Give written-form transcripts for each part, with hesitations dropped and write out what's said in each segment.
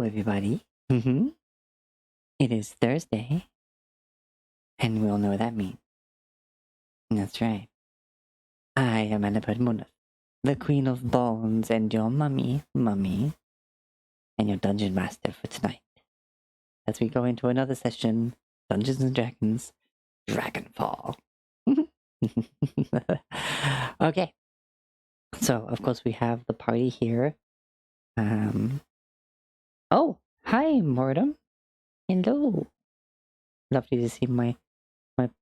everybody. It is Thursday, and we all know what that means. That's right. I am Annapurna, the Queen of Bones, and your mummy, and your Dungeon Master for tonight. As we go into another session, Dungeons and Dragons, Dragonfall. Okay. So, of course, we have the party here. Oh, hi, Mortem. Hello. Lovely to see my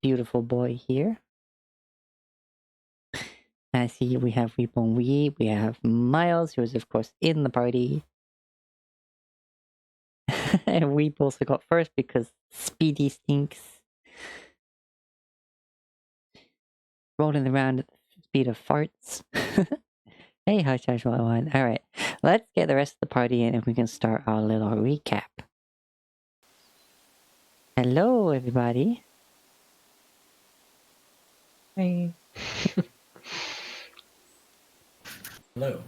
beautiful boy here. I see we have Weepon Wee, we have Miles, who is of course in the party. And Weep also got first because Speedy stinks. Rolling around at the speed of farts. Hey, Hush Hush 101. Alright, let's get the rest of the party in and we can start our little recap. Hello, everybody. Hey. Hello.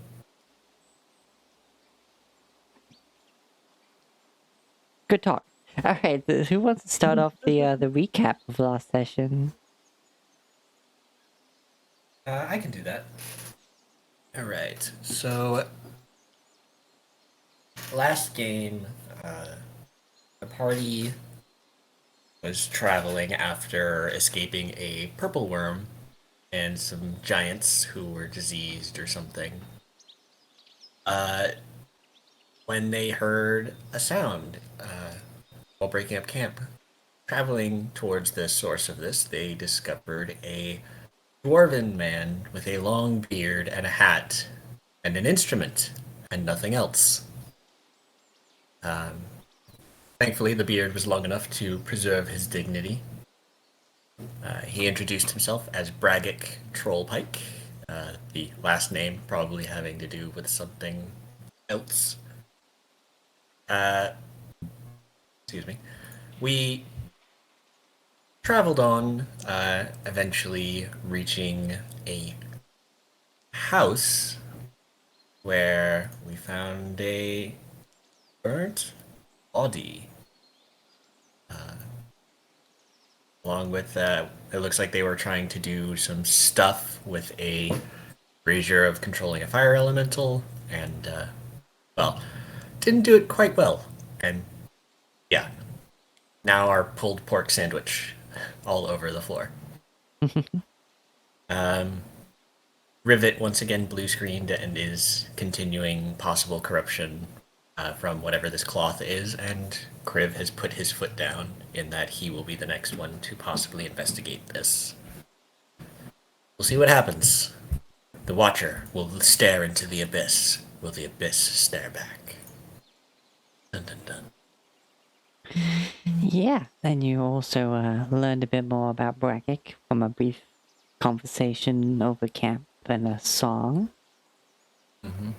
Good talk. Alright, who wants to start off the recap of last session? I can do that. All right. So last game, the party was traveling after escaping a purple worm and some giants who were diseased or something. When they heard a sound while breaking up camp, traveling towards the source of this, they discovered a dwarven man with a long beard and a hat and an instrument and nothing else. Thankfully, the beard was long enough to preserve his dignity. He introduced himself as Braggick Trollpike, the last name probably having to do with something else. Excuse me. We traveled on, eventually reaching a house where we found a burnt body. Along with it looks like they were trying to do some stuff with a brazier of controlling a fire elemental, and well, didn't do it quite well. And yeah, now our pulled pork sandwich all over the floor. Rivet once again blue screened and is continuing possible corruption from whatever this cloth is, and Kriv has put his foot down in that he will be the next one to possibly investigate this. We'll see what happens. The Watcher will stare into the abyss. Will the abyss stare back? Dun dun dun. Yeah, and you also learned a bit more about Braggick from a brief conversation over camp and a song. Mm-hmm.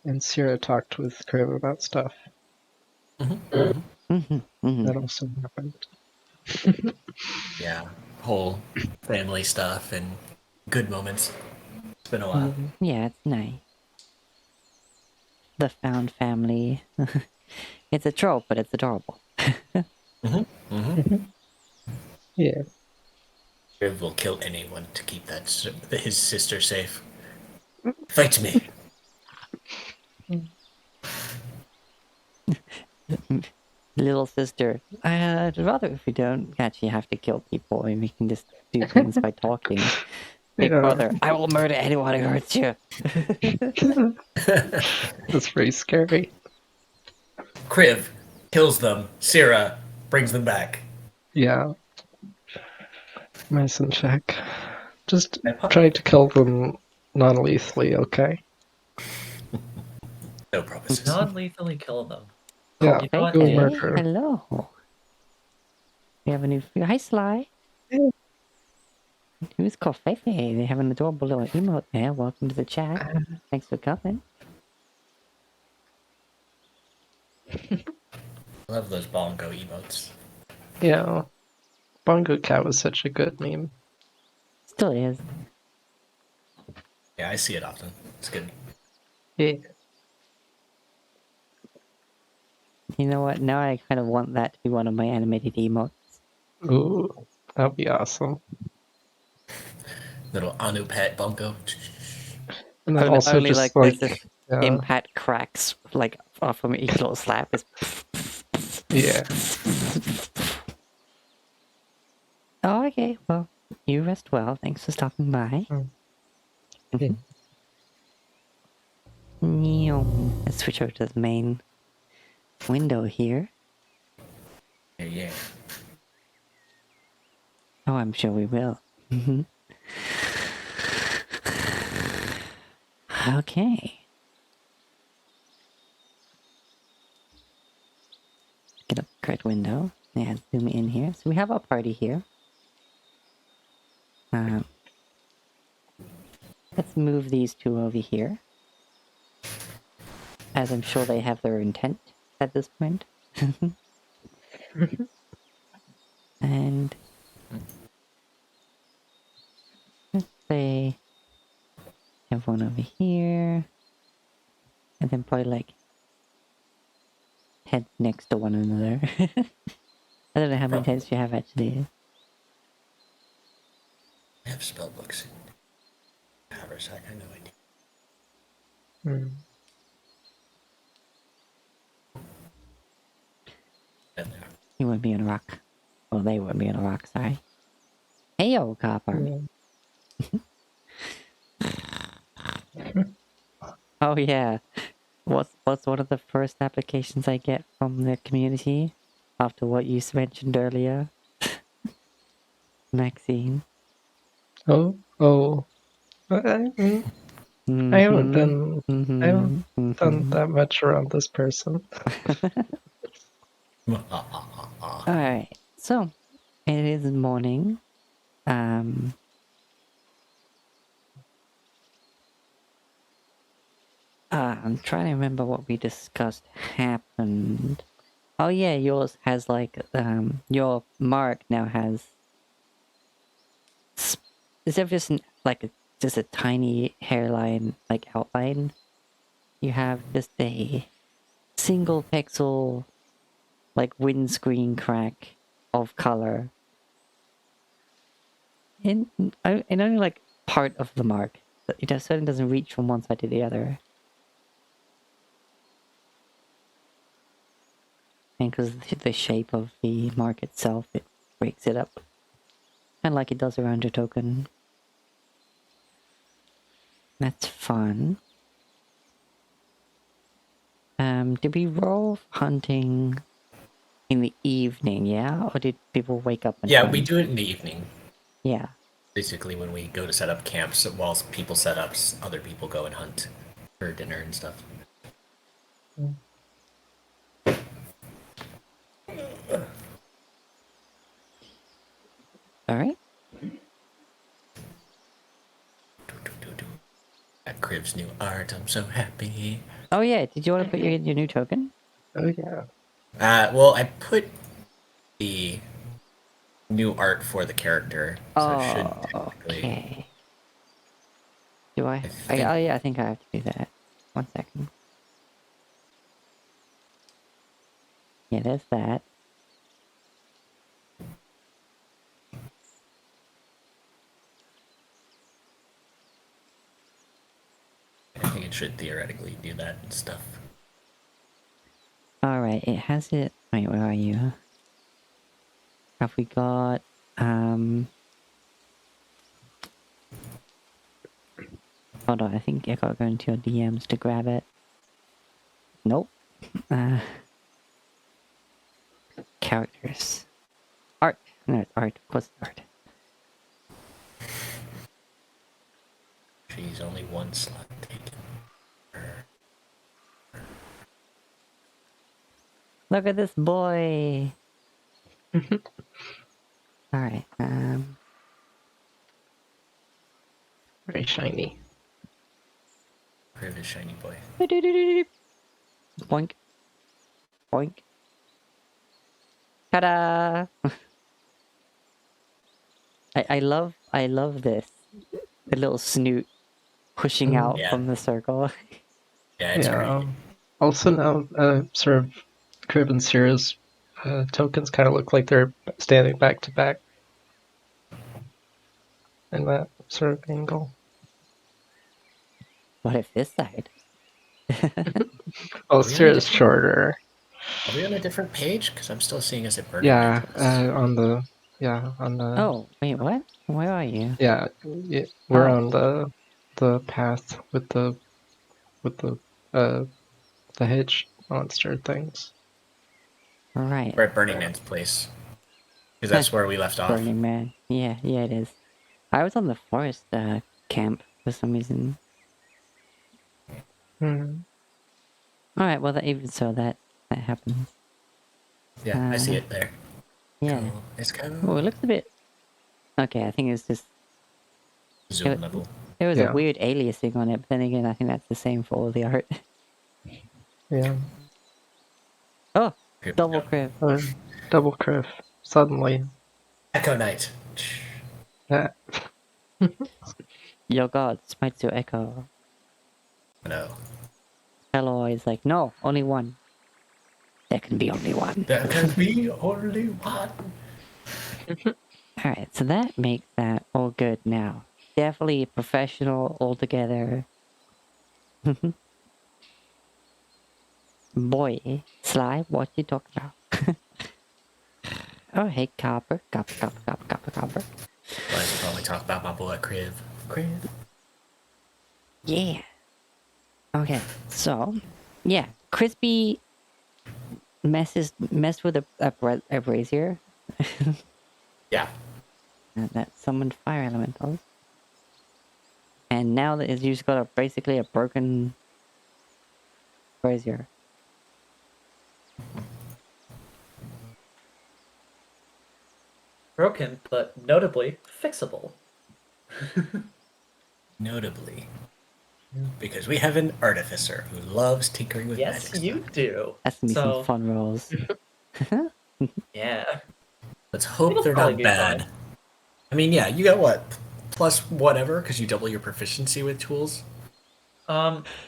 And Sierra talked with Crib about stuff. That also happened. Yeah, whole family stuff and good moments. It's been a while. Yeah, it's nice. The found family. It's a trope, but it's adorable. Yeah. Kriv will kill anyone to keep his sister safe. Fight me. Little sister, I'd rather if we don't actually have to kill people and we can just do things by talking. Big brother, I will murder anyone who hurts you. That's very scary. Kriv kills them. Syrah brings them back. Yeah. Nice and check. Just try to kill them non-lethally, okay? No promises. Non-lethally kill them. Yeah, You know what? go Hey, murder. hello. We have a new... Hi, Sly. Hey. Who's called Feifei? They have an adorable little emote there. Welcome to the chat. Thanks for coming. Love those bongo emotes. Yeah. Bongo Cat was such a good meme. Still is. Yeah, I see it often. It's good. Yeah. You know what? Now I kind of want that to be one of my animated emotes. Ooh, that'd be awesome. Little Anu Pet Bunko. And then also Only just like there's this yeah, impact cracks like off from each little slap. Is yeah. oh, okay. Well, you rest well. Thanks for stopping by. Yeah. Let's switch over to the main window here. Yeah. Oh, I'm sure we will. Okay. Get up the correct window. Yeah, zoom in here. So we have our party here. Let's move these two over here. As I'm sure they have their intent at this point. And let's say have one over here. And then probably like heads next to one another. I don't know how many heads you have actually. I have spell books in Haversack. I have no idea. Mm. You wouldn't be on a rock. Well, they wouldn't be on a rock, sorry. Hey, yo, copper. Yeah. Oh, yeah. What's one of the first applications I get from the community after what you mentioned earlier? Maxine. Oh. I mean, Mm-hmm, I haven't done mm-hmm. that much around this person. Alright, so it is morning. I'm trying to remember what we discussed happened. Oh yeah, yours has like your mark now has. Is there just just a tiny hairline like outline? You have just a single pixel like windscreen crack of color in only like part of the mark. It certainly doesn't reach from one side to the other. And because the shape of the mark itself, it breaks it up. Kind of like it does around your token. That's fun. Did we roll hunting in the evening, yeah? Or did people wake up and Yeah, hunt? we do it in the evening. Yeah. Basically, when we go to set up camps, whilst people set up, other people go and hunt for dinner and stuff. Alright. At Crib's new art, I'm so happy. Oh yeah, did you want to put your new token? Oh yeah. Well, I put the new art for the character, so it should technically. Okay. Do I? Oh think- yeah, I think I have to do that. 1 second. Yeah, there's that. I think it should theoretically do that and stuff. Alright, it has it. Wait, where are you? Have we got hold on, I think I gotta go into your DMs to grab it. Nope. Characters. Art. No, it's art. Of course it's art. She's only one slot taken. Look at this boy! Alright, Very shiny. Crib is shiny boy. Boink. Boink. Ta-da! I love this. The little snoot pushing out Yeah. from the circle. Yeah, it's great. Also now, sort of Crib and Sierra's tokens kind of look like they're standing back to back in that sort of angle. What if this side? Oh, Are we on a Sierra's different- shorter. Are we on a different page? Because I'm still seeing us at Burning Yeah, Man. on the Oh, wait, what? Where are you? yeah, we're Oh. on the path with the uh the hedge monster things. Right. We're at Burning Man's place. Because that's where we left off. Burning Man. Yeah, it is. I was on the forest camp for some reason. Hmm. Alright, well, even so, that happens. Yeah, I see it there. Yeah. Cool. It's kind Oh, it of looks a bit... Okay, I think it's just... zoom level. There was a Yeah. weird aliasing on it, but then again, I think that's the same for all the art. Yeah. Oh! Here we Double go. crib. Double Criff. Suddenly. Echo Knight. That. Your god smites your echo. No. Eloy is like, no, only one. There can be only one. There can be only one. Alright, so that makes that all good now. Definitely professional altogether. Boy, Sly, what you talking about? Oh, hey, Copper. Copper. Let's probably talk about my boy Kriv. Kriv. Yeah. Okay, so, yeah, Crispy messed with a brazier. Yeah. That summoned fire elementals. And now that he's just got basically a broken brazier. Broken, but notably fixable. Notably. Because we have an artificer who loves tinkering with Yes, magic you stuff. do. That's gonna be So- some fun rolls. Yeah. Let's hope It'll they're probably not be bad. fine. I mean, yeah, you got what? Plus whatever, because you double your proficiency with tools?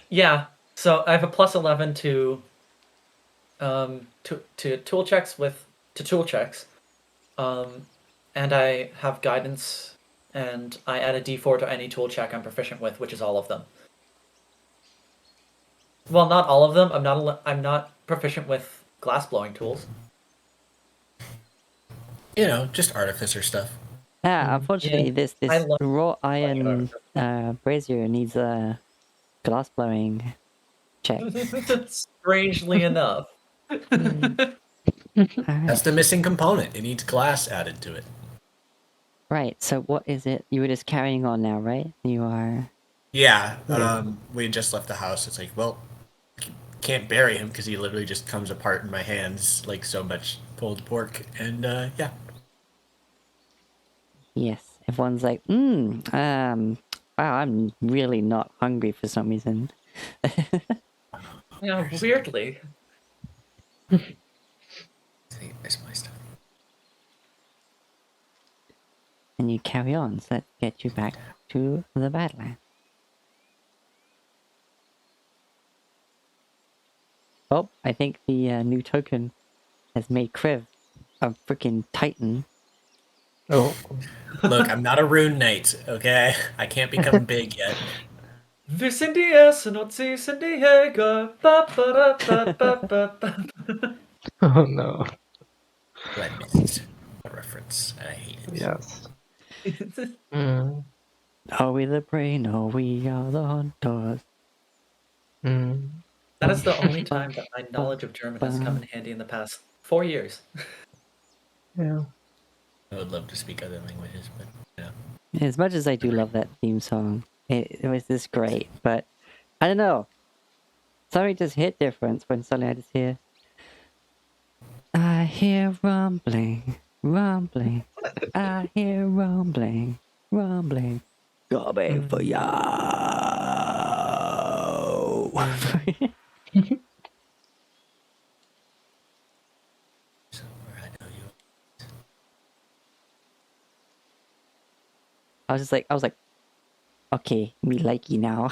Yeah. So I have a plus 11 to tool checks to tool checks. And I have guidance, and I add a d4 to any tool check I'm proficient with, which is all of them. Well, not all of them. I'm not proficient with glass blowing tools. You know, just artificer stuff. Unfortunately, Yeah, this I love raw iron artificer. brazier needs a glass blowing check. Strangely enough. Alright. That's the missing component. It needs glass added to it. Right, so what is it? You were just carrying on now, right? You are... Yeah, Yeah. we just left the house. It's like, well, can't bury him because he literally just comes apart in my hands like so much pulled pork. And yeah, Yes, everyone's like, wow, I'm really not hungry for some reason. Yeah, weirdly. Where's my stuff? And you carry on, so let's get you back to the Badlands. Oh, I think the new token has made Kriv a freaking titan. Oh. Look, I'm not a rune knight, okay? I can't become big yet. Vicindy es noci San Diego. Ba, ba, da, ba, ba, ba, ba. Oh no. I missed a reference. I hate it. Yes. Mm. Are we the brain? Or we are the hunters? Mm. That is the only time that my knowledge of German has come in handy in the past 4 years. Yeah. I would love to speak other languages, but you know. As much as I do love that theme song, it was just great, but I don't know. Something just hit different when suddenly I just hear... I hear rumbling, rumbling. I hear rumbling, rumbling. Coming for you. Somewhere I know you. I was like, Okay, we like you now.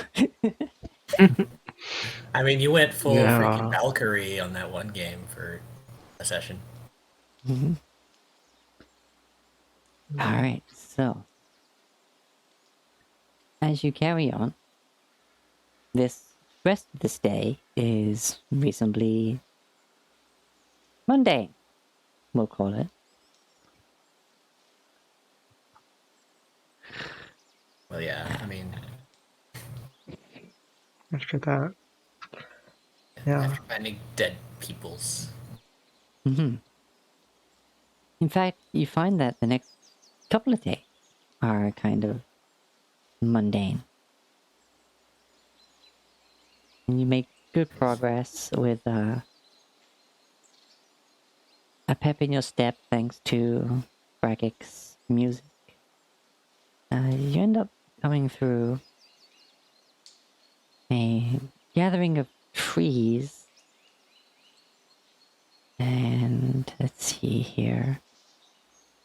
I mean, you went full Yeah. freaking Valkyrie on that one game for a session. Mhm. Alright, so as you carry on, this rest of this day is reasonably mundane, we'll call it. Well, yeah, I mean, After that. Yeah. after finding dead peoples. Mm-hmm. In fact, you find that the next couple of days are kind of mundane. And you make good progress with a pep in your step thanks to Bragic's music. You end up coming through a gathering of trees. And let's see here.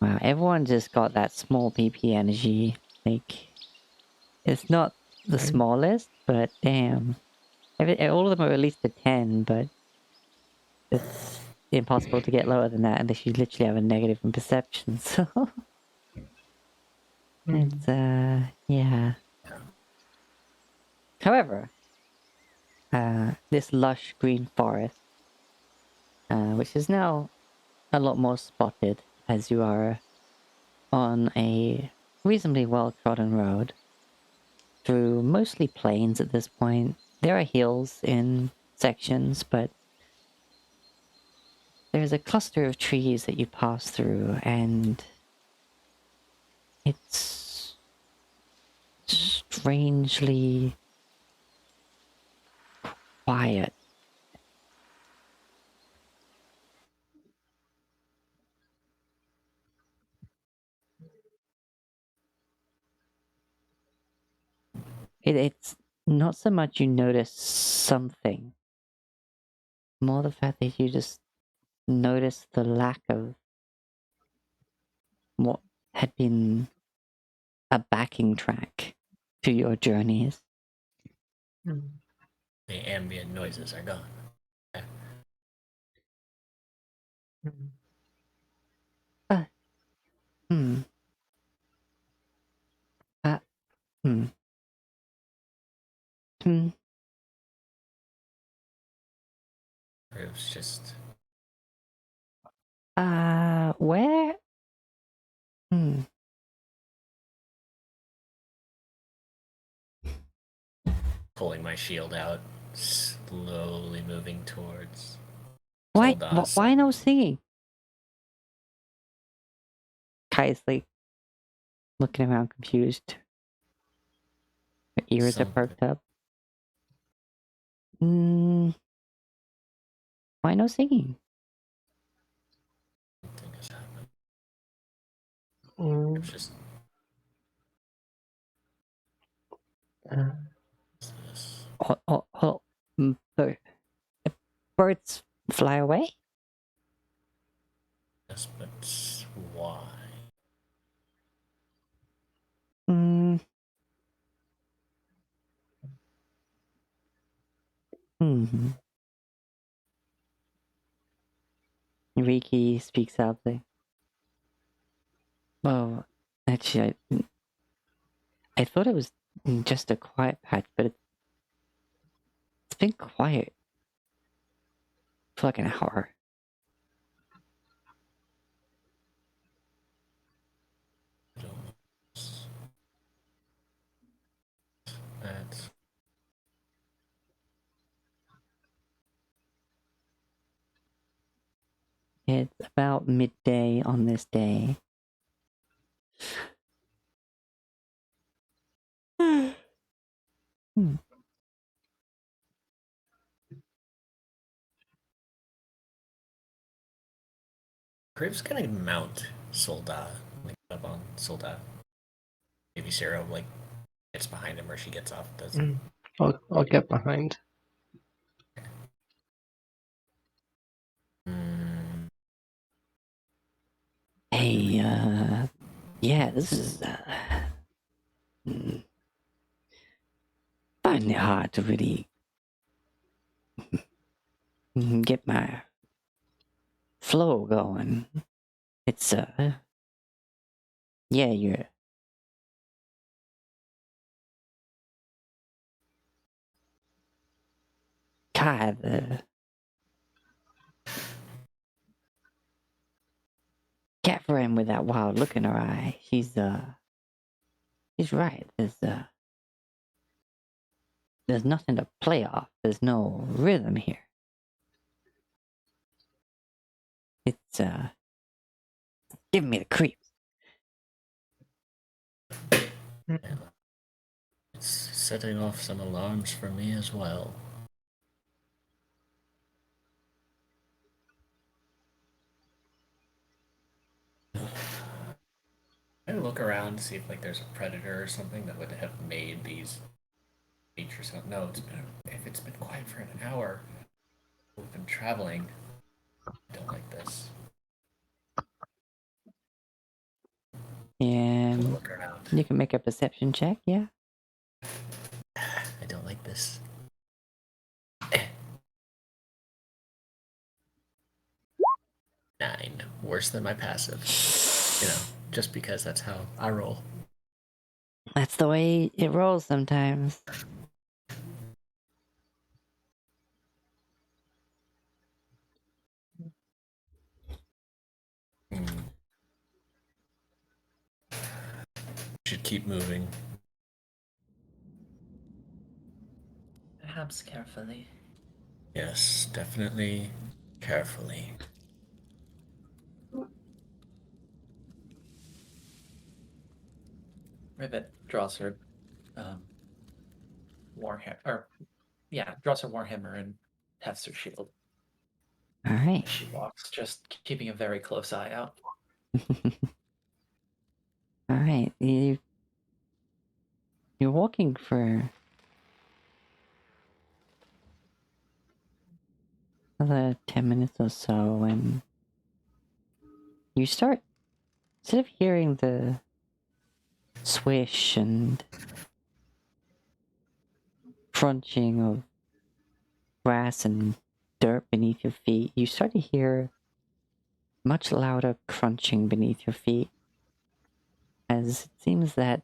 Wow, everyone just got that small PP energy. Like, it's not the Right. smallest, but damn. All of them are at least a 10, but it's impossible to get lower than that unless you literally have a negative in perception, so... It's, yeah. However, this lush green forest, which is now a lot more spotted as you are on a reasonably well-trodden road through mostly plains at this point. There are hills in sections, but there's a cluster of trees that you pass through, and it's strangely quiet. It's not so much you notice something, more the fact that you just notice the lack of what had been a backing track to your journeys. The ambient noises are gone. Hmm. Uh, hmm. Hmm. It was just Where? Hmm. pulling my shield out, slowly moving towards Why? Soldas. Why no singing? Kai's like looking around confused. Her ears are Something perked up. Hmm. Why no singing? has happened. Mm, It was just this. Oh, birds fly away? Yes, but why? Hmm. Hmm. Riki speaks out like, well, actually, I thought it was just a quiet patch, but it's been quiet for like an hour. I don't know. That's It's about midday on this day. Hmm. Crib's gonna mount Soldat, like up on Soldat. Maybe Sarah like gets behind him or she gets off. Does I'll get behind. mm, Hey, yeah, this is, hmm. find it hard to really get my flow going. It's, yeah, you're Kai, the cat friend with that wild look in her eye. She's right. There's nothing to play off. There's no rhythm here. It's, giving me the creeps. It's setting off some alarms for me as well. I look around to see if there's a predator or something that would have made these features. No, if it's been quiet for an hour, we've been traveling. I don't like this. And Look around. you can make a perception check, yeah? I don't like this. 9. Worse than my passive. Just because that's how I roll. That's the way it rolls sometimes. Should keep moving. Perhaps carefully. Yes, definitely carefully. Rivet draws her warhammer, draws her warhammer and hefts her shield. Alright. She walks, just keeping a very close eye out. Alright, you're walking for another 10 minutes or so, and you start, instead of hearing the swish and crunching of grass and dirt beneath your feet, you start to hear much louder crunching beneath your feet, as it seems that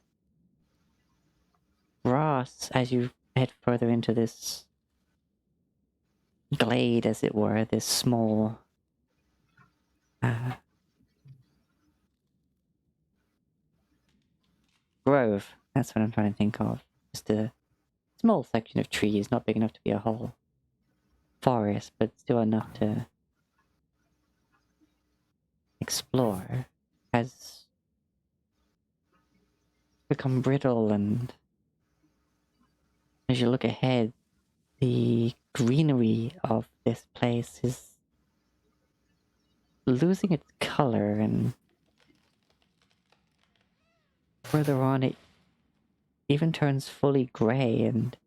Ross, as you head further into this glade, as it were, this small grove, that's what I'm trying to think of. Just a small section of trees, not big enough to be a whole forest, but still enough to explore, has become brittle, and as you look ahead, the greenery of this place is losing its color, and further on it even turns fully gray, and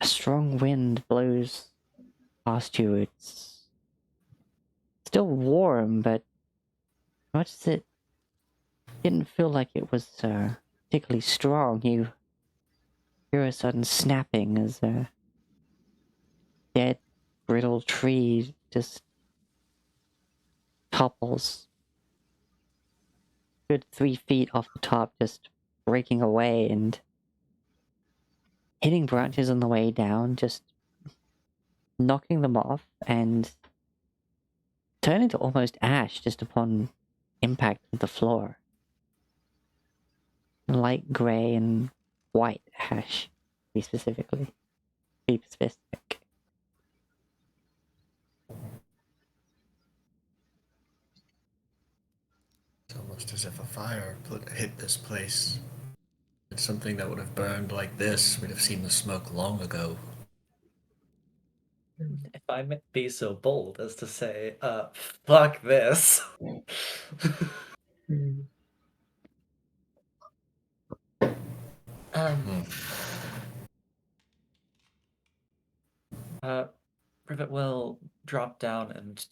a strong wind blows past you. It's still warm, but much as it didn't feel like it was particularly strong, you hear a sudden snapping as a dead, brittle tree just topples good 3 feet off the top, just breaking away and hitting branches on the way down, just knocking them off and turning to almost ash just upon impact with the floor. Light grey and white ash, to be specific. It's almost as if a fire hit this place. It's something that would have burned like this. We'd have seen the smoke long ago. If I may be so bold as to say, fuck this. Rivet will drop down and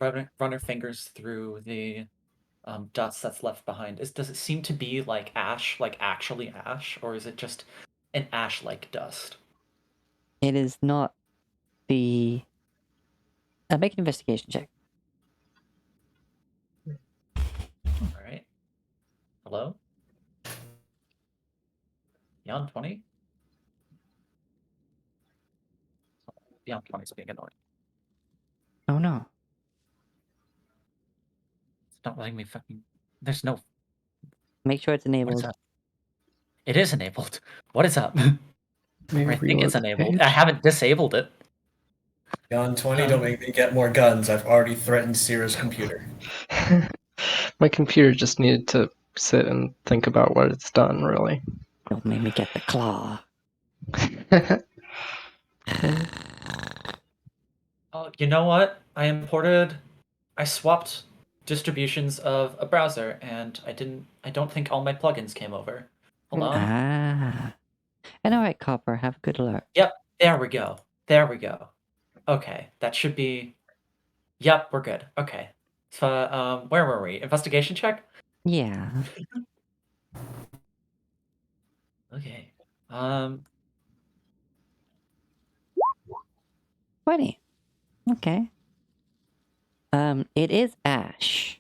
run her fingers through the dust that's left behind, does it seem to be like ash, like actually ash, or is it just an ash-like dust? It is not the. Make an investigation check. All right. Hello? Beyond 20? Beyond 20 is being annoying. Oh no. It's not letting me fucking. There's no. Make sure it's What is enabled. up? It is enabled. What is up? Maybe I think it's reload the enabled. page. I haven't disabled it. Beyond 20, don't make me get more guns. I've already threatened Sierra's computer. My computer just needed to sit and think about what it's done, really. Don't make me get the claw. Oh, you know what? I swapped distributions of a browser, and I don't think all my plugins came over. Hold on. Ah. And alright, Copper, have a good look. Yep, there we go. There we go. Okay, that should be. Yep, we're good. Okay. So, where were we? Investigation check? Yeah. Okay. 20. Okay. It is ash.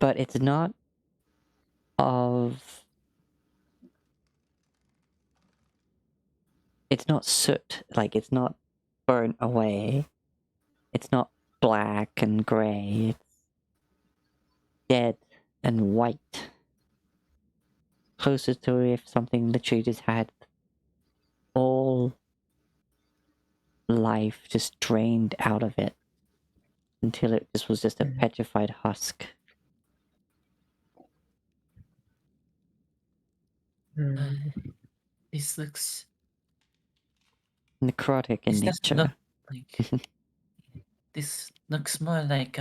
But it's not of. It's not soot. Like, it's not burnt away. It's not black and grey. It's dead and white. Closer to if something literally just had all life just drained out of it until it just was just a petrified husk. This looks. Necrotic in This doesn't look nature. like. This looks more like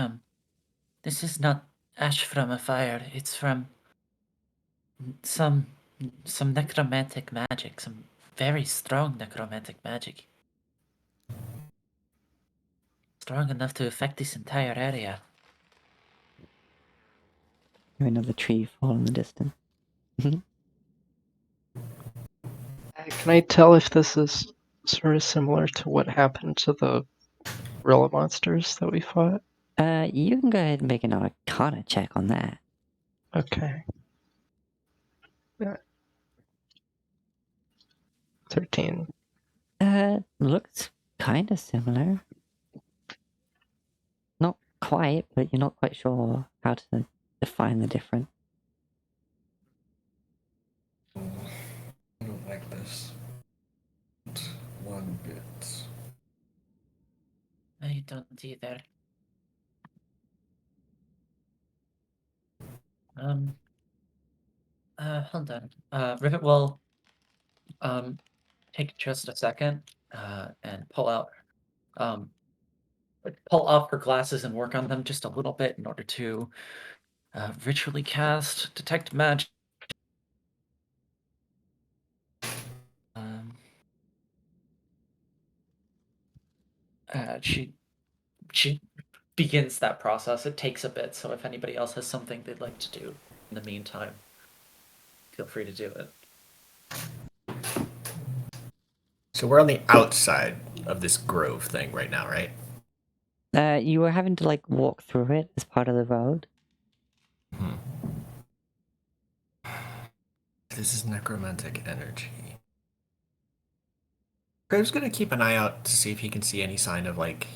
This is not ash from a fire. It's from some necromantic magic, some very strong necromantic magic. Strong enough to affect this entire area. Another tree fall in the distance. Can I tell if this is sort of similar to what happened to the gorilla monsters that we fought? You can go ahead and make an Arcana check on that. Okay. 13. Looks kind of similar. Not quite, but you're not quite sure how to define the difference. I don't like this. Not one bit. I don't either. Hold on. Rivet will take just a second and pull off her glasses and work on them just a little bit in order to ritually cast detect magic. She begins that process. It takes a bit, so if anybody else has something they'd like to do in the meantime, feel free to do it. So we're on the outside of this grove thing right now, right? You were having to like walk through it as part of the road. This is necromantic energy. Grave's gonna keep an eye out to see if he can see any sign of like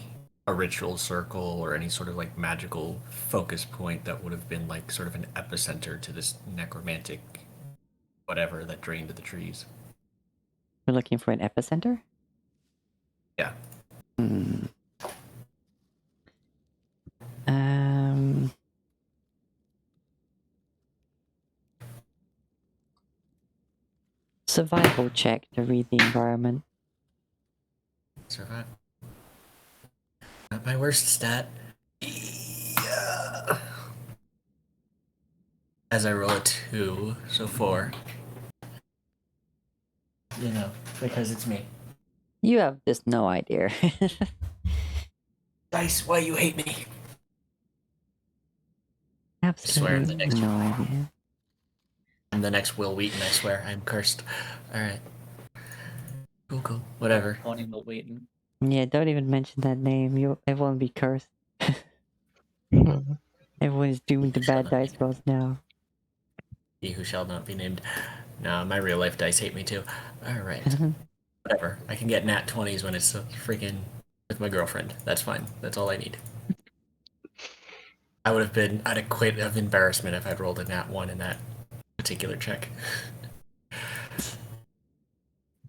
a ritual circle or any sort of like magical focus point that would have been like sort of an epicenter to this necromantic whatever that drained the trees. We're looking for an epicenter? Yeah. Survival check to read the environment. Survive. Not my worst stat. Yeah. As I roll a 2, so 4. You know, because it's me. You have just no idea. Dice, why you hate me? Absolutely the next- no idea. I'm the next Will Wheaton, I swear. I'm cursed. Alright. Cool. Whatever. Owning Will Wheaton. Yeah, don't even mention that name. Everyone will be cursed. Everyone is doomed to bad dice rolls now. He who shall not be named. No, my real life dice hate me too. Alright. Whatever. I can get nat 20s when it's freaking with my girlfriend. That's fine. That's all I need. I'd have quit of embarrassment if I'd rolled a nat 1 in that particular check.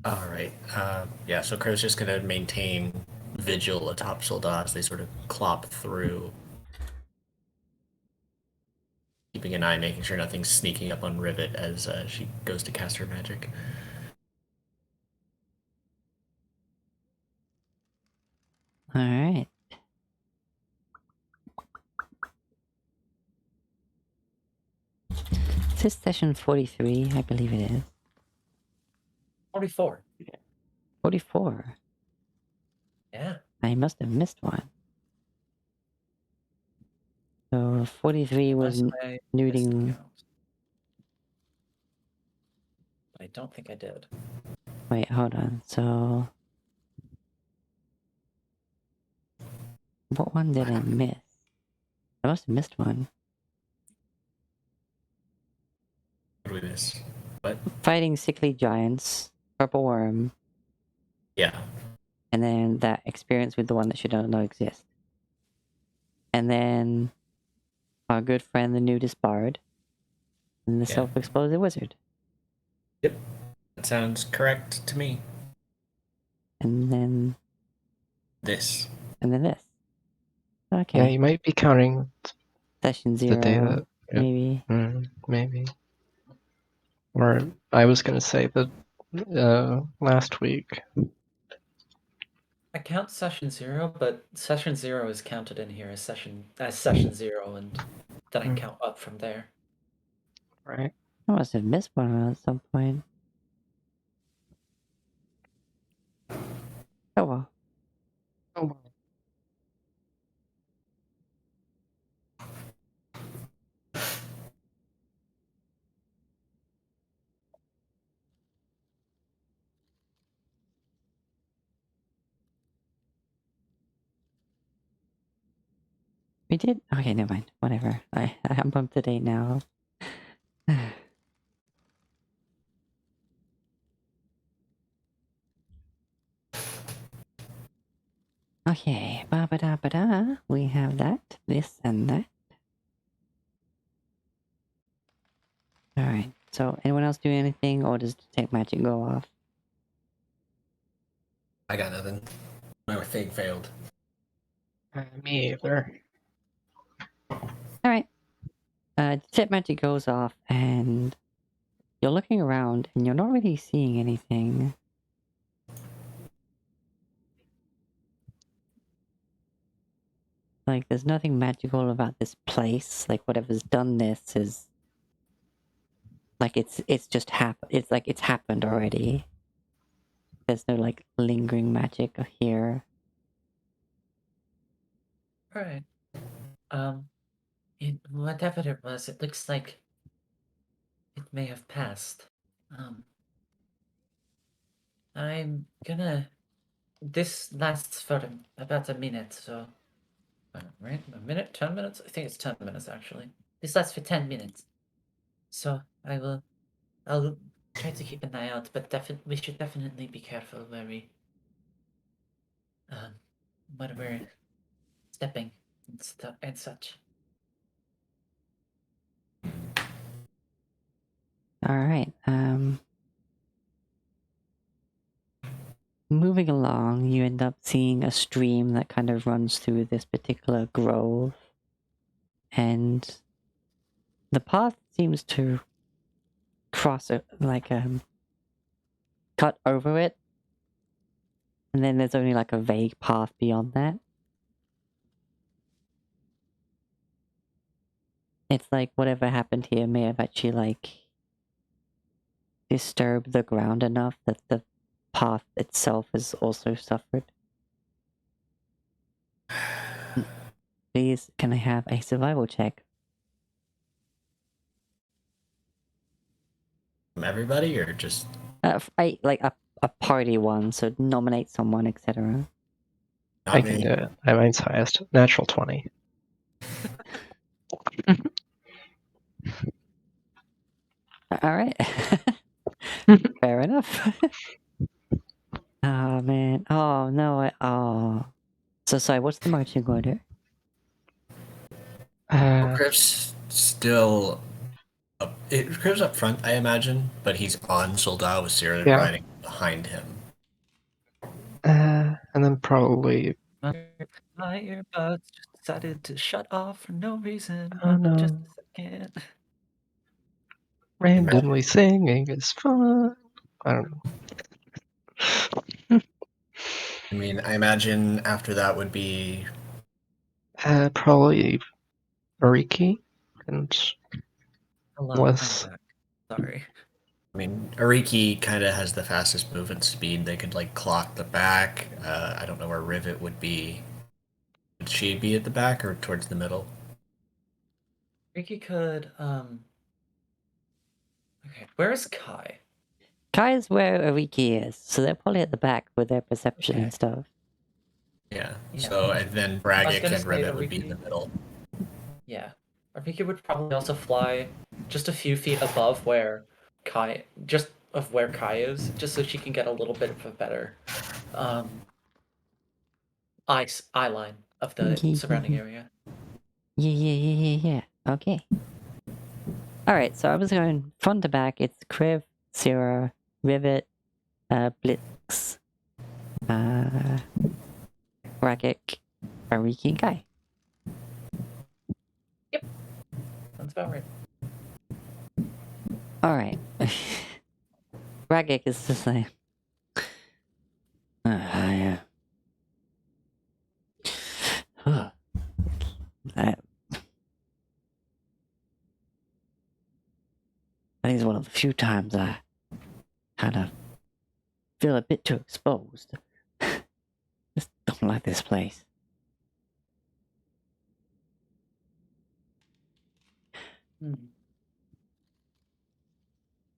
Alright. Yeah, so Crow's just gonna maintain vigil atop Soldat as they sort of clop through. Keeping an eye, making sure nothing's sneaking up on Rivet as she goes to cast her magic. Alright. Is this session 43? I believe it is. 44. 44. Yeah. I must have missed one. So 43 was Unless I missed nuding. the count. But I don't think I did. Wait, hold on. So what one did I miss? I must have missed one. What do we miss? What? Fighting sickly giants, purple worm, Yeah. and then that experience with the one that you don't know exists. And then our good friend, the nudist bard, and the Yeah. self-explosive wizard. Yep. That sounds correct to me. And then This. this. Okay. Yeah, you might be counting Session the day 0, that. Yeah, maybe. maybe. Or I was going to say that last week. I count session 0, but session 0 is counted in here as session 0, and then I count up from there. Right. I must have missed one at some point. Oh well. Oh, well. We did? Okay, never mind. Whatever. I'm up to date now. Okay, ba-ba-da-ba-da. We have that, this, and that. Alright, so anyone else do anything, or does Detect Magic go off? I got nothing. My thing failed. Me either. Alright. Detect Magic goes off, and you're looking around, and you're not really seeing anything. Like, there's nothing magical about this place. Like, whatever's done this is... Like, it's just it's like it's happened already. There's no, like, lingering magic here. Alright. Whatever it was, it looks like it may have passed. I'm gonna... This lasts for about a minute, so... Right? A minute? 10 minutes? I think it's 10 minutes, actually. This lasts for 10 minutes. So, I'll try to keep an eye out, but we should definitely be careful where we're stepping and such. Alright, moving along, you end up seeing a stream that kind of runs through this particular grove. And the path seems to cross it, like, cut over it. And then there's only like a vague path beyond that. It's like whatever happened here may have actually, like, disturbed the ground enough that the path itself has also suffered. Please, can I have a survival check? From everybody, or just Like a party one, so nominate someone, etc. I can do it. Mine's highest. Natural 20. All right. Fair enough. Oh man. Oh no. Oh. So sorry. What's the marching order? Criv's still Criv's up front, I imagine, but he's on Soldar with Cyril Yeah. riding behind him. And then probably. My earbuds just decided to shut off for no reason. Oh no. Just a second. Randomly singing is fun. I don't know. I mean, I imagine after that would be Probably Mariki and Hello, Unless- I'm back. Sorry. I mean, Ariki kind of has the fastest movement speed. They could like clock the back. I don't know where Rivet would be. Would she be at the back or towards the middle? Ricky could, Okay, where's Kai? Kai is where Ariki is, so they're probably at the back with their perception Okay. and stuff. Yeah. Yeah. So and then I was Bragic gonna and say Rivet would be in Ariki. the middle. Yeah. Rafiki would probably also fly just a few feet above where Kai is, just so she can get a little bit of a better eye line of the surrounding area. Yeah. Okay. Alright, so I was going front to back. It's Kriv, Sierra, Rivet, Blitz, Bragic, Ariki, and Kai. That's about right. Alright. Bragic is just like... yeah. I think it's one of the few times I kind of feel a bit too exposed. Just don't like this place.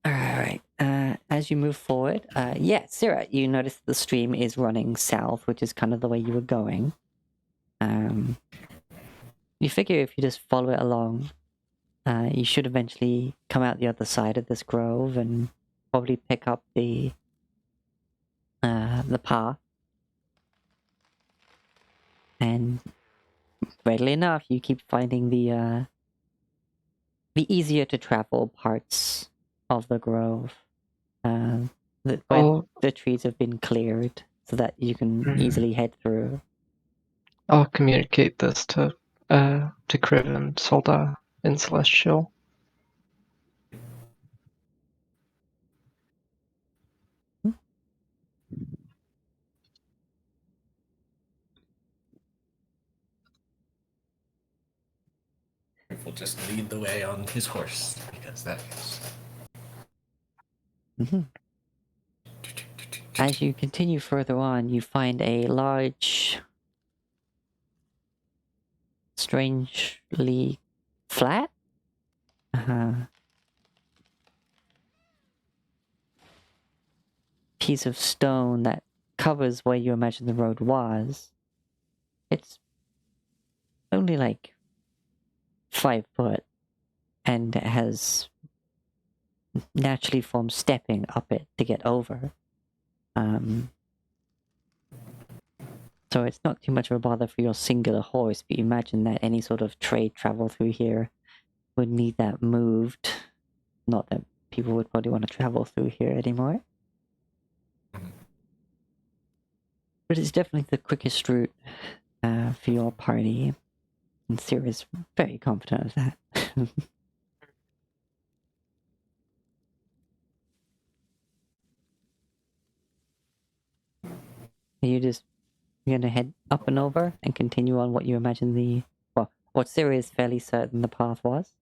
Alright, as you move forward, yeah, Sarah, you notice the stream is running south, which is kind of the way you were going. You figure if you just follow it along, you should eventually come out the other side of this grove and probably pick up the path. And readily enough, you keep finding the easier to travel parts of the grove. Where the trees have been cleared so that you can easily head through. I'll communicate this to Kriv and Solda in Celestial. Will just lead the way on his horse because that is. As you continue further on, you find a large, strangely flat piece of stone that covers where you imagine the road was. It's only like 5 foot, and it has naturally formed stepping up it to get over. So it's not too much of a bother for your singular horse, but you imagine that any sort of trade travel through here would need that moved. Not that people would probably want to travel through here anymore. But it's definitely the quickest route for your party. And Sierra's very confident of that. You're gonna head up and over and continue on what you imagine what Sierra is fairly certain the path was?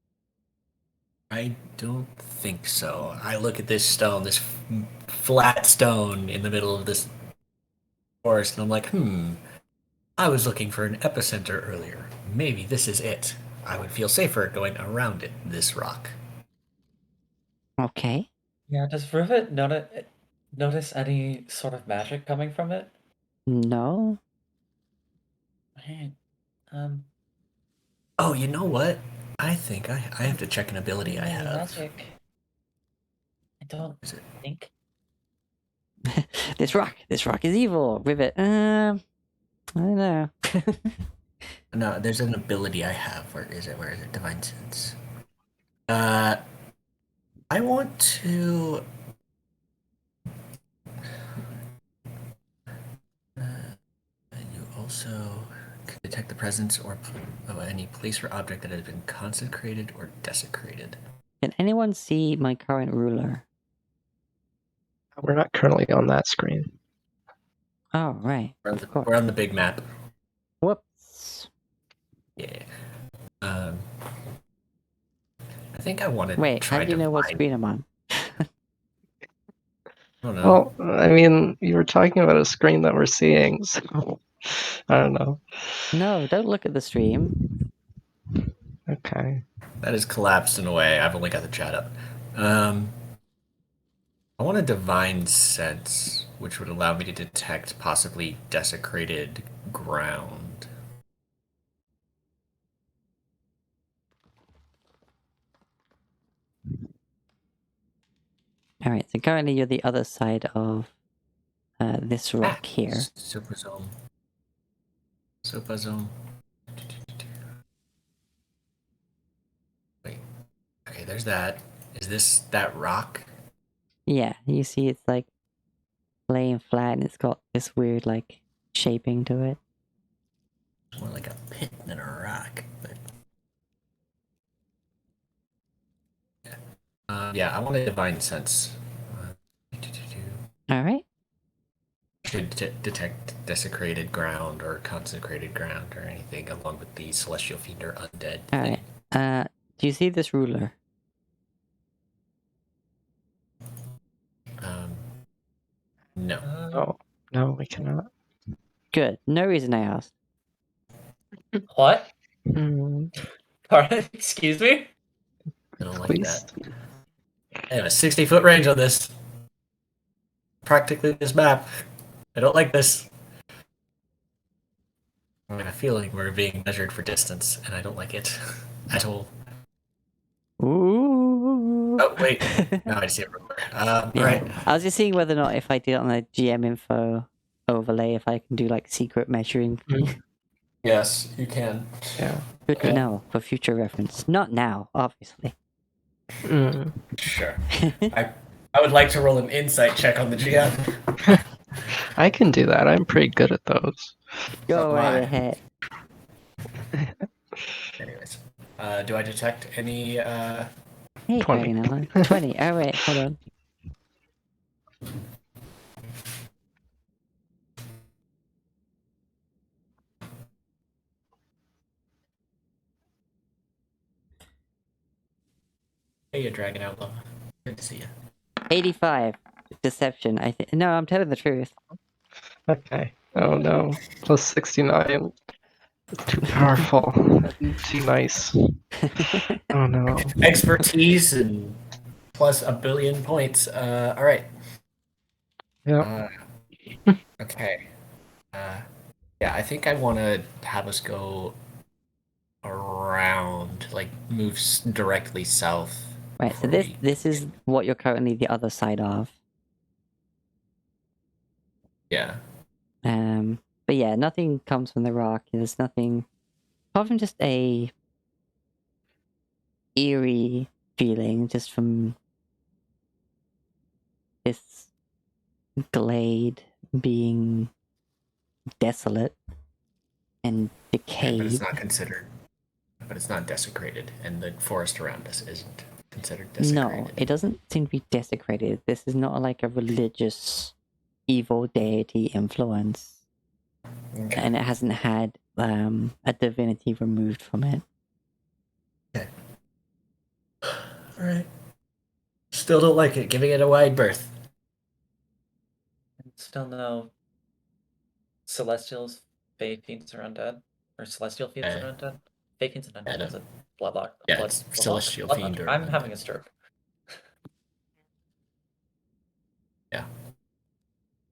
I don't think so. I look at this stone, this flat stone in the middle of this forest, and I'm like, I was looking for an epicenter earlier. Maybe this is it. I would feel safer going around it, this rock. Okay. Yeah, does Rivet notice any sort of magic coming from it? No. Right. Oh, you know what? I think I have to check an ability I any have. magic? I don't Is it? think. This rock is evil. Rivet. I don't know. No, there's an ability I have. Where is it? Where is it? Divine Sense. I want to. And you also can detect the presence of any place or object that has been consecrated or desecrated. Can anyone see my current ruler? We're not currently on that screen. Oh, right. Of course. We're on the big map. Whoops. Yeah. I think I want to Wait, try how do you know what find- screen I'm on? I don't know. Well, I mean, you were talking about a screen that we're seeing, so I don't know. No, don't look at the stream. Okay. That is collapsed in a way. I've only got the chat up. I want a divine sense, which would allow me to detect possibly desecrated ground. Alright, so currently you're the other side of this rock here. Sopazome. Sopazome. Wait. Okay, there's that. Is this that rock? Yeah, you see it's like laying flat and it's got this weird like shaping to it. It's more like a pit than a rock, but yeah, I want a divine sense. Alright. To detect desecrated ground or consecrated ground or anything along with the celestial fiend or undead. Alright. Do you see this ruler? No. Oh, no, we cannot. Good. No reason I asked. What? Hmm, Pardon? Excuse me? I don't like please. that. I have a 60-foot range on this. Practically this map. I don't like this. I have a feeling we're being measured for distance, and I don't like it at all. Ooh. Oh, wait. Now I see it real quick. Yeah. Alright. I was just seeing whether or not if I did it on the GM info overlay, if I can do like secret measuring. Yes, you can. Yeah. Good to Okay. know for future reference. Not now, obviously. Mm. Sure. I would like to roll an insight check on the GM. I can do that. I'm pretty good at those. Go So right am I. ahead. Anyways, do I detect any? Hey, 20. 20. 20. All right, hold on. Hey, you dragon outlaw. Good to see you. 85. Deception. I think. No, I'm telling the truth. Okay. Oh no. Plus 69. It's too powerful. Too nice. Oh no. Expertise and plus a billion points. All right. Yeah. Okay. Yeah, I think I want to have us go around, like move directly south. Right. So before this is what you're currently the other side of. Yeah. But yeah, nothing comes from the rock. There's nothing apart from just a eerie feeling just from this glade being desolate and Okay, but it's decayed. not considered. But it's not desecrated, and the forest around us isn't considered No, desecrated. it doesn't seem to be desecrated. This is not like a religious evil deity influence. Okay. And it hasn't had a divinity removed from it. Alright. Still don't like it, giving it a wide berth. And still no celestials, Fey fiends are undead. Or celestial fiends are undead. Fey fiends and undead no. is a bloodlock. Yeah, blood, it's bloodlock? celestial Bloodlock? fiend or I'm undead. having a stroke.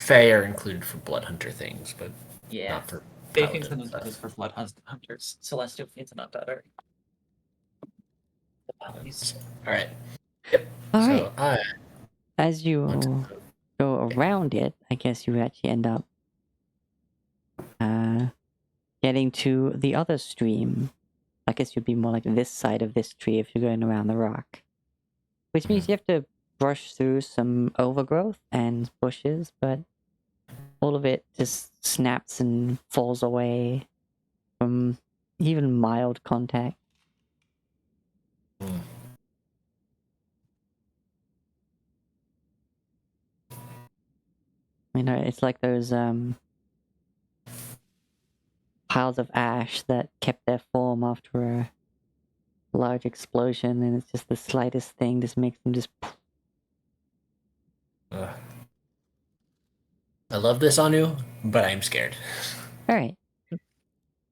Fae are included for blood hunter things, but Yeah. not for Fae fiends paladin and stuff. undead is for blood hunters. Celestial fiends and undead are the bodies. All right. Yep. All So right. As you want to go around it, I guess you actually end up getting to the other stream. I guess you'd be more like this side of this tree if you're going around the rock. Which means you have to brush through some overgrowth and bushes, but all of it just snaps and falls away from even mild contact. You know, it's like those piles of ash that kept their form after a large explosion, and it's just the slightest thing just makes them just. I love this Anu, but I'm scared. All right.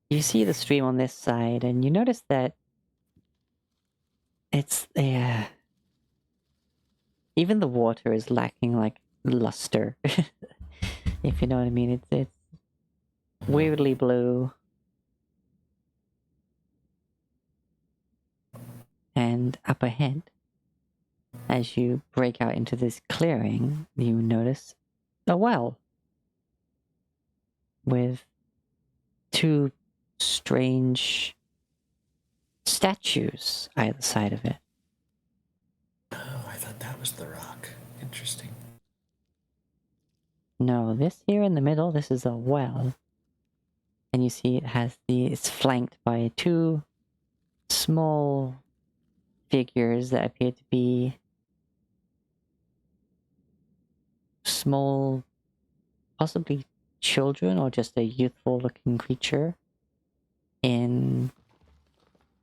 You see the stream on this side, and you notice that it's even the water is lacking like luster, if you know what I mean. It's weirdly blue, and up ahead, as you break out into this clearing, you notice a well with two strange statues either side of it. Oh, I thought that was the rock. Interesting. No, this here in the middle, this is a well. And you see it's flanked by two small figures that appear to be small, possibly children or just a youthful looking creature in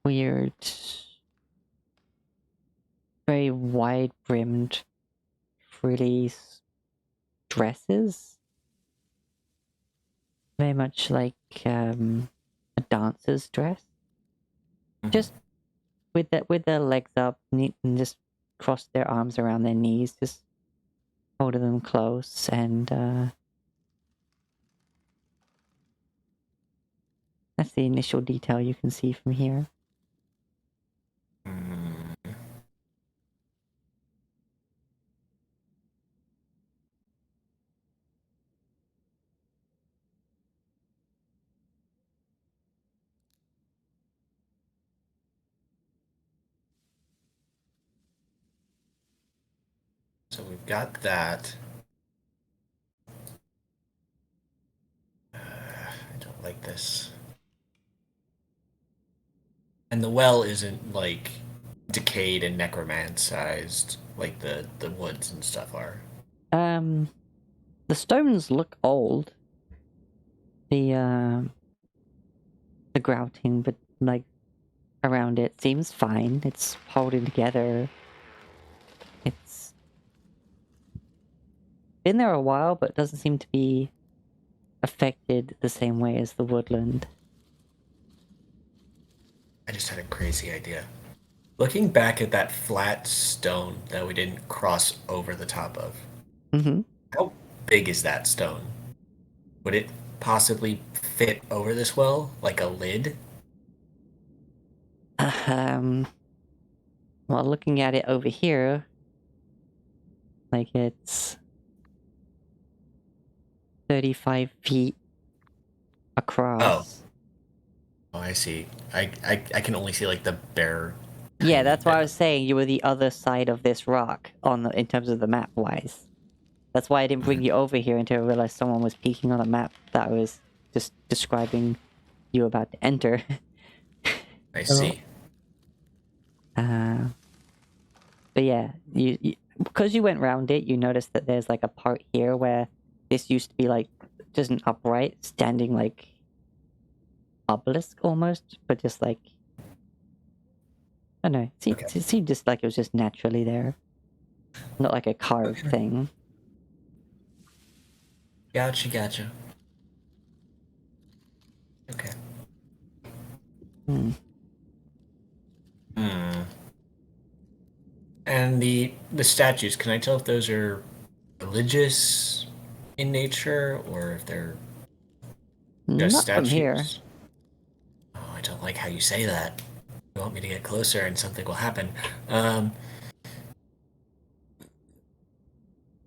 weird, very wide brimmed frilly dresses. Very much like a dancer's dress. Just with their legs up and just cross their arms around their knees, just holding them close, and that's the initial detail you can see from here. So we've got that. I don't like this. And the well isn't like decayed and necromancized like the woods and stuff are. The stones look old. The grouting, but like around it seems fine. It's holding together. It's been there a while, but doesn't seem to be affected the same way as the woodland. I just had a crazy idea. Looking back at that flat stone that we didn't cross over the top of, how big is that stone? Would it possibly fit over this well like a lid? Well, looking at it over here, like it's 35 feet across. Oh, I see. I can only see like the bare. Yeah, that's why I was saying you were the other side of this rock in terms of the map wise. That's why I didn't bring you over here until I realized someone was peeking on a map that was just describing you about to enter. I see. But yeah, you because you went round it, you noticed that there's like a part here where this used to be like just an upright, standing like obelisk almost, but just like I don't know. It seemed just like it was just naturally there, not like a carved thing. Gotcha. Okay. And the statues, can I tell if those are religious, in nature, or if they're just Not from here. statues. Oh, I don't like how you say that. You want me to get closer and something will happen.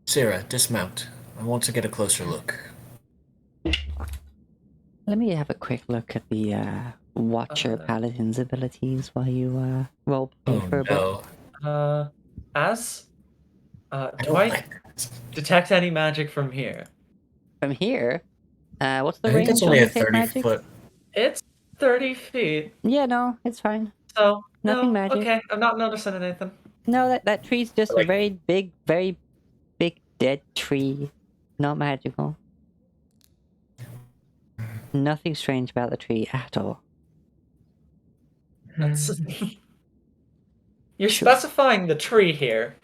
Sarah, dismount. I want to get a closer look. Let me have a quick look at the Watcher Paladin's abilities while you roleplay Oh for a bit. no. Do don't I like that. detect any magic from here? From here, what's the I think range that's only on a detect 30 magic? foot. It's 30 feet. Yeah, no, it's fine. So, Nothing no, magic. okay, I'm not noticing anything. No, that tree's just a Like- very big dead tree. Not magical. Nothing strange about the tree at all. That's... You're Sure. specifying the tree here.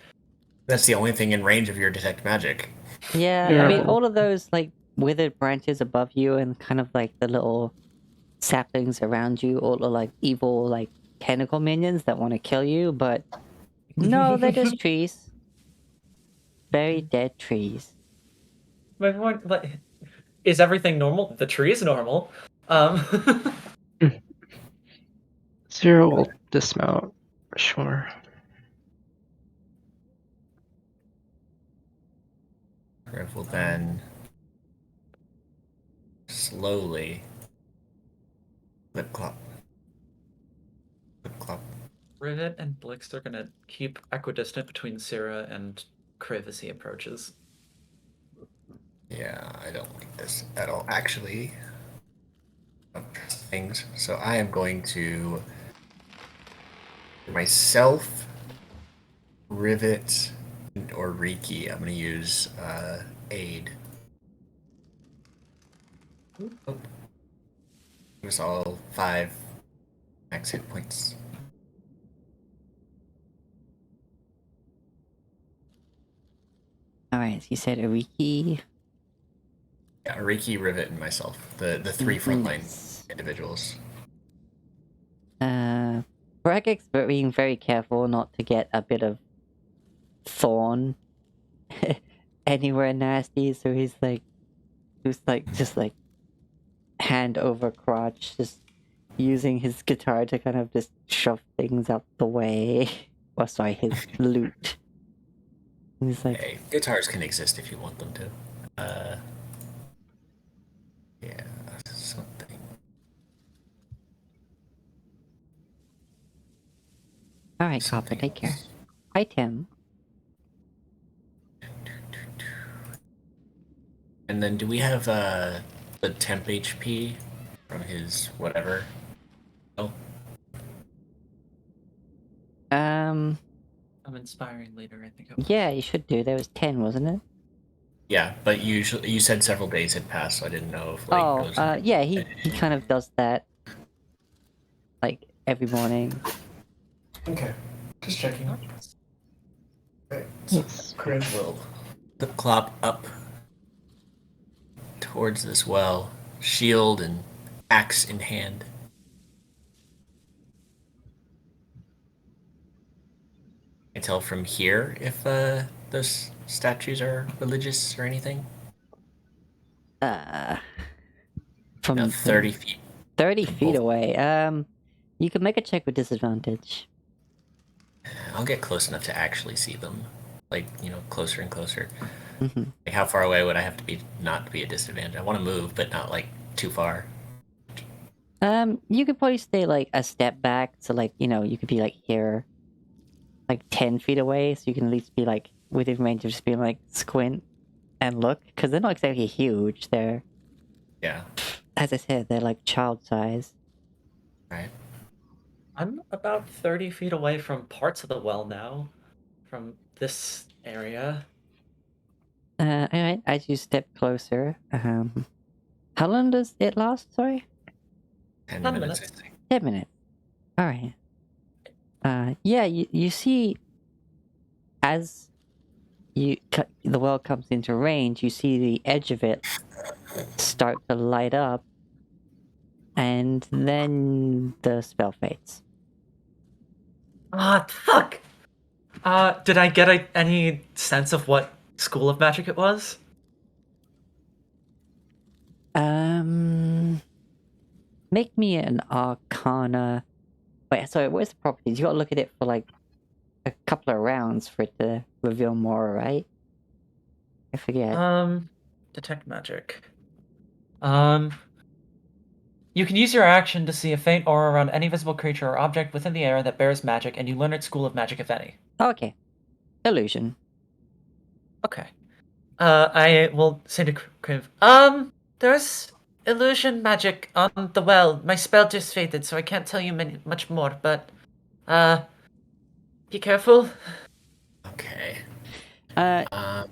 That's the only thing in range of your detect magic. Yeah, I mean, all of those like withered branches above you and kind of like the little saplings around you, all are like evil like tentacle minions that want to kill you, but no, they're just trees. Very dead trees. My point, like, is everything normal? The tree is normal. Zero will dismount for sure. Griff will then slowly flip clop. Flip clop. Rivet and Blix are gonna keep equidistant between Syrah and Kriv as he approaches. Yeah, I don't like this at all. Actually, things. So I am going to myself, Rivet, or Riki. I'm going to use aid. Oh. Give us all 5 max hit points. Alright, so you said Ariki. Yeah, Riki, Rivet, and myself. The 3 frontline Nice. individuals. Bragic's being very careful not to get a bit of thorn anywhere nasty, so he's just like hand over crotch, just using his guitar to kind of just shove things out the way. Or sorry, his lute. He's like, Hey, guitars can exist if you want them to. Yeah, something. alright, Copper, Something take care. else. Hi, Tim. And then do we have the temp HP from his whatever? Oh, Um, I'm inspiring leader, I think it was. yeah, you should do. There was 10, wasn't it? yeah, but you said several days had passed, so I didn't know if like it was... Yeah, he kind of does that, like, every morning. Okay, just checking. Right, Yes. Crib will flip clop up towards this well, shield and axe in hand. I can tell from here if those statues are religious or anything. From No, 30 feet. 30 feet both. away. You can make a check with disadvantage. I'll get close enough to actually see them. Like, closer and closer. Mm-hmm. Like, how far away would I have to be not to be a disadvantage? I want to move, but not, like, too far. You could probably stay, like, a step back, so, like, you could be, like, here, like, 10 feet away, so you can at least be, like, within range of just being, like, squint and look, because they're not exactly huge. They're, Yeah. as I said, they're, like, child size. Right. I'm about 30 feet away from parts of the well now, from this area. Alright, as you step closer, how long does it last, sorry? 10 10 minutes, minutes. I think. 10 minutes. Alright. Yeah, you see, as the well comes into range, you see the edge of it start to light up, and then the spell fades. Ah, fuck! Did I get any sense of what school of magic it was? Make me an Arcana. Wait, sorry, where's the properties? You gotta look at it for like a couple of rounds for it to reveal more, right? I forget. Detect magic. You can use your action to see a faint aura around any visible creature or object within the area that bears magic, and you learn its school of magic, if any. Okay. Illusion. Okay. I will say to Kriv, there's illusion magic on the well. My spell just faded, so I can't tell you much more, but, be careful. Okay.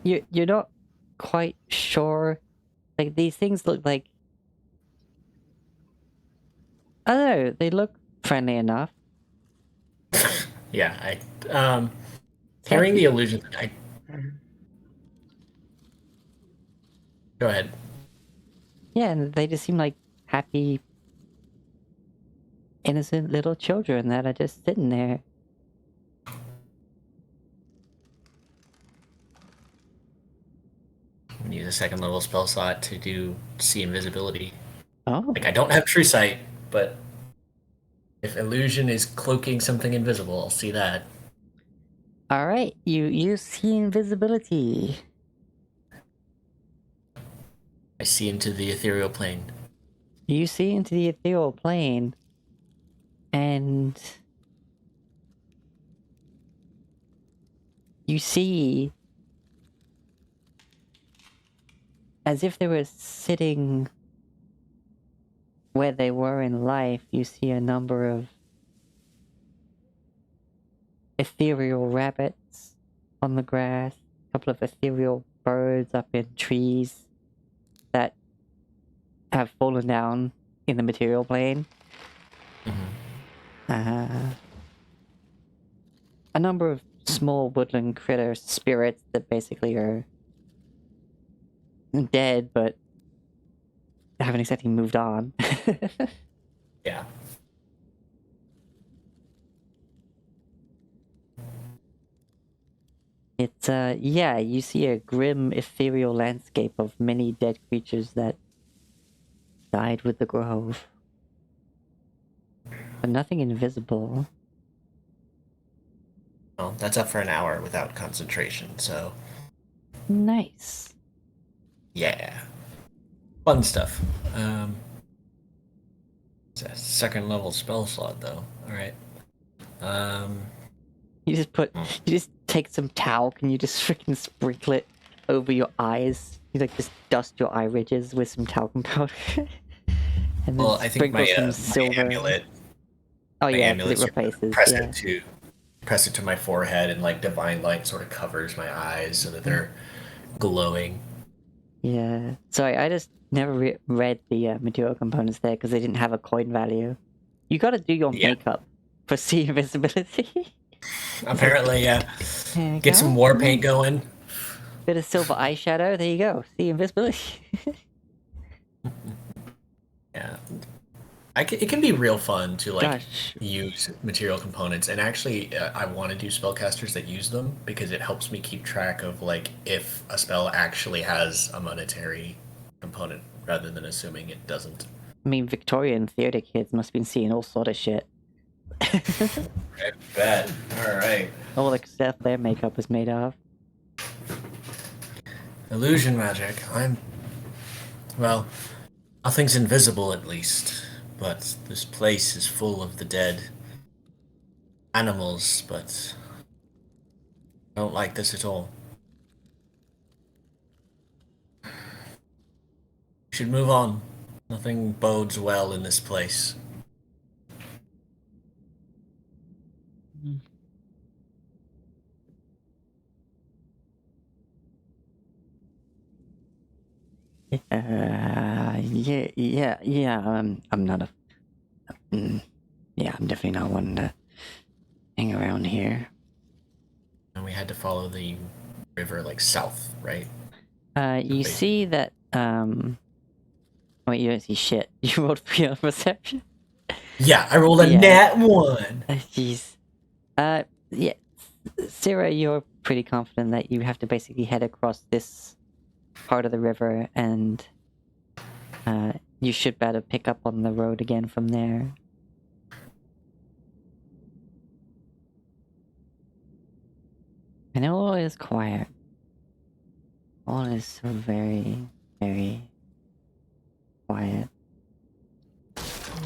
You're not quite sure. Like, these things look like... I don't know, they look friendly enough. Yeah, hearing the illusion, go ahead. Yeah, and they just seem like happy, innocent little children that are just sitting there. Use a second level spell slot to see invisibility. Oh. Like, I don't have true sight, but if illusion is cloaking something invisible, I'll see that. Alright, you see invisibility. I see into the ethereal plane. You see into the ethereal plane, and you see, as if they were sitting where they were in life, you see a number of ethereal rabbits on the grass, a couple of ethereal birds up in trees that have fallen down in the material plane. Mm-hmm. A number of small woodland critter spirits that basically are dead, but haven't exactly moved on. Yeah. It's, yeah, you see a grim, ethereal landscape of many dead creatures that died with the grove. But nothing invisible. Well, that's up for an hour without concentration, so Nice. yeah. Fun stuff. It's a second level spell slot though. Alright. You just take some talc and you just freaking sprinkle it over your eyes. You like just dust your eye ridges with some talcum powder. And then well, I think sprinkle some my silver. amulet. Oh My yeah, because amulet's it replaces. press Yeah. press it to my forehead, and like divine light sort of covers my eyes so that they're glowing. Yeah. Sorry, I just never read the material components there because they didn't have a coin value. You got to do your Yeah. makeup for see invisibility. Apparently, yeah. There you Get go. some war paint going. Bit of silver eyeshadow. There you go. See invisibility. Yeah. It can be real fun to like Gosh. use material components, and actually I want to do spellcasters that use them because it helps me keep track of like if a spell actually has a monetary component rather than assuming it doesn't. I mean, Victorian theater kids must have been seeing all sort of shit. I bet. All right. All the stuff their makeup is made of. Illusion magic. Well, nothing's invisible at least, but this place is full of the dead animals, but I don't like this at all. We should move on. Nothing bodes well in this place. Yeah. I'm not a. Yeah, I'm definitely not one to hang around here. And we had to follow the river like south, right? You see that. Wait, you don't see shit. You rolled 3 on perception. Yeah, I rolled a Yeah. nat 1. Jeez. Yeah. Sarah, you're pretty confident that you have to basically head across this part of the river and You should better pick up on the road again from there. And all is quiet. All is so very, very quiet.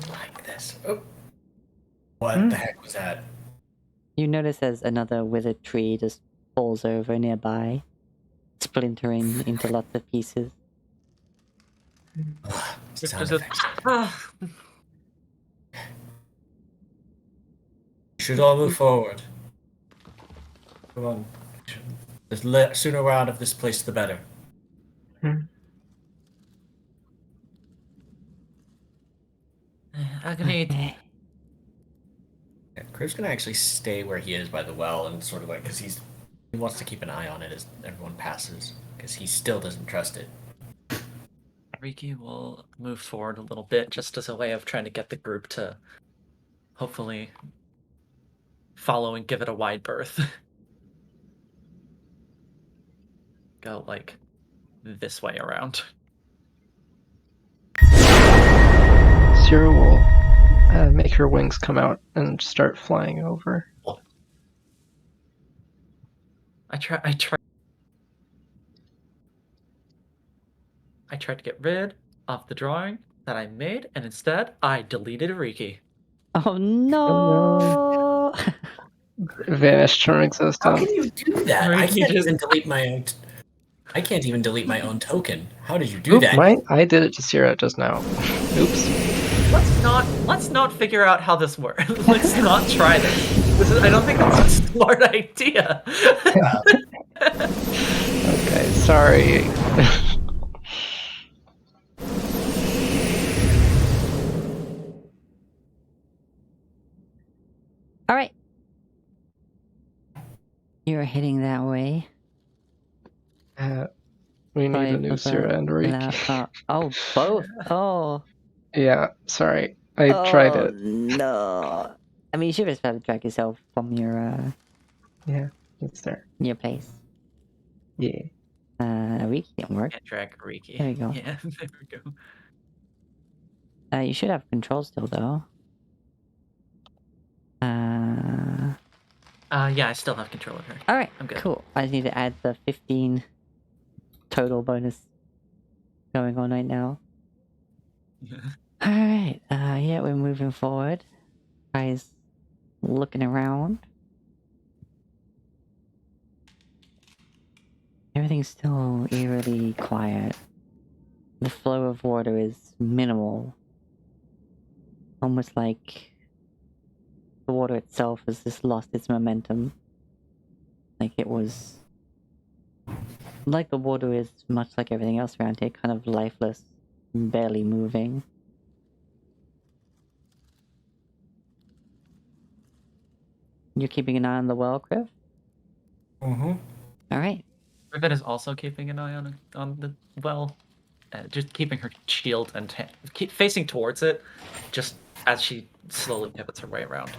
Like this. Oh. What the heck was that? You notice as another withered tree just falls over nearby, splintering into lots of pieces. Ugh, Rip sound just effects. ah. Should all move forward. Come on. The sooner we're out of this place, the better. Agreed. Okay. Yeah, Crib's gonna actually stay where he is by the well and sort of like, because he wants to keep an eye on it as everyone passes, because he still doesn't trust it. Riki will move forward a little bit just as a way of trying to get the group to hopefully follow and give it a wide berth. Go like this way around. Sierra will make her wings come out and start flying over. I tried to get rid of the drawing that I made, and instead I deleted Riki. Oh no! Vanished from How existence. can you do that? Or I you can't just- even delete my own. I can't even delete my own token. How did you do that? I did it to Sierra just now. Oops. Let's not figure out how this works. Let's not try this. I don't think that's a smart idea. Okay, sorry. All right. You're heading that way. We need Sorry a new for the Sierra and Riki. oh, both. Oh. Yeah, sorry. I tried it. No. I mean, you should have tried to drag yourself from Yeah, it's there. your place. Yeah. Riki didn't work. Can't drag Riki. There we go. Yeah, there we go. You should have control still, though. Yeah, I still have control of her. All right. I'm good. Cool. I just need to add the 15 total bonus going on right now. All right. Yeah, we're moving forward. Guys, looking around. Everything's still eerily quiet. The flow of water is minimal. Almost like the water itself has just lost its momentum. Like it was... Like the water is, much like everything else around here, kind of lifeless, barely moving. You're keeping an eye on the well, Criv? Mm-hmm. Alright. Rivet is also keeping an eye on the well, just keeping her shield and keep facing towards it, just as she slowly pivots her way around.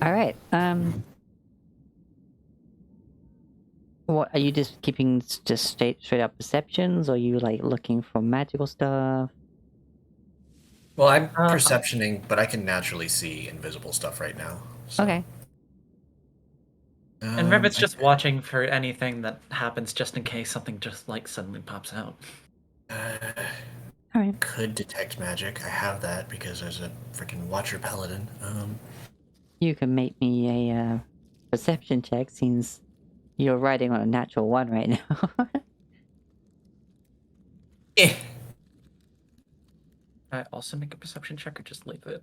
Alright, what, are you just keeping just straight up perceptions, or are you, like, looking for magical stuff? Well, I'm perceptioning, but I can naturally see invisible stuff right now. So. Okay. And Rivet's just watching for anything that happens, just in case something just like suddenly pops out. Alright. Could detect magic. I have that because there's a freaking Watcher Paladin. You can make me a perception check, since you're riding on a natural 1 right now. I also make a perception check or just leave it?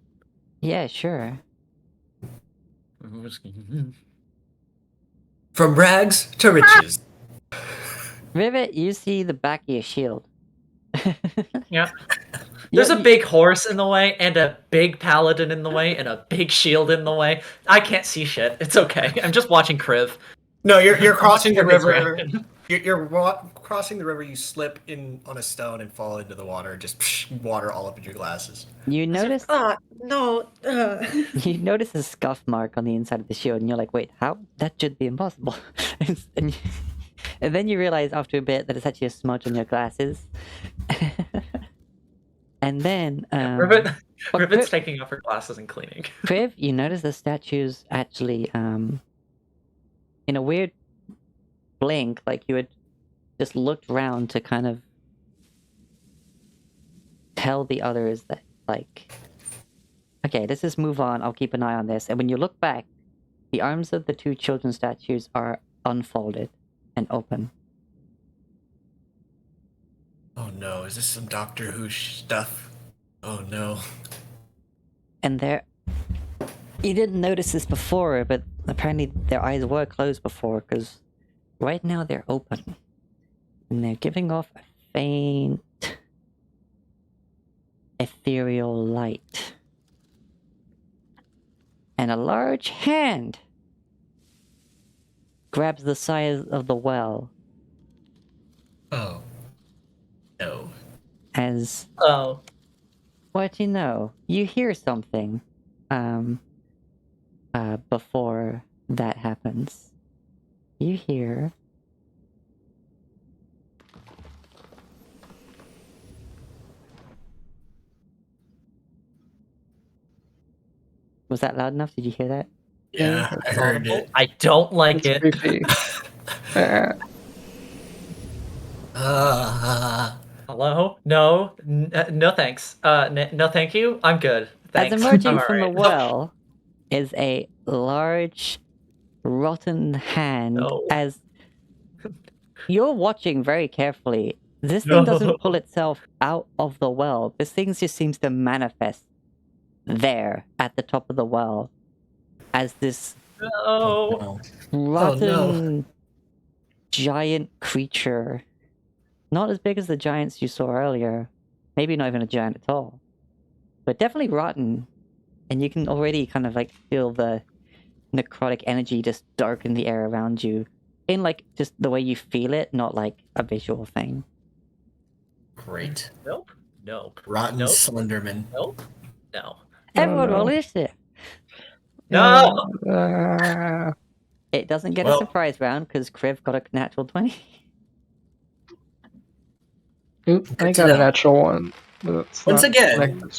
Yeah, sure. From rags to riches. Rivet, you see the back of your shield. Yeah. There's a big horse in the way, and a big paladin in the way, and a big shield in the way. I can't see shit. It's okay. I'm just watching Kriv. No, you're crossing the river. Reaction. You're crossing the river. You slip in on a stone and fall into the water. Just water all up in your glasses. You notice No. you notice a scuff mark on the inside of the shield, and you're like, wait, how? That should be impossible. and then you realize after a bit that it's actually a smudge on your glasses. And then, Rivet, but Rivet's taking off her glasses and cleaning. Kriv, you notice the statues actually, in a weird blink, like you had just looked round to kind of tell the others that, like, okay, let's just move on. I'll keep an eye on this. And when you look back, the arms of the two children's statues are unfolded and open. Oh no, is this some Doctor Who stuff? Oh no. And you didn't notice this before, but apparently their eyes were closed before, because right now they're open. And they're giving off a faint, ethereal light. And a large hand grabs the side of the well Oh. No. as, Oh. what you know, you hear something before that happens. You hear was that loud enough? Did you hear that? Yeah, I heard it. I don't like It's it. creepy. Hello? No, no thanks. No thank you. I'm good. Thanks. As emerging I'm from the alright. well is a large, rotten hand. No. As you're watching very carefully, this thing doesn't No. pull itself out of the well. This thing just seems to manifest there at the top of the well as this No. rotten giant creature. Not as big as the giants you saw earlier. Maybe not even a giant at all. But definitely rotten. And you can already kind of like feel the necrotic energy just darken the air around you. In like just the way you feel it, not like a visual thing. Great. Nope. Nope. Rotten Nope. Slenderman. Nope. No. Everyone no. roll initiative. No. It doesn't get Well- a surprise round because Kriv got a natural 20. Oop, I Good to got a know. natural one. But it's Once not again. connected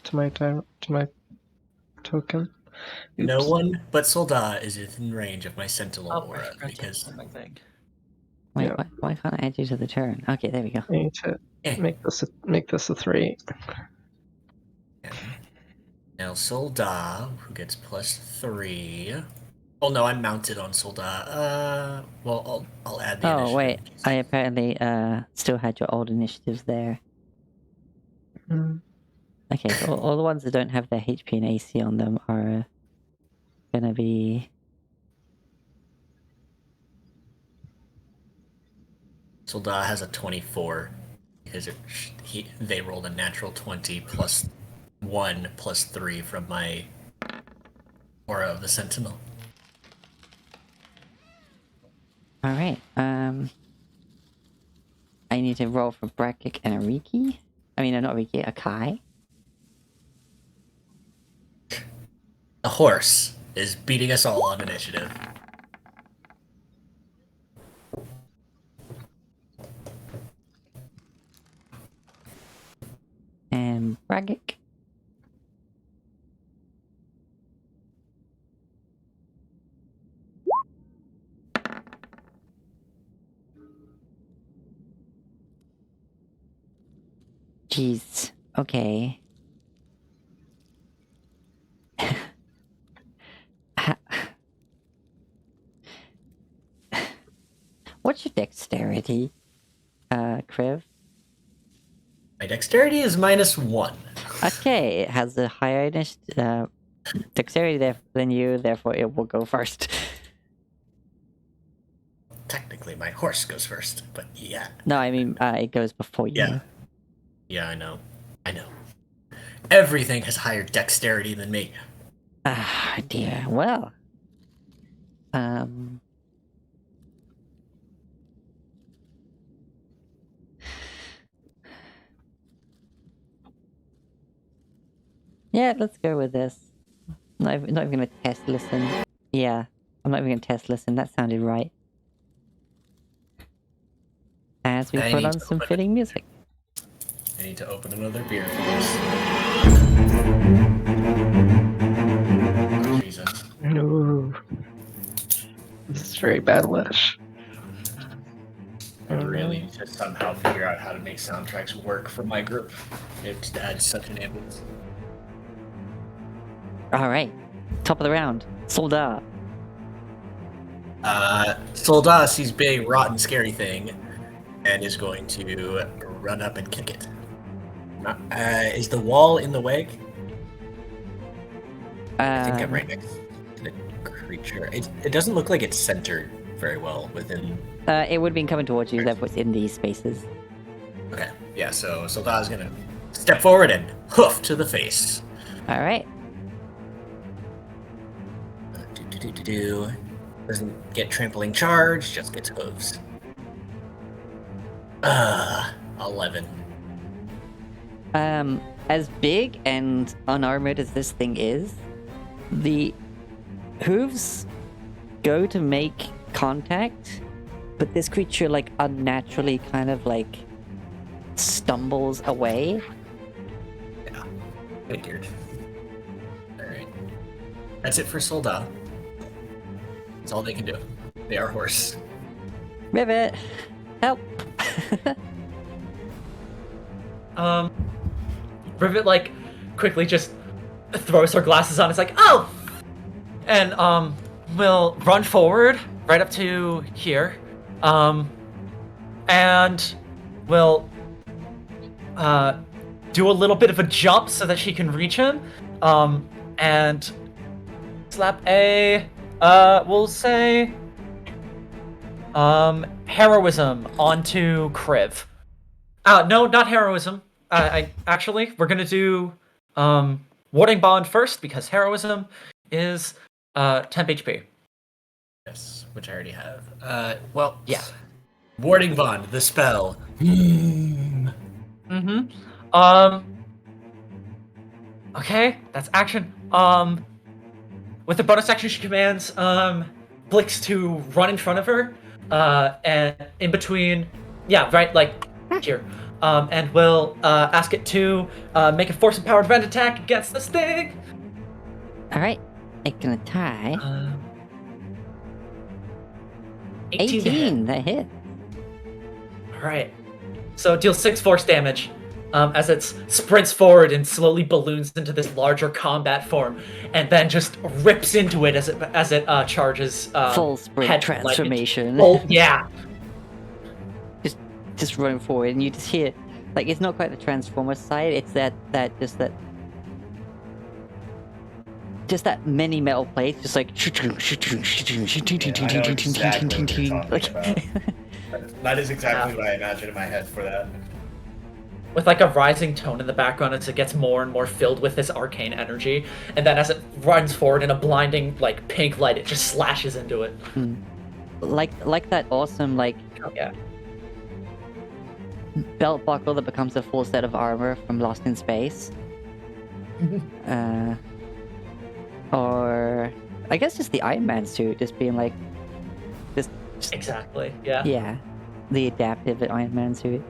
to my token. No Oops. one but Soldat is within range of my Sentinel Oh, aura I because changed my thing. Wait, Yeah. why can't I add you to the turn? Okay, there we go. I need to Eh. make this a 3. now Soldat, who gets +3. Oh no, I'm mounted on Soldat. Well, I'll add the initiative. Oh, wait. in case. I apparently still had your old initiatives there. Mm. Okay, so all the ones that don't have their HP and AC on them are gonna be... Soldat has a 24 because they rolled a natural 20 plus 1 plus 3 from my aura of the Sentinel. Alright, I need to roll for Brakik and a Riki. I mean, not Riki, a Kai. The horse is beating us all on initiative. And Brakik. Jeez. Okay. What's your dexterity, Kriv? My dexterity is -1. Okay, it has a higher dexterity than you, therefore it will go first. Technically, my horse goes first, but yeah. No, I mean, it goes before you. Yeah. Yeah, I know. I know. Everything has higher dexterity than me. Ah, dear. Well. Yeah, let's go with this. Not even gonna test listen. Yeah, I'm not even gonna test listen. That sounded right. As we I put need on to some open it. fitting music. I need to open another beer for this. Oh, Jesus. Ooh. This is very bad, Lash. I really need to somehow figure out how to make soundtracks work for my group. It adds such an ambience. All right. Top of the round. Soldat. Soldat sees big, rotten, scary thing and is going to run up and kick it. Is the wall in the way? I think I'm right next to the creature. It doesn't look like it's centered very well within. It would have been coming towards you. That was in these spaces. Okay, yeah. So Soldat is gonna step forward and hoof to the face. All right. Doesn't get trampling charge, just gets hooves. 11. As big and unarmored as this thing is, the hooves go to make contact, but this creature like unnaturally kind of like stumbles away. Yeah, figured. Alright. That's it for Soldat. That's all they can do. They are horse. Rivet, help! Rivet like quickly just throws her glasses on. It's like, oh, and will run forward right up to here, and will do a little bit of a jump so that she can reach him, and slap a we'll say heroism onto Kriv. No, not heroism. I actually, we're gonna do warding bond first because heroism is 10 HP. Yes, which I already have. Well, Yeah. Warding Bond, the spell. Okay, that's action. With the bonus action, she commands Blix to run in front of her, and in between, yeah, right, like here. And we'll ask it to make a force empowered rend attack against this thing. All right, it can attack. 18 to hit. 18, that hit. All right. So it deals 6 force damage as it sprints forward and slowly balloons into this larger combat form, and then just rips into it as it charges. Full sprint transformation. Yeah. Just running forward, and you just hear, like, it's not quite the Transformers side. It's that many metal plates, just like. That is exactly what I imagined in my head for that. With like a rising tone in the background as it gets more and more filled with this arcane energy, and then as it runs forward in a blinding like pink light, it just slashes into it. Like that awesome like. Oh, yeah. Belt buckle that becomes a full set of armor from Lost in Space. Or I guess just the Iron Man suit, just being like, just Exactly. Yeah. yeah, the adaptive Iron Man suit.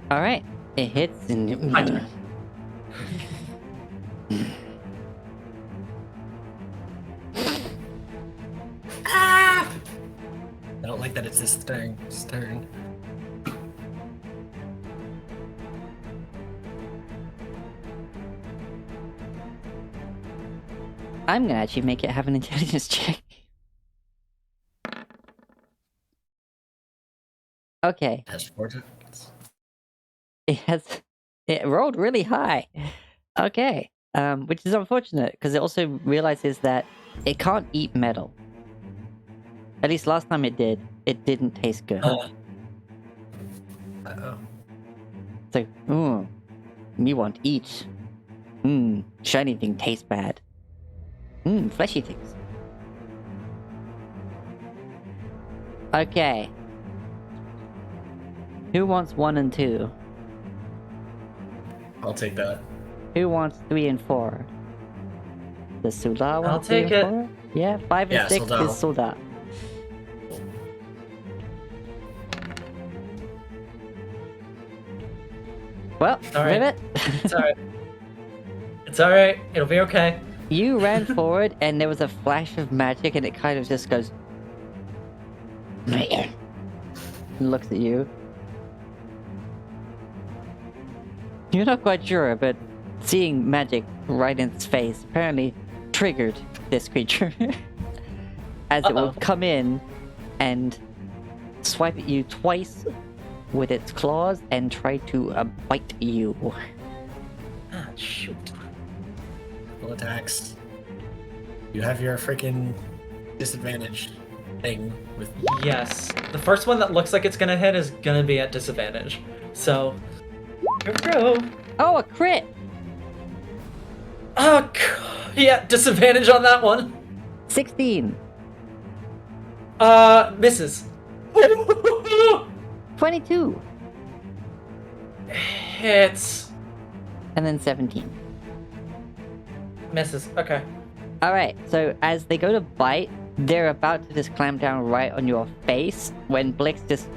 All right, it hits and. My turn. I don't like that it's his turn. I'm gonna actually make it have an intelligence check. Okay. It has 4 tokens. It rolled really high. Okay. Which is unfortunate because it also realizes that it can't eat metal. At least last time it did. It didn't taste good. Uh-oh. It's like, me want eat. Shiny thing tastes bad. Fleshy things. Okay. Who wants 1 and 2? I'll take that. Who wants 3 and 4? Does Soldat want 3 take and 4? Yeah, 5 and Yeah, 6 Soldat. is Soldat. Well, All right. Rivet, It's alright. It's alright. It'll be okay. you ran forward and there was a flash of magic and it kind of just goes... and looks at you. You're not quite sure, but seeing magic right in its face apparently triggered this creature. As it will come in and swipe at you twice with its claws and try to bite you. Ah, shoot. Full attacks. You have your freaking disadvantage thing with. Yes. The first one that looks like it's gonna hit is gonna be at disadvantage. So, here we go. Oh, a crit! Oh, yeah, disadvantage on that one. 16, Misses. 22, Hits. and then 17. Misses. Okay. Alright, so as they go to bite, they're about to just clamp down right on your face when Blix just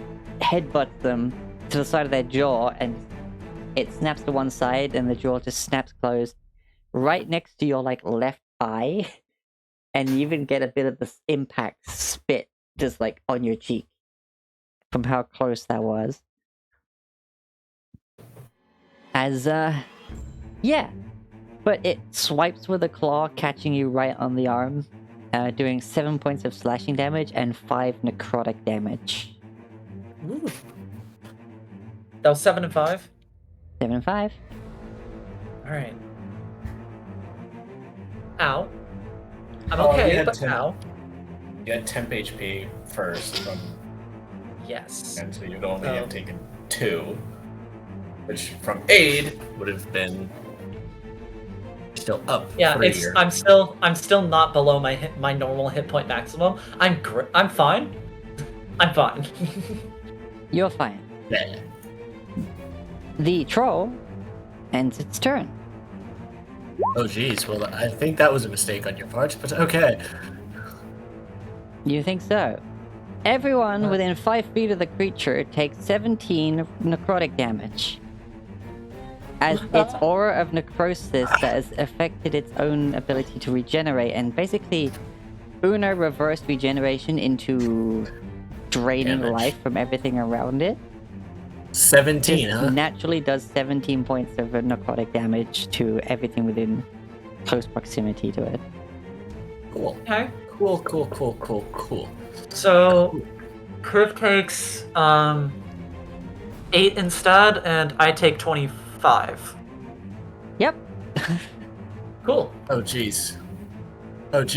headbutts them to the side of their jaw and it snaps to one side and the jaw just snaps closed right next to your like left eye, and you even get a bit of this impact spit just like on your cheek from how close that was. As yeah, but it swipes with a claw, catching you right on the arm, doing 7 points of slashing damage and 5 necrotic damage. Ooh. That was 7 and 5. 7 and 5. Alright. Ow. I'm Oh, okay, yeah, but Tim. ow. You had temp HP first, Yes. and so you'd only Oh. have taken 2, which from aid would have been still up. Yeah, 3 it's or- I'm still not below my normal hit point maximum. I'm fine. I'm fine. You're fine. Yeah. The troll ends its turn. Oh geez, well I think that was a mistake on your part, but okay. You think so? Everyone within 5 feet of the creature takes 17 necrotic damage. As its aura of necrosis has affected its own ability to regenerate, and basically Una reversed regeneration into draining Damage. life from everything around it. 17, Just huh? naturally does 17 points of necrotic damage to everything within close proximity to it. Cool. Okay. Cool. So Kriv takes 8 instead, and I take 25. Yep. Cool. Oh jeez. That's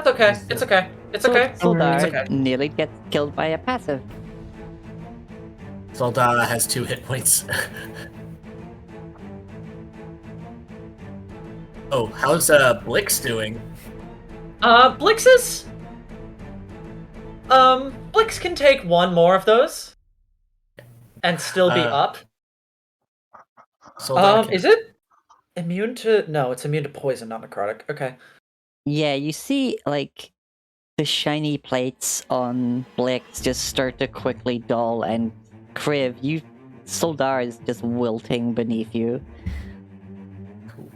okay. It's okay. It's okay. Soldar It's okay. nearly gets killed by a passive. Soldara has 2 hit points. Oh, how's Blix doing? Blix is... Blix can take 1 more of those. And still be up. Soldar can- Is it immune to... No, it's immune to poison, not necrotic. Okay. Yeah, you see, like, the shiny plates on Blix just start to quickly dull, and Kriv, Soldar is just wilting beneath you.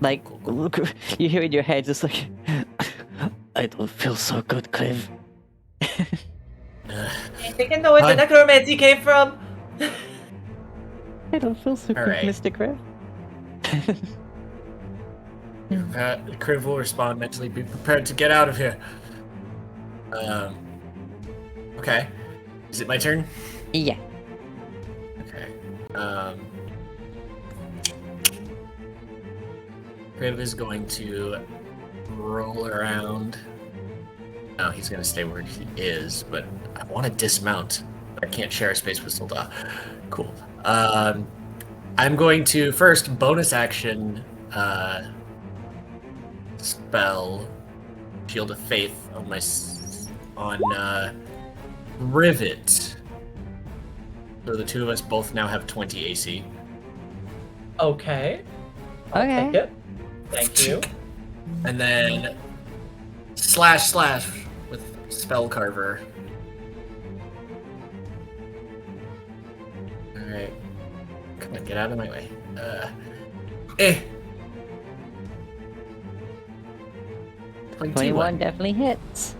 Like, look, you hear in your head just like, I don't feel so good, Kriv. I think I know where the Fine. necromancy came from. I don't feel so good, Alright. Mr. Kriv. Kriv will respond mentally. Be prepared to get out of here. Okay. Is it my turn? Yeah. Okay. Kriv is going to roll around. No, he's going to stay where he is, but I want to dismount. But I can't share a space with Solda. Cool. I'm going to first bonus action spell Shield of Faith on Rivet. So the two of us both now have 20 AC. Okay. I'll Okay. take it. Thank you. And then slash with Spell Carver. Alright. Get out of my way. Eh. 21 definitely hits.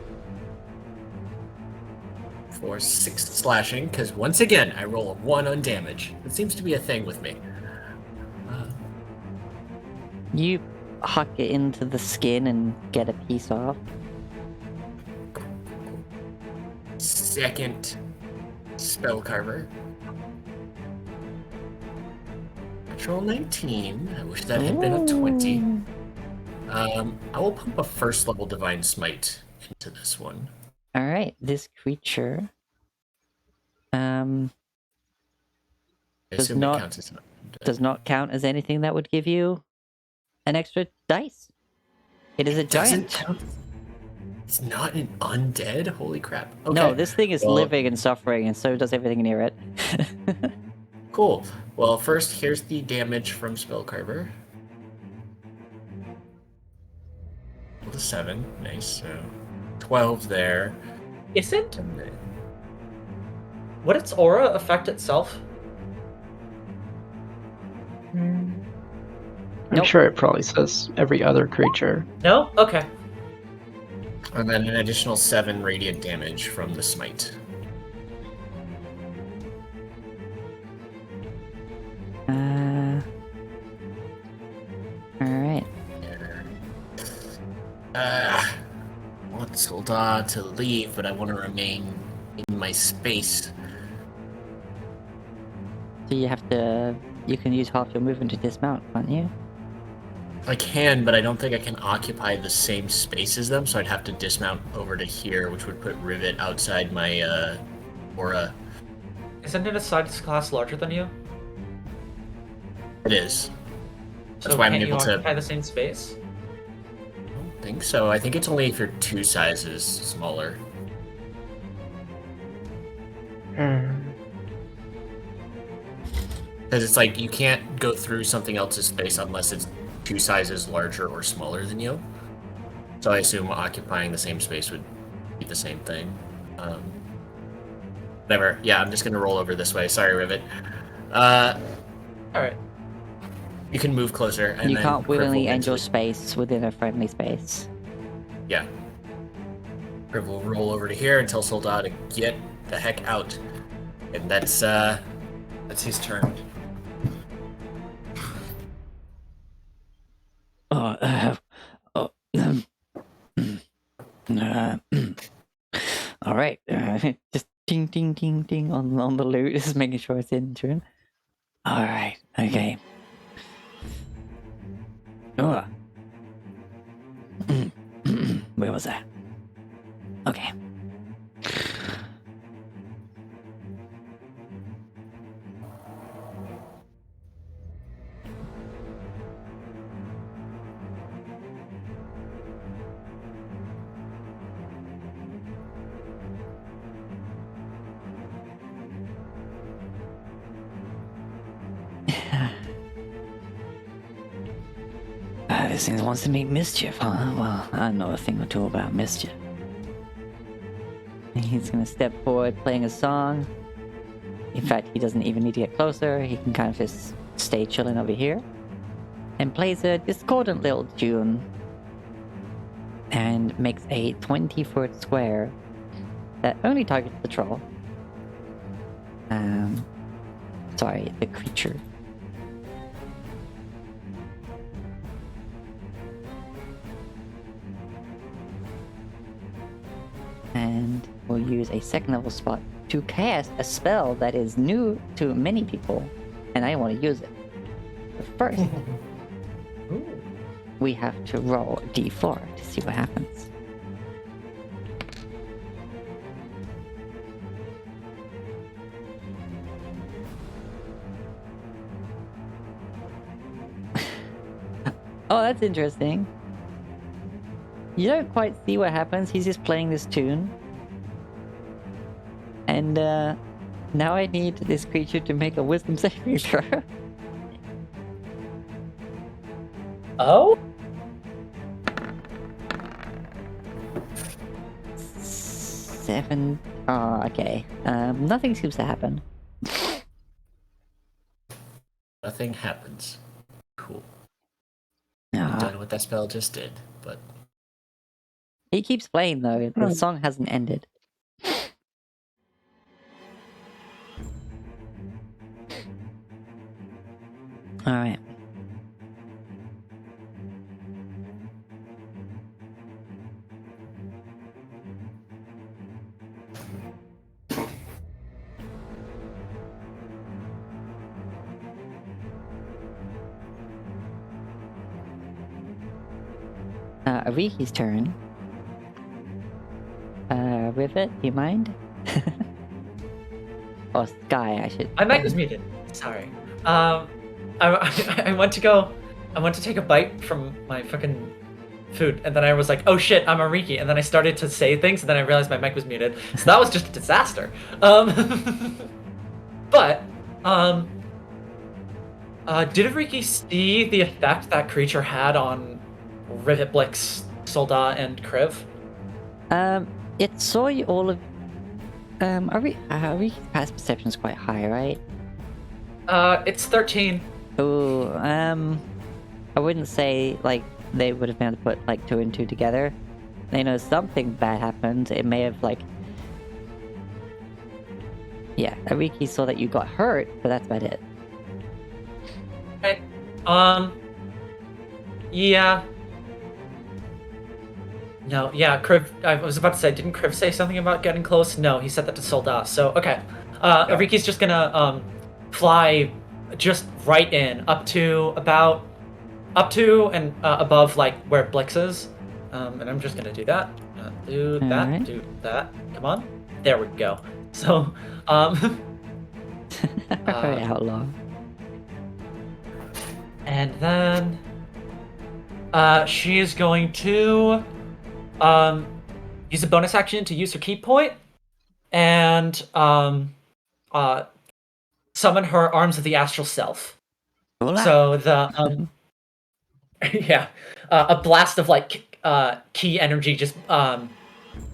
For 6 slashing, because once again, I roll a 1 on damage. It seems to be a thing with me. You huck it into the skin and get a piece off. Second spell carver. Natural 19. I wish that had been a 20. Ooh. I will pump a first level divine smite into this one. All right, this creature I Does assume not- it counts as an undead. does not count as anything that would give you an extra dice. It is a Doesn't giant. count. It's not an undead. Holy crap! Okay. No, this thing is well, living and suffering, and so does everything near it. Cool. Well, first here's the damage from Spellcarver. Rolled a 7. Nice. So 12 there. Isn't And then would its aura affect itself? I'm Nope. sure it probably says every other creature. No? Okay. And then an additional 7 radiant damage from the smite. Alright. I want Solda to leave, but I want to remain in my space. So you have to. You can use half your movement to dismount, can't you? I can, but I don't think I can occupy the same space as them, so I'd have to dismount over to here, which would put Rivet outside my aura. Isn't it a size class larger than you? It is. That's So why I'm can't you able to. occupy the same space? I don't think so. I think it's only if you're 2 sizes smaller. Because it's like you can't go through something else's space unless it's 2 sizes larger or smaller than you. So I assume occupying the same space would be the same thing. Whatever. Yeah, I'm just gonna roll over this way. Sorry, Rivet. Alright. You can move closer. And You then can't willingly Criv will end your eventually- space within a friendly space. Yeah. Criv will roll over to here and tell Soldat to get the heck out. And that's his turn. All right, just ding, ding, ding, ding on the loot, just making sure it's in tune. All right, okay. Oh. Where was that? Okay. This thing wants to make mischief, huh? Well, I know a thing or two about mischief. He's gonna step forward playing a song. In fact, he doesn't even need to get closer. He can kind of just stay chilling over here. And plays a discordant little tune. And makes a 20-foot square that only targets the troll. Sorry, the creature. And we'll use a second level spot to cast a spell that is new to many people, and I want to use it. But first, we have to roll a d4 to see what happens. Oh, that's interesting. You don't quite see what happens. He's just playing this tune. And now I need this creature to make a wisdom saving throw. Oh? 7. Oh, okay. Nothing seems to happen. Nothing happens. Cool. Ah, Don't know what that spell just did, but he keeps playing though. The song hasn't ended. All right. Ariki's turn. Rivet, do you mind? Or Sky, I should. My mic was muted. Sorry. I went to take a bite from my fucking food, and then I was like, oh shit, I'm Ariki, and then I started to say things, and then I realized my mic was muted. So that was just a disaster. But did Ariki see the effect that creature had on Rivet, Blix, Soldat, and Kriv? It saw you all of. Ariki's past perception is quite high, right? It's 13. Oh, I wouldn't say like they would have been able to put like 2 and 2 together. They know something bad happened. It may have like. Yeah, Ariki saw that you got hurt, but that's about it. Okay. Yeah. No, yeah, Kriv, I was about to say, didn't Kriv say something about getting close? No, he said that to Soldat, so, okay. Ariki's just gonna, fly just right in, up to and above, like, where Blix is. And I'm just gonna do that. Do that, Alright. do that. Come on. There we go. So, Very outlaw. and then, she is going to use a bonus action to use her key point and summon her arms of the astral self. Hola. So the yeah, a blast of like key energy just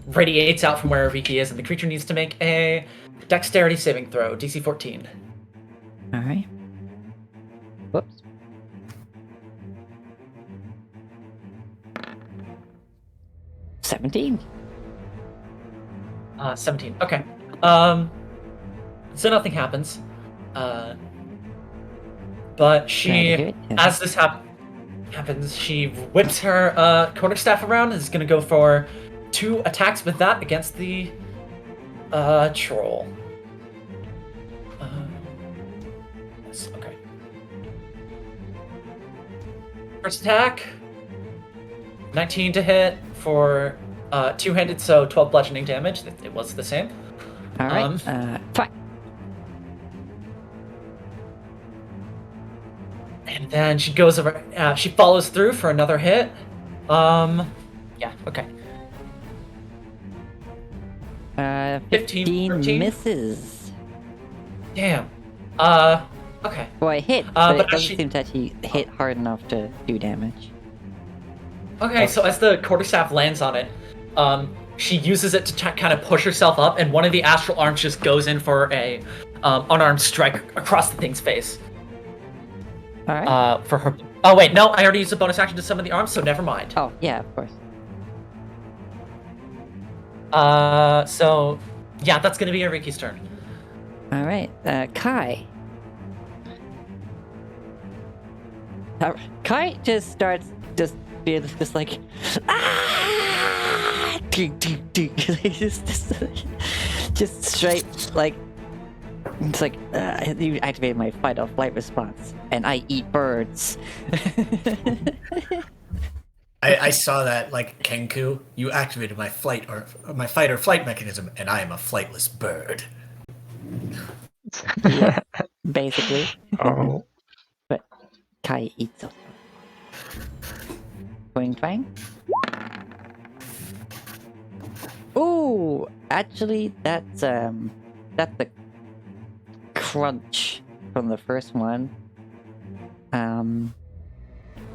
radiates out from where Ariki is, and the creature needs to make a dexterity saving throw, DC 14. All right. Whoops. $17. 17. Okay. So nothing happens. But she, Glad to hear it, yeah. as this happens, she whips her quarterstaff around and is gonna go for 2 attacks with that against the troll. Yes, okay. First attack, 19 to hit for 2-handed, so 12 bludgeoning damage. It was the same. All right. Fine. And then she goes over. She follows through for another hit. Yeah. Okay. 15 13. misses. Damn. Okay. Well, it hit, but but it as doesn't she- seem to actually hit hard enough to do damage. Okay. So as the quarterstaff lands on it, she uses it to kind of push herself up, and one of the astral arms just goes in for a unarmed strike across the thing's face. All right. For her. Oh wait, no, I already used a bonus action to summon the arms, so never mind. Oh, yeah, of course. So yeah, that's gonna be Ariki's turn. All right. Kai. Kai just starts just being just like ah! just straight like it's like you activate my fight or flight response, and I eat birds. I saw that like Kenku. You activated my fight or flight mechanism, and I am a flightless bird. Basically. Oh, But Kai eats them. Boing twang. Ooh, actually, that's the crunch from the first one.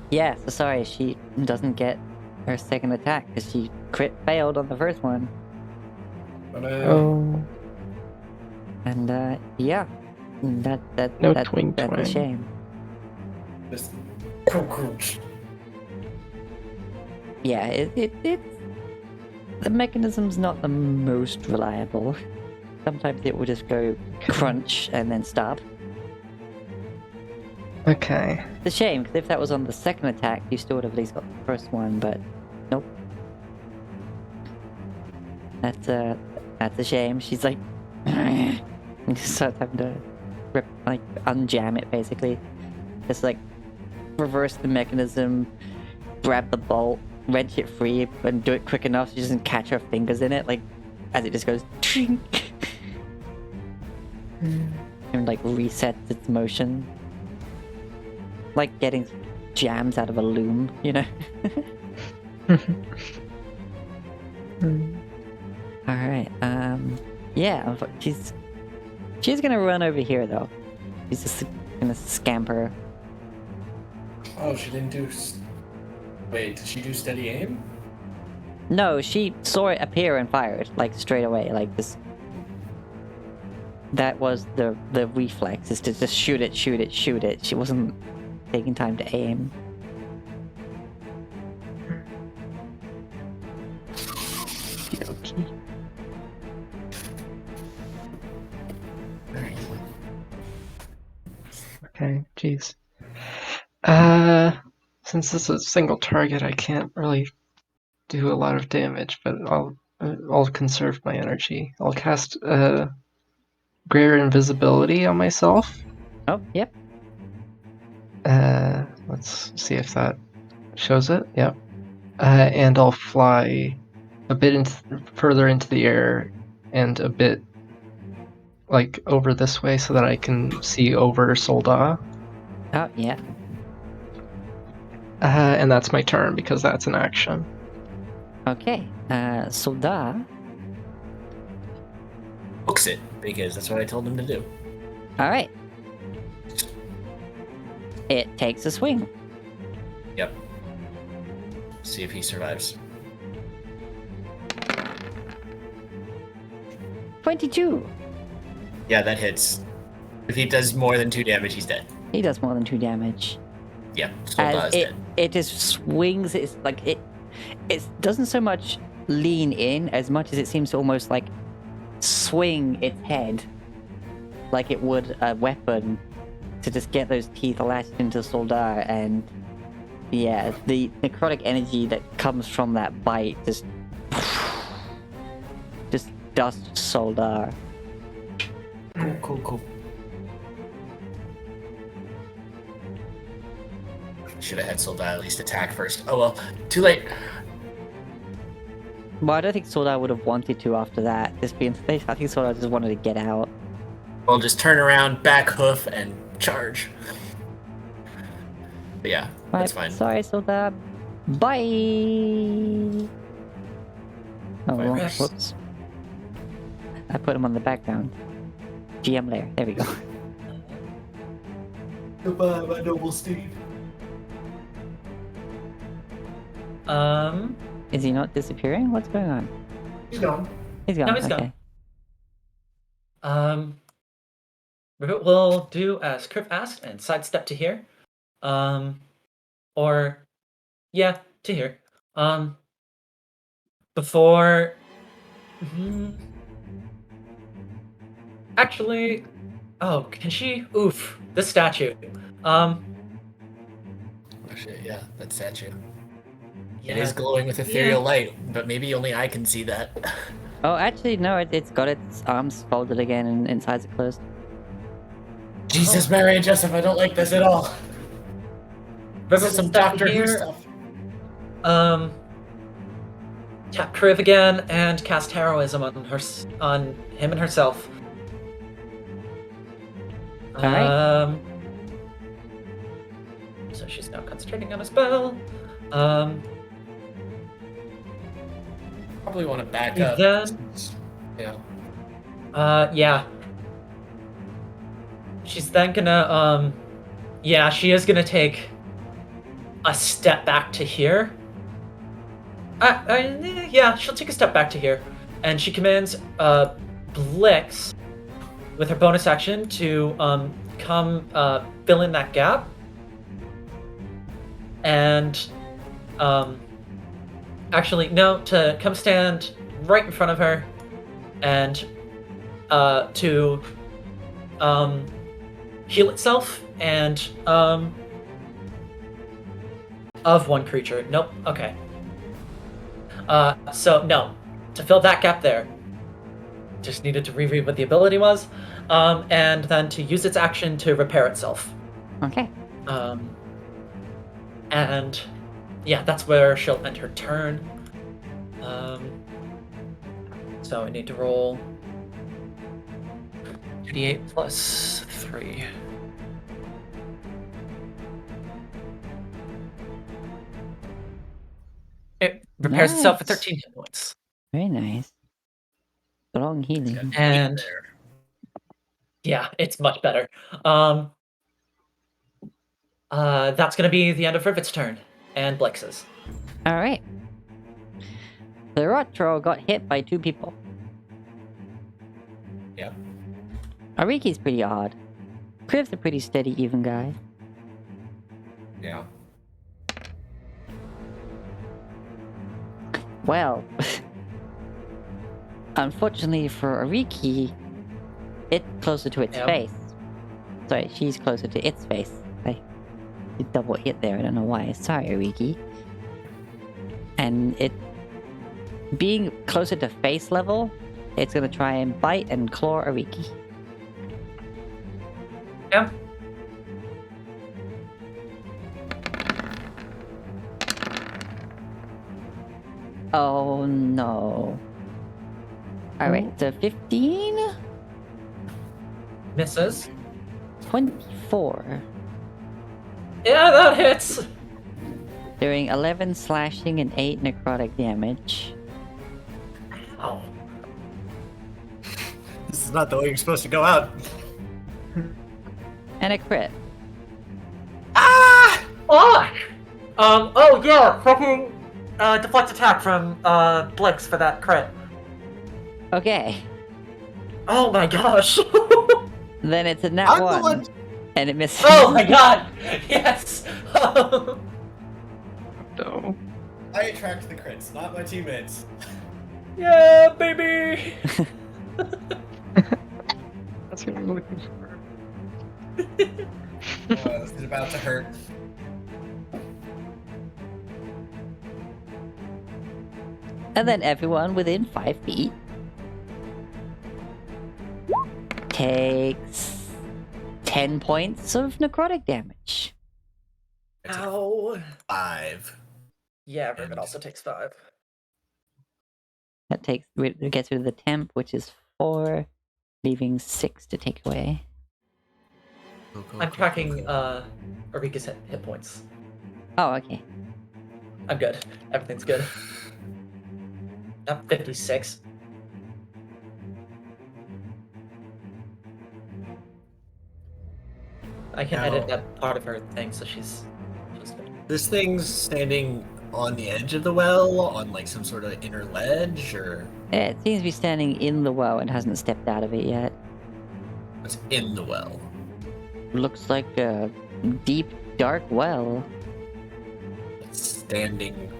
Yeah, so sorry, she doesn't get her second attack because she crit failed on the first one. oh, And yeah, that's No that's twing a twang. shame. Just Yeah, it the mechanism's not the most reliable. Sometimes it will just go crunch and then stop. Okay. It's a shame, because if that was on the second attack, you still would have at least got the first one, but nope. That's a shame. She's like, and just starts having to unjam it basically. Just like reverse the mechanism, grab the bolt, wrench it free, and do it quick enough so she doesn't catch her fingers in it, like as it just goes trink, and like resets its motion. Like getting jams out of a loom, you know? Alright, yeah, she's gonna run over here though. She's just gonna scamper. Oh, she didn't do. Wait, did she do steady aim? No, she saw it appear and fired, like straight away, like this. That was the reflex, is to just shoot it. She wasn't taking time to aim. Okay. Okay, jeez. Since this is a single target, I can't really do a lot of damage, but I'll conserve my energy. I'll cast greater invisibility on myself. Oh, yep. Let's see if that shows it. Yep. And I'll fly a bit further into the air and a bit like over this way so that I can see over Solda. Oh, yeah. And that's my turn because that's an action. Okay. Solda. Hooks it, because that's what I told him to do. Alright. It takes a swing. Yep. See if he survives. 22. Yeah, that hits. If he does more than 2 damage, he's dead. He does more than 2 damage. Yeah, Solda is dead. It just swings. It's like it doesn't so much lean in as much as it seems to almost like swing its head like it would a weapon to just get those teeth lashed into Soldar, and yeah, the necrotic energy that comes from that bite just dusts Soldar. Cool. Should have had Soldar at least attack first. Oh well, too late. Well, I don't think Soldar would have wanted to after that. Just being safe, I think Soldar just wanted to get out. We'll just turn around, back hoof, and charge. But yeah, that's fine. Sorry, Soldar. Bye. Oh, well, Rest. whoops. I put him on the background. GM layer. There we go. Goodbye, my noble steed. Is he not disappearing? What's going on? He's gone. He's gone. No, he's okay. gone. We'll do as Kriv asked and sidestep to here. Or yeah, to here. Before actually, oh, can she? Oof, this statue. Oh shit, yeah, that statue. It is glowing with ethereal light, but maybe only I can see that. Oh, actually, no. It's got its arms folded again and insides are closed. Jesus, Mary and Joseph, I don't like this at all. This is some Doctor Who stuff. Tap Kriv again and cast heroism on him and herself. Alright. So she's now concentrating on a spell. Probably want to back up. Then, Yeah. yeah. She's then gonna, yeah, she is gonna take a step back to here. Yeah, she'll take a step back to here. And she commands, Blix with her bonus action to, come, fill in that gap. and actually no, to come stand right in front of her, and to heal itself and of one creature. Nope. Okay. So no, to fill that gap there. Just needed to reread what the ability was, and then to use its action to repair itself. Okay. And yeah, that's where she'll end her turn. So I need to roll 2d8 plus 3. It repairs itself for Nice. 13 hit points. Very nice. Strong healing. And yeah, it's much better. That's gonna be the end of Rivet's turn, and Blix's. All right. The rot troll got hit by 2 people. Yep. Ariki's pretty odd. Criv's a pretty steady, even guy. Yeah. Well, unfortunately for Ariki, it's closer to its Yep. face. Sorry, she's closer to its face. I did double hit there, I don't know why. Sorry, Ariki. And it being closer to face level, it's gonna try and bite and claw Ariki. Yeah. Oh no. Alright, so 15? Misses. 24. Yeah, that hits. Doing 11 slashing and 8 necrotic damage. Oh. This is not the way you're supposed to go out. And a crit. Ah! Fuck! Oh yeah, fucking deflect attack from Blix for that crit. Okay. Oh my gosh. Then it's a nat I'm the 1. one- And it misses. Oh my god! Yes! No. I attract the crits, not my teammates. Yeah, baby! That's what I'm looking for. This is about to hurt. And then everyone within 5 feet takes 10 points of necrotic damage. Ow. 5. Yeah, Rivet also takes 5. That gets rid of the temp, which is 4, leaving 6 to take away. I'm tracking Arika's hit points. Oh, okay. I'm good. Everything's good. Not 56. I can edit that part of her thing, so she's good. This thing's standing on the edge of the well, on like some sort of inner ledge, or It seems to be standing in the well and hasn't stepped out of it yet. it's in the well. Looks like a deep, dark well. It's standing.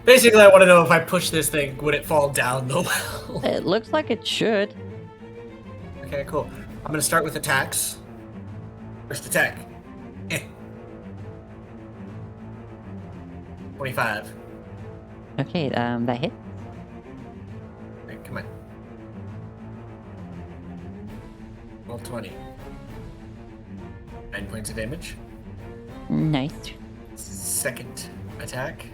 Basically, I want to know if I push this thing, would it fall down the well? It looks like it should. Okay, cool. I'm gonna start with attacks. First attack. 25. Okay, that hit. Okay, come on. Roll 20. 9 points of damage. Nice. Second attack.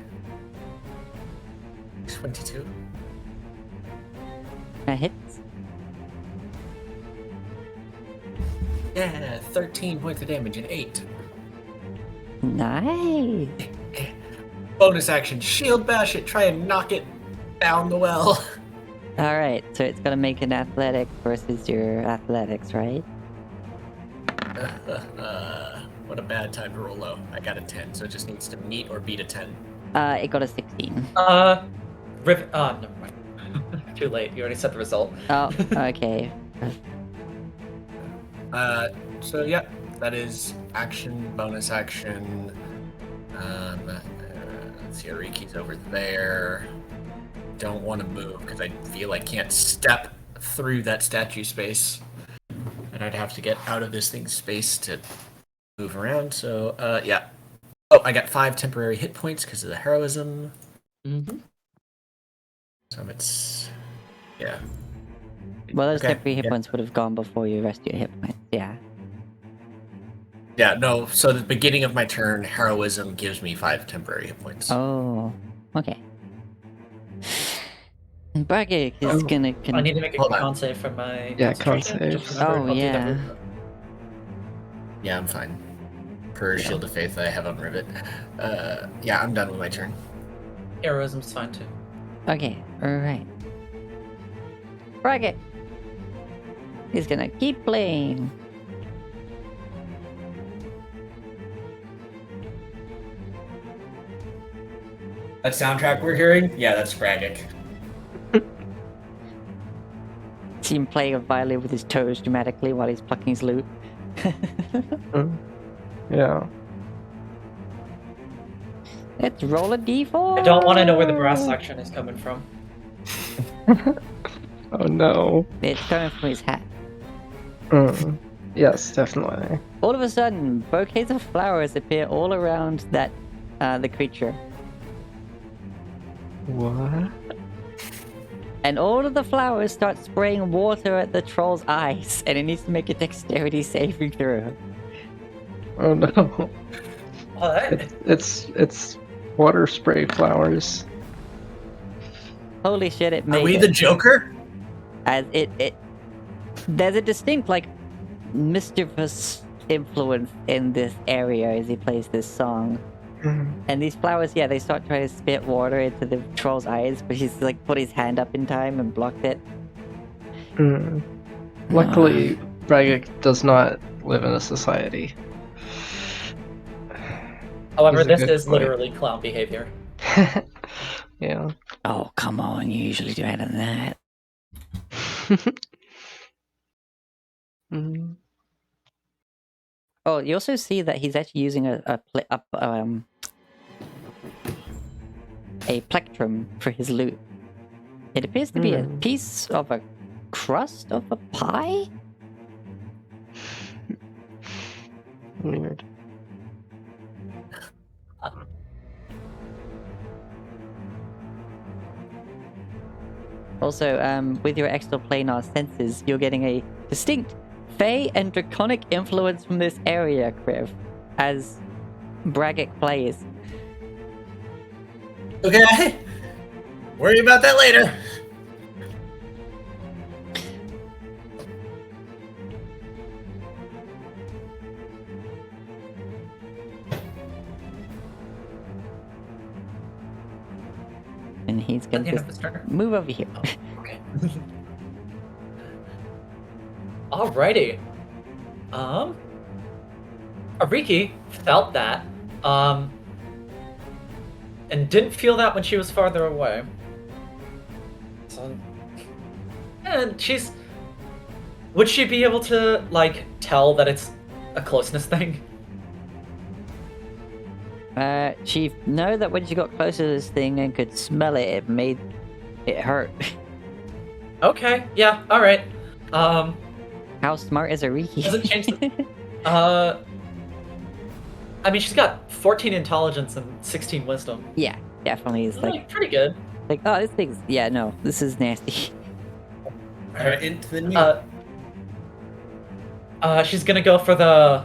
22. That hits. Yeah, 13 points of damage and 8. Nice. Bonus action, shield bash it, try and knock it down the well. Alright, so it's gonna make an athletic versus your athletics, right? What a bad time to roll low. I got a 10, so it just needs to meet or beat a 10. It got a 16. Rivet. Never mind. Too late. You already said the result. Oh, okay. So yeah, that is action, bonus action, see Ariki's over there. Don't want to move because I feel I can't step through that statue space. And I'd have to get out of this thing's space to move around. So, yeah. Oh, I got 5 temporary hit points because of the heroism. Mm-hmm. So it's... Yeah. Well, those Okay, temporary hit yeah. points would have gone before you rest your hit points. Yeah. Yeah, no, so the beginning of my turn, heroism gives me 5 temporary hit points. Oh. Okay. Bragic is gonna. I need to make a Hold on. con save for my Yeah, concentration. con Just saves. remember, Oh, I'll do that yeah. real quick. Yeah, I'm fine. Per Yeah. Shield of Faith that I have on Rivet. Yeah, I'm done with my turn. Heroism's fine too. Okay. All right. Bragic is gonna keep playing. That soundtrack we're hearing? Yeah, that's Bragic. See him playing a violin with his toes dramatically while he's plucking his lute. Yeah. Let's roll a d4. I don't want to know where the brass section is coming from. Oh no. It's coming from his hat. Yes, definitely. All of a sudden, bouquets of flowers appear all around that the creature, What? and all of the flowers start spraying water at the troll's eyes, and it needs to make a dexterity saving throw. Oh no. What? It's water spray flowers. Holy shit! It Are made we it. the Joker? As it there's a distinct like mischievous influence in this area as he plays this song. And these flowers, yeah, they start trying to spit water into the troll's eyes, but he's like put his hand up in time and blocked it. Luckily, Bragic does not live in a society. However, He's a this good is boy. literally clown behavior. Yeah. Oh, come on, you usually do better than that. Mm. Oh, you also see that he's actually using a plectrum for his loot. It appears to be a piece of a crust of a pie? Weird. Also, with your extraplanar senses, you're getting a distinct Fey and Draconic influence from this area, Kriv, as Bragic plays. Okay. Worry about that later. And he's At gonna the end just of this turn. move over here. Okay. Alrighty. Ariki felt that, and didn't feel that when she was farther away. So, and she's. Would she be able to like tell that it's a closeness thing? She know that when she got closer to this thing and could smell it, it made it hurt. Okay. Yeah. All right. How smart is Ariki? Doesn't change I mean, she's got 14 intelligence and 16 wisdom. Yeah, definitely is like Pretty good. oh, this thing's no, this is nasty. All right, into the new. She's gonna go for the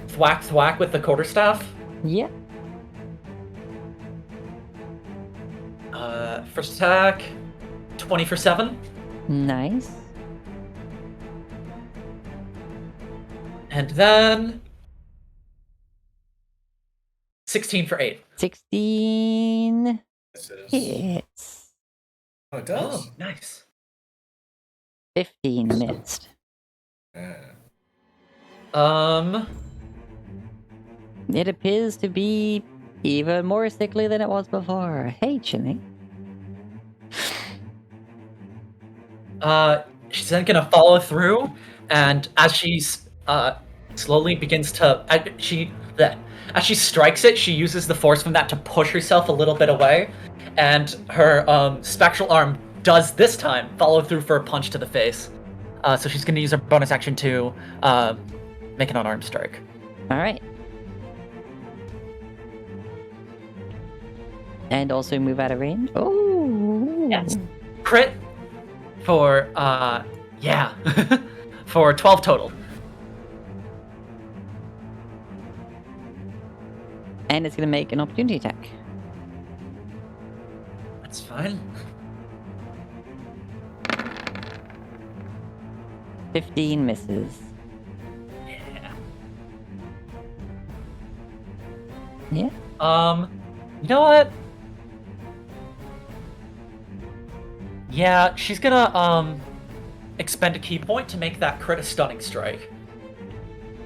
thwack with the quarterstaff. Yeah. First attack, 20 for 7. Nice. And then 16 for 8. 16 This is- hits. Oh, it does. Oh, nice. 15 missed. It appears to be even more sickly than it was before. Hey, Chinny. She's then gonna follow through, and as she's slowly begins to as she strikes it, she uses the force from that to push herself a little bit away, and her spectral arm does this time follow through for a punch to the face. So she's going to use her bonus action to make an unarmed strike. All right. And also move out of range. Oh. Yes. Crit for for 12 total. And it's going to make an opportunity attack. That's fine. 15 misses. Yeah. Yeah. You know what? Yeah, she's gonna expend a key point to make that crit a stunning strike,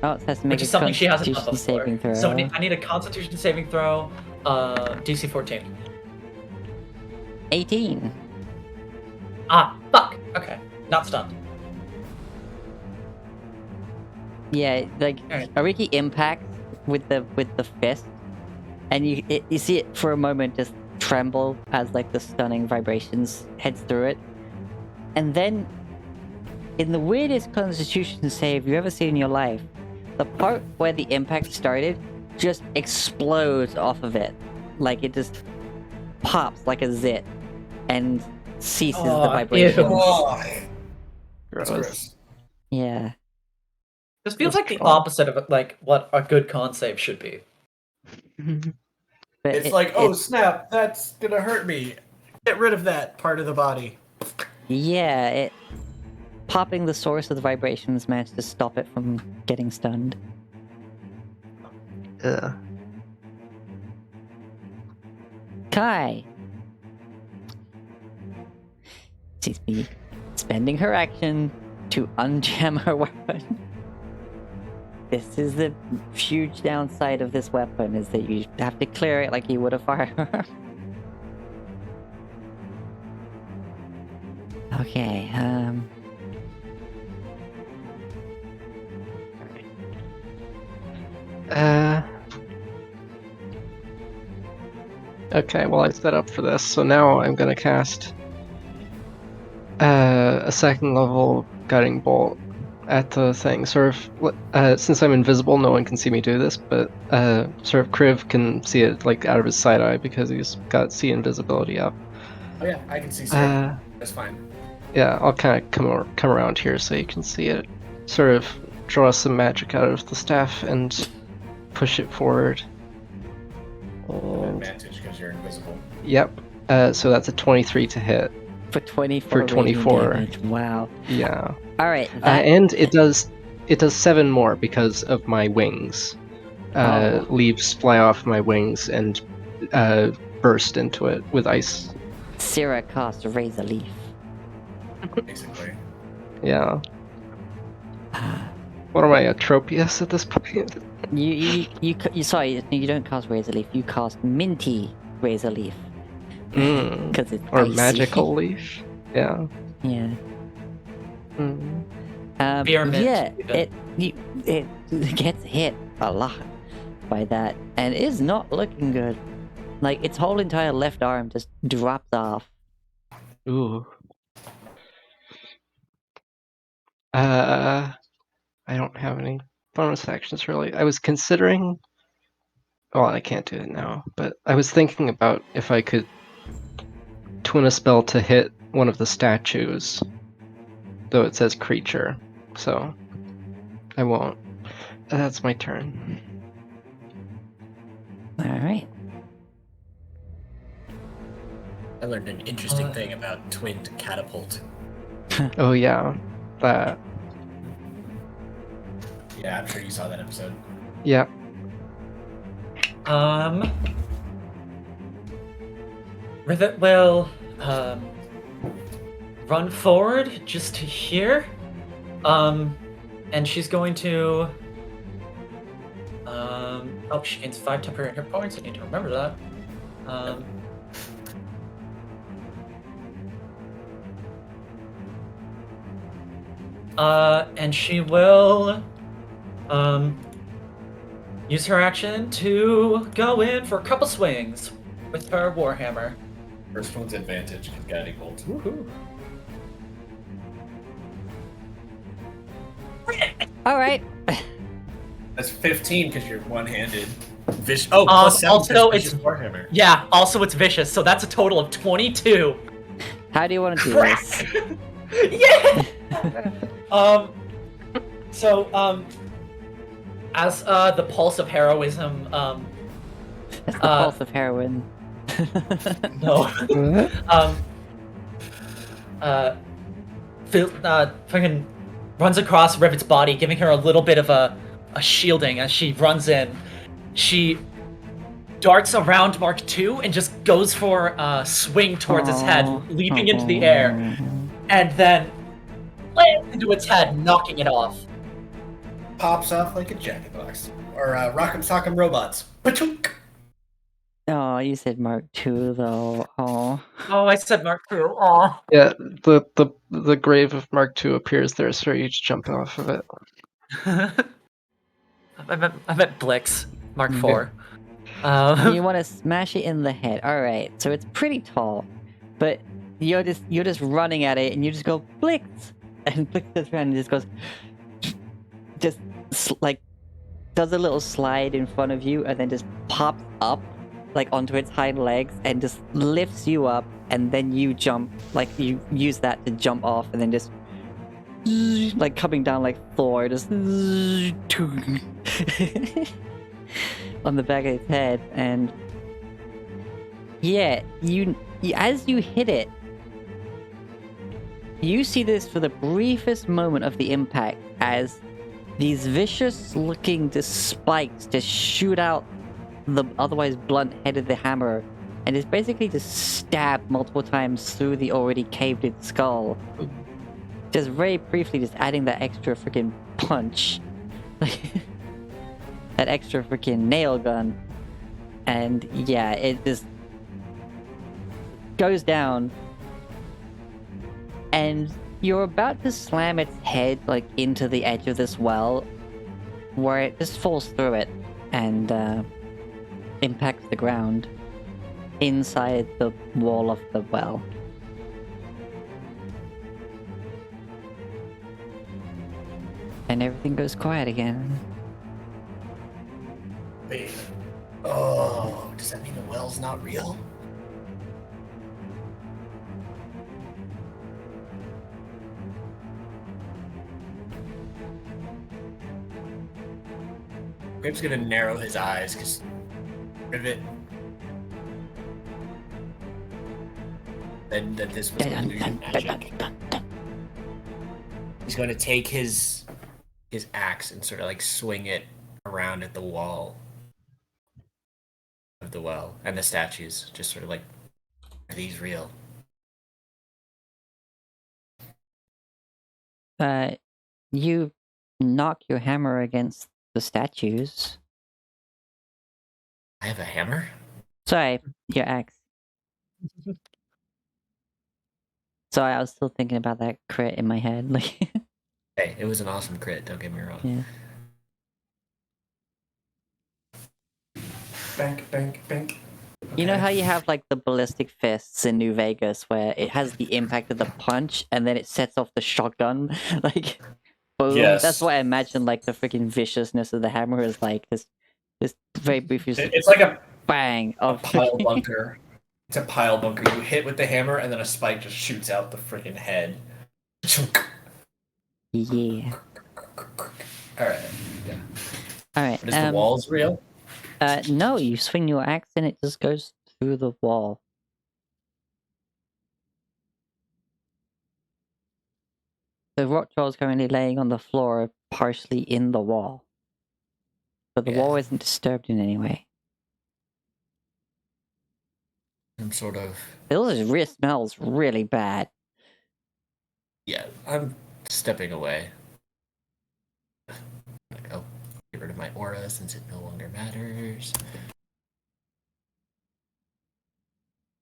Oh, it has to make which a is something she hasn't done Constitution before. saving throw. So I need a Constitution saving throw, DC 14. 18. Ah, fuck. Okay, not stunned. Yeah, like Alright. Ariki impacts with the fist, and you see it for a moment just tremble as like the stunning vibrations heads through it, and then in the weirdest Constitution save you ever seen in your life, the part where the impact started just explodes off of it, like it just pops like a zit and ceases the Oh, vibrations. ew. Oh, that's Gross. gross. Yeah. This feels like the Withdrawal. opposite of like what a good con save should be. But It's like, oh it- snap, that's gonna hurt me. Get rid of that part of the body. yeah, it popping the source of the vibrations managed to stop it from getting stunned. Yeah. Kai sees me spending her action to unjam her weapon. This is the huge downside of this weapon, is that you have to clear it like you would a firearm. Okay, Okay, well I set up for this, so now I'm gonna cast a second level guiding bolt at the thing. Sort of, since I'm invisible, no one can see me do this, but sort of Kriv can see it like out of his side eye because he's got see invisibility up. Oh yeah, I can see Sarah. Uh, That's fine. yeah, I'll kind of come around here so you can see it. Sort of draw some magic out of the staff and push it forward. And, Advantage because you're invisible. yep. So that's a 23 to hit. for 24 For radiant 24. damage. Wow. Yeah. Alright, And it does 7 more because of my wings. Oh. Leaves fly off my wings and burst into it with ice. Syrah cast Razor Leaf. Basically. Yeah. What am I, a Tropius at this point? Sorry, you don't cast Razor Leaf, you cast Minty Razor Leaf. Mm. Because it's Or icy. magical leaf? Yeah. Yeah. Mm. Spearmint, Yeah, even. it gets hit a lot by that, and it is not looking good. Like, its whole entire left arm just dropped off. Ooh. I don't have any bonus actions really. I was considering. Well, I can't do it now, but I was thinking about if I could twin a spell to hit one of the statues, though it says creature, so I won't. That's my turn. Alright. I learned an interesting thing about twinned catapult. Oh yeah, that. Yeah, I'm sure you saw that episode. Yeah. Rivet will run forward just to here, and she's going to. Oh, she gains 5 temporary hit points. I need to remember that. And she will use her action to go in for a couple swings with her warhammer. First one's advantage because guiding bolt. Woohoo! All right. That's 15 because you're one-handed. Plus 7 also, because it's vicious warhammer. Yeah, also it's vicious, so that's a total of 22. How do you want to do Crack! this? Yeah! As the pulse of heroism, That's the pulse of heroin. no. Fucking runs across Rivet's body, giving her a little bit of a shielding as she runs in. She darts around Mark II and just goes for a swing towards its head, leaping into the air, and then lands into its head, knocking it off. Pops off like a jacket box. Or Rock'em Sock'em Robots. Pachunk! Oh, you said Mark II though. Oh. Oh, I said Mark II. Oh. Yeah, the grave of Mark II appears there, so you just jump off of it. I meant Blix, Mark IV. You want to smash it in the head. All right, so it's pretty tall, but you're just running at it, and you just go Blix, and Blix goes around and just goes, like does a little slide in front of you, and then just pops up like onto its hind legs and just lifts you up, and then you jump, like you use that to jump off, and then just like coming down like Thor, just on the back of its head. And yeah, you as you hit it, you see this for the briefest moment of the impact as these vicious looking spikes just shoot out the otherwise blunt head of the hammer, and it's basically just stabbed multiple times through the already caved-in skull. Just very briefly, just adding that extra freaking punch. That extra freaking nail gun. And yeah, it just goes down. And you're about to slam its head like into the edge of this well, where it just falls through it and impacts the ground inside the wall of the well. And everything goes quiet again. Wait. Oh, does that mean the well's not real? Grape's gonna narrow his eyes because Rivet. That this was illusion magic. He's going to take his axe and sort of like swing it around at the wall of the well and the statues, just sort of like, are these real? You knock your hammer against the statues. I have a hammer? Sorry, your axe. Sorry, I was still thinking about that crit in my head. Like, Hey, it was an awesome crit, don't get me wrong. yeah. Bank, bank, bank. Okay. You know how you have like the ballistic fists in New Vegas where it has the impact of the punch and then it sets off the shotgun? Like, boom. Yes. That's what I imagine like the freaking viciousness of the hammer is like. This very brief use. It's like a bang a of pile bunker. It's a pile bunker. You hit with the hammer and then a spike just shoots out the freaking head. Yeah. Alright. Yeah. Alright. But is the walls real? No, you swing your axe and it just goes through the wall. The rock troll is currently laying on the floor, partially in the wall. But the wall isn't disturbed in any way. I'm sort of... It smells really bad. Yeah, I'm stepping away. Like, oh, get rid of my aura since it no longer matters.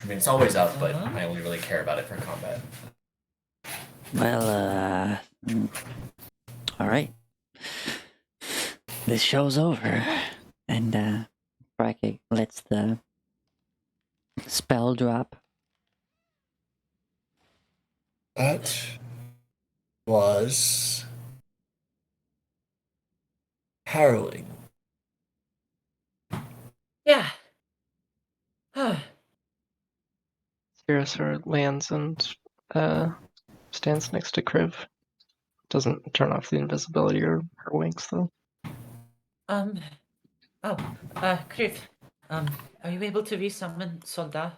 I mean, it's always up, but I only really care about it for combat. Well, alright. this show's over. And Bracket lets the spell drop. That was harrowing. Yeah. Spirosaur lands and stands next to Kriv. Doesn't turn off the invisibility or her wings though. Kriv, are you able to resummon Soldat?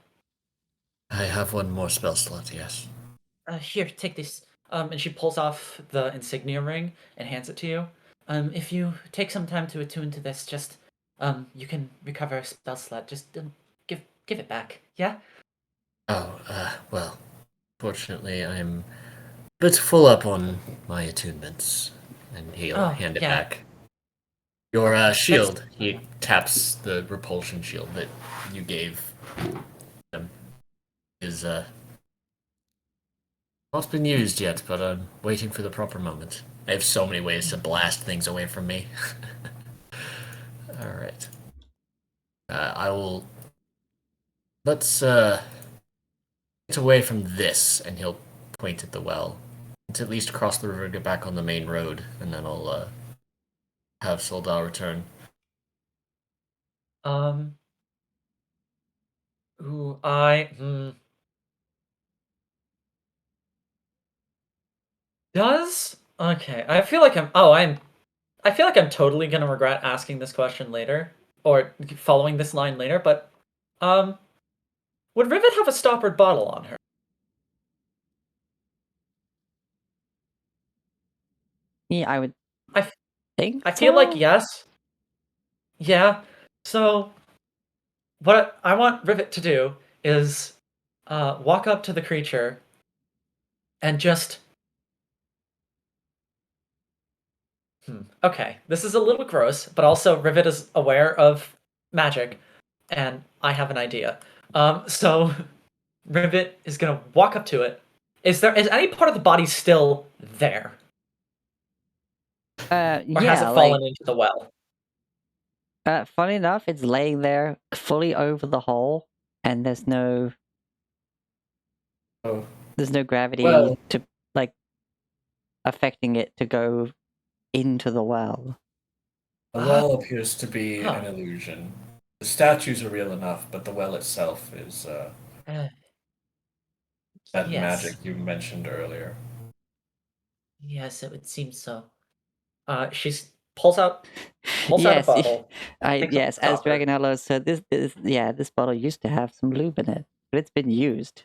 I have one more spell slot, yes. Here, take this. And she pulls off the insignia ring and hands it to you. If you take some time to attune to this, just, you can recover a spell slot. Just, give it back, yeah? Oh, well, fortunately I'm a bit full up on my attunements, and he'll Oh, hand it yeah. back. Your shield, he taps the repulsion shield that you gave him, is not been used yet, but I'm waiting for the proper moment. I have so many ways to blast things away from me. Alright. I will... Let's, get away from this, and he'll point at the well. Let's at least cross the river, get back on the main road, and then I'll, have Soldar return. Ooh, Does okay? I feel like I feel like I'm totally gonna regret asking this question later or following this line later. But would Rivet have a stoppered bottle on her? Yeah, I would I think I feel like so. yes. Yeah. So what I want Rivet to do is walk up to the creature and just okay, this is a little gross, but also Rivet is aware of magic, and I have an idea. So Rivet is gonna walk up to it. Is any part of the body still there, or has Yeah, it like, fallen into the well? funny enough, it's laying there fully over the hole, and there's no Oh. gravity Well- to, like, affecting it to go into the well. The well appears to be Huh. an illusion. The statues are real enough, but the well itself is, Uh, that Yes. magic you mentioned earlier. yes, it would seem so. She pulls out a Yes, bottle. yes, as Stopper. Dragon Hollow said, this bottle used to have some lube in it, but it's been used.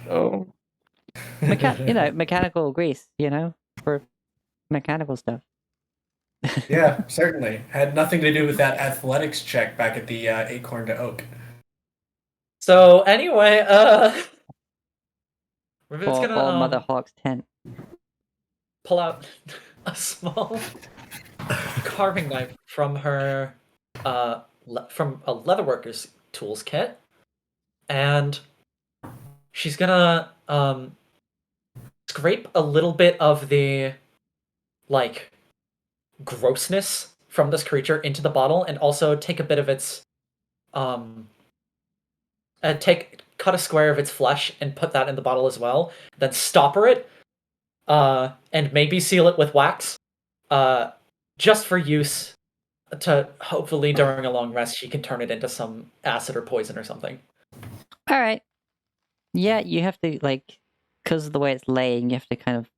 Oh, Mechanical grease, for mechanical stuff. Yeah, certainly. Had nothing to do with that athletics check back at the Acorn to Oak. So anyway, Rivet's Or gonna Mother Hawk's tent. pull out a small carving knife from her from a leatherworker's tools kit, and she's gonna scrape a little bit of the like grossness from this creature into the bottle, and also take a bit of its cut a square of its flesh and put that in the bottle as well. Then stopper it, and maybe seal it with wax, just for use to hopefully during a long rest she can turn it into some acid or poison or something. All right. Yeah, you have to, like, because of the way it's laying, you have to kind of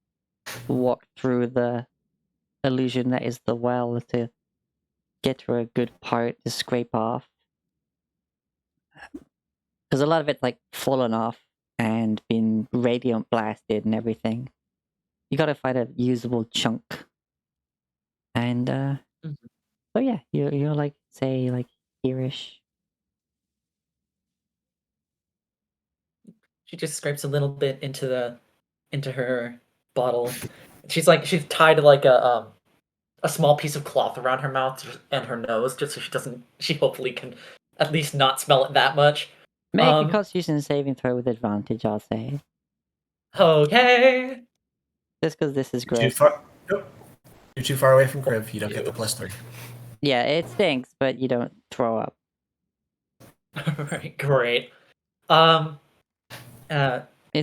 walk through the illusion that is the well to get to a good part to scrape off. Because a lot of it's, like, fallen off and been radiant blasted and everything. You gotta find a usable chunk. And, so yeah, you're like, say, like, here-ish. She just scrapes a little bit into her bottle. She's tied like a small piece of cloth around her mouth and her nose, just so she hopefully can at least not smell it that much. Make a Constitution saving throw with advantage, I'll say. Okay. Just because this is Too gross. far. Nope. You're too far away from Kriv. You don't get the +3. Yeah, it stinks, but you don't throw up. Alright, great. Is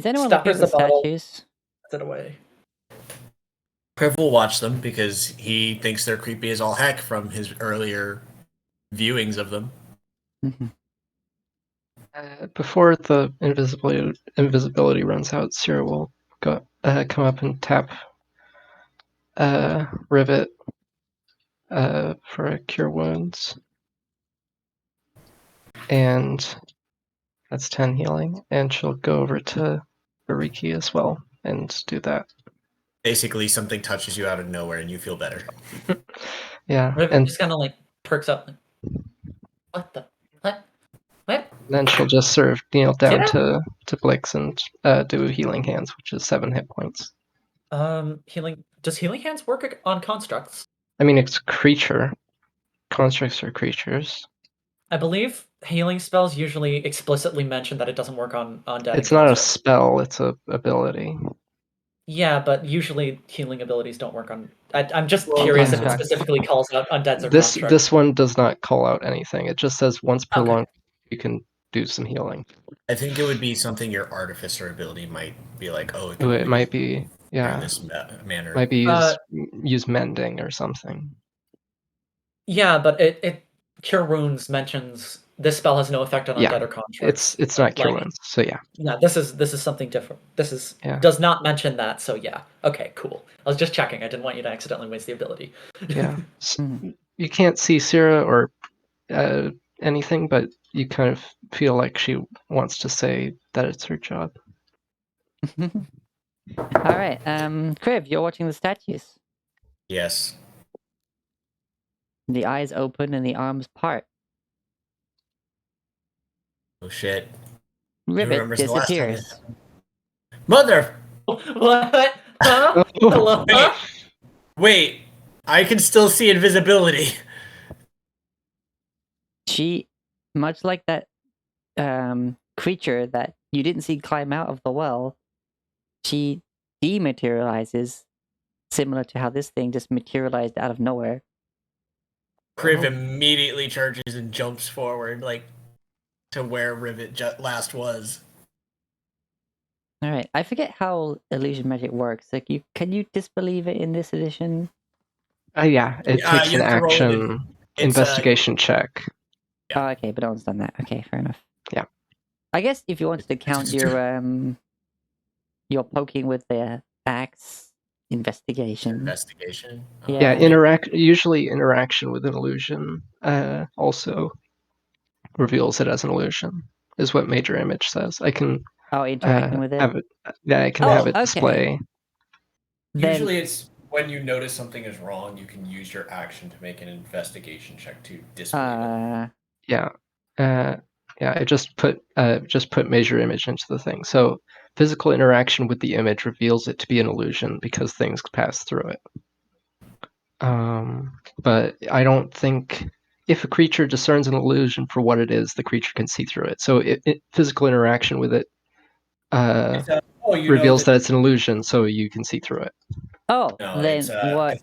anyone looking Stuffers at the the bottle. statues? Puts it away. Kriv will watch them because he thinks they're creepy as all heck from his earlier viewings of them. Mhm. Before the invisibility runs out, Sierra will come up and tap Rivet for a cure wounds, and that's 10 healing. And she'll go over to Bariki as well and do that. Basically, something touches you out of nowhere and you feel better. Yeah, Rivet and just kind of like perks up. Like, what the? What? What? then she'll just sort of kneel down Yeah. to Blix and do healing hands, which is 7 hit points. Healing. Does healing hands work on constructs? I mean, it's creature. Constructs are creatures. I believe healing spells usually explicitly mention that it doesn't work on undead. It's and not a constructs. spell, it's a ability. Yeah, but usually healing abilities don't work on. I'm just Well, curious if it constructs. specifically calls out undeads or This constructs. one does not call out anything. It just says once per Okay. long you can do some healing. I think it would be something your artificer ability might be like, oh, Ooh, it might be, yeah, this manner. might be use mending or something. Yeah, but it cure wounds mentions this spell has no effect on Yeah, undead or constructs. It's not cure Like, wounds, so yeah. Yeah, this is something different. This is Yeah. does not mention that, so yeah. Okay, cool. I was just checking. I didn't want you to accidentally waste the ability. Yeah. Mhm. You can't see Sierra or anything, but you kind of feel like she wants to say that it's her job. All right, Kriv, you're watching the statues. Yes. The eyes open and the arms part. Oh shit. Rivet remembers the last time disappears. Mother! What? Huh? Oh, Hello? Wait. Wait. I can still see invisibility. She, much like that creature that you didn't see climb out of the well, she dematerializes, similar to how this thing just materialized out of nowhere. Kriv immediately charges and jumps forward, like, to where Rivet last was. All right, I forget how illusion magic works. Like, can you disbelieve it in this edition? yeah, it takes you an have to roll it. action It's, investigation check. Yeah. Oh, okay, but no one's done that. Okay, fair enough. Yeah. I guess if you wanted to count your poking with the axe investigation. Investigation. Yeah. Yeah, usually interaction with an illusion also reveals it as an illusion, is what Major Image says. I can interacting with it. have it. Yeah, I can Oh, have it okay. display. Then, Usually it's when you notice something is wrong, you can use your action to make an investigation check to disbelieve it. Yeah, I just put Major Image into the thing. So physical interaction with the image reveals it to be an illusion because things pass through it. But I don't think if a creature discerns an illusion for what it is, the creature can see through it. So physical interaction with it reveals that it's an illusion, so you can see through it. oh, No, then what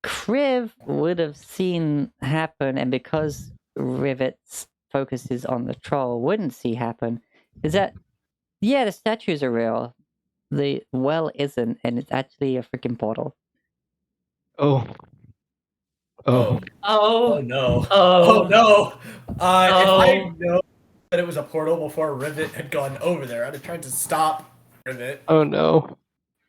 Kriv would have seen happen, and because Rivet's focus is on the troll, wouldn't see happen, is that, yeah, the statues are real. The well isn't, and it's actually a freaking portal. Oh Oh no. Oh no. Oh. If I know that it was a portal before Rivet had gone over there, I'd have tried to stop Rivet. Oh no.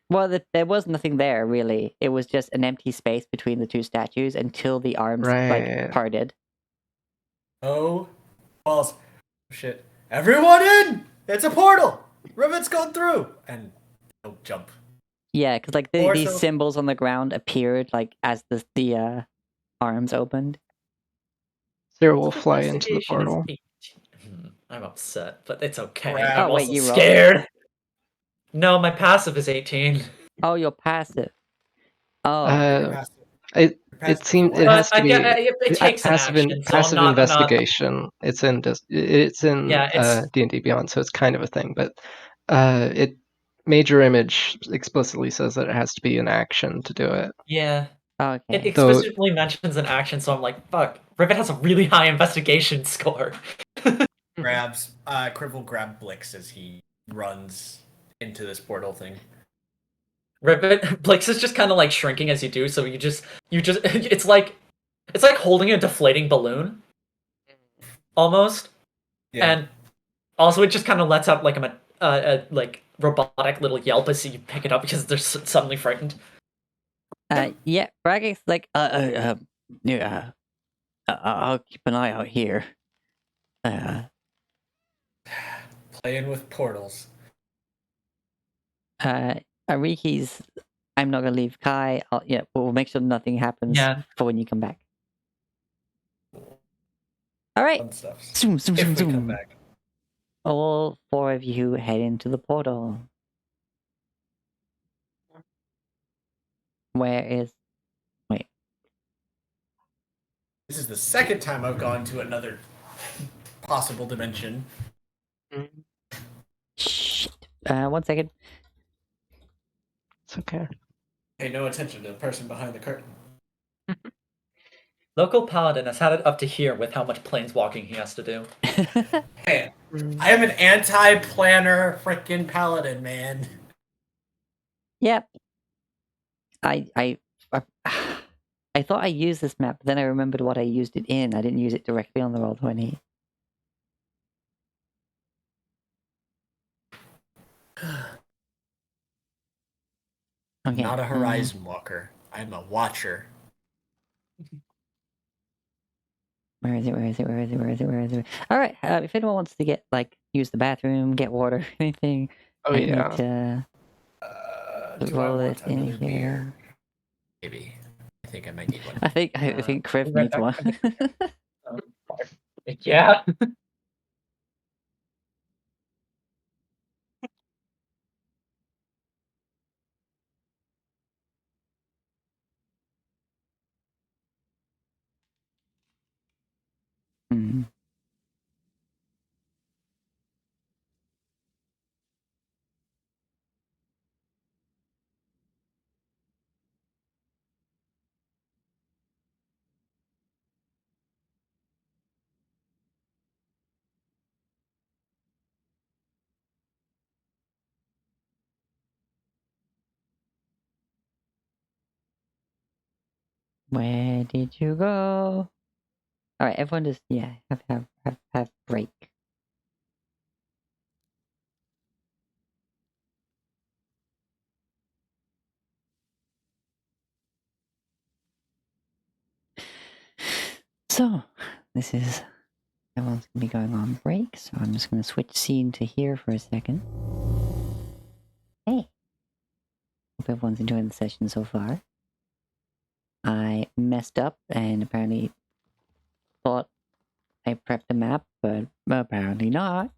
Well, there was nothing there, really. It was just an empty space between the two statues until the arms, Right. parted. Oh, balls. Shit. Everyone in! It's a portal! Rivet's gone through! And he'll jump. Yeah, because, like, these symbols on the ground appeared, like, as the arms opened. Sarah will fly into the portal. I'm upset, but it's okay. Crap. I'm Oh, wait, also you rolled? scared. No, my passive is 18. Oh, you're passive. Oh. It seems it has to be it takes an passive action, so passive I'm not investigation. It's in D&D Beyond, so it's kind of a thing. But Major Image explicitly says that it has to be an action to do it. Yeah. Okay. It explicitly mentions an action, so I'm like, fuck. Rivet has a really high investigation score. Grabs Kriv will grab Blix as he runs into this portal thing. Rivet Blix is just kind of like shrinking as you do, so you just it's like holding a deflating balloon almost. Yeah. And also it just kind of lets out like a like robotic little yelp as you pick it up because they're suddenly frightened. Yeah, Bragging's like, yeah, I'll keep an eye out here. Playing with portals. Ariki's, I'm not gonna leave Kai. Yeah, we'll make sure nothing happens Yeah. for when you come back. All right. Fun stuff. Zoom, zoom, If zoom, we come zoom. back. All four of you head into the portal. Where is... Wait. This is the second time I've gone to another possible dimension. Shit. 1 second. It's okay. Pay no attention to the person behind the curtain. Local paladin has had it up to here with how much planeswalking he has to do. Hey, I am an anti-planner freaking paladin, man. Yep. I thought I used this map, but then I remembered what I used it in. I didn't use it directly on the Roll20. Okay. Not a horizon walker. I'm a watcher. Where is it? All right. If anyone wants to get, like, use the bathroom, get water, anything, Oh I yeah. need to Do I roll want it in another here. beer? Maybe. I think I might need one. I think Kriv right needs back. one. Yeah. Hmm. Where did you go? All right, everyone just have break. So this is everyone's gonna be going on break. So I'm just gonna switch scene to here for a second. Hey, hope everyone's enjoying the session so far. I messed up and apparently thought I prepped the map, but apparently not.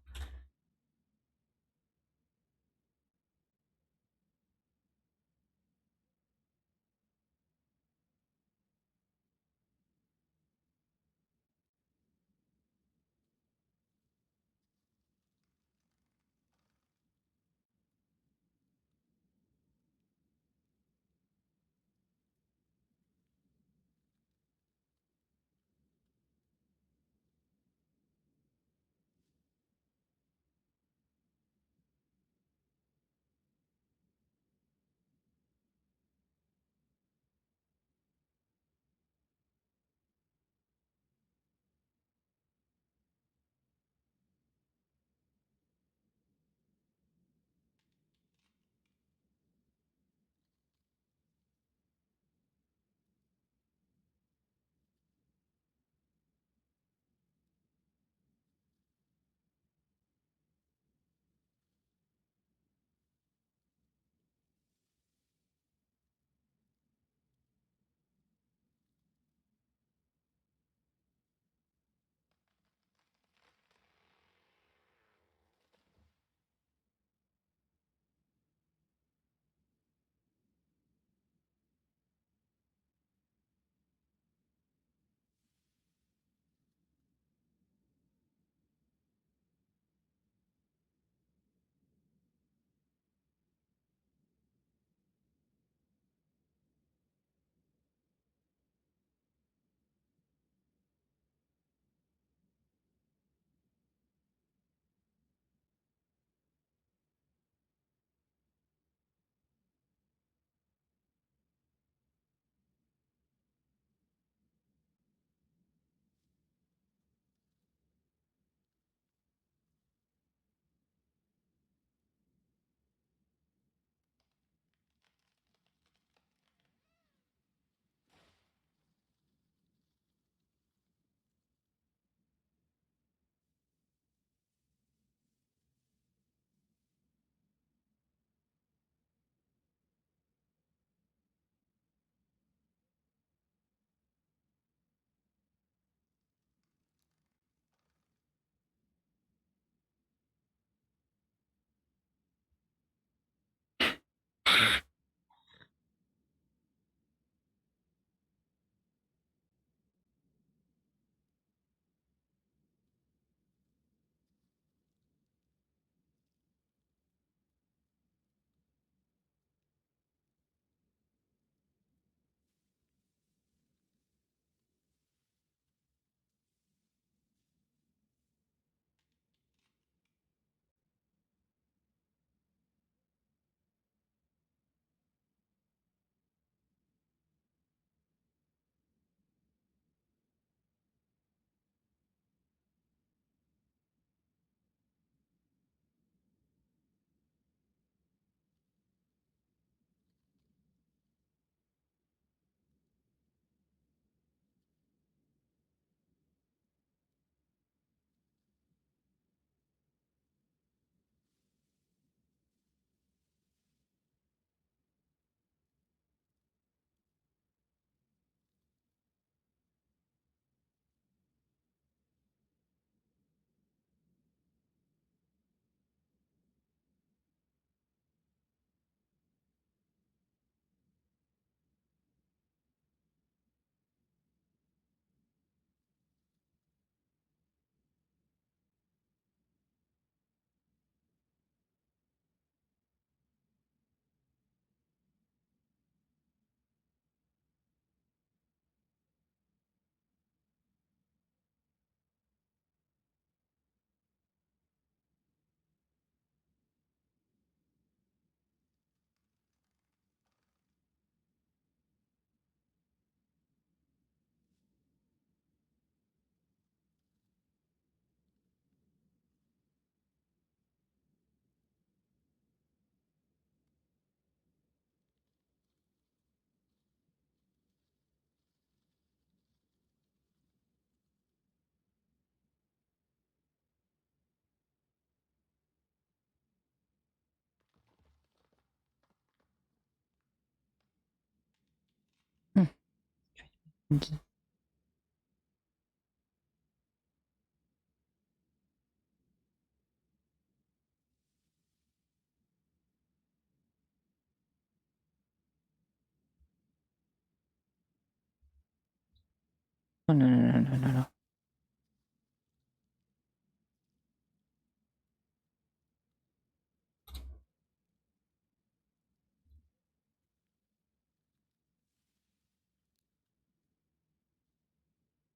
Oh, no.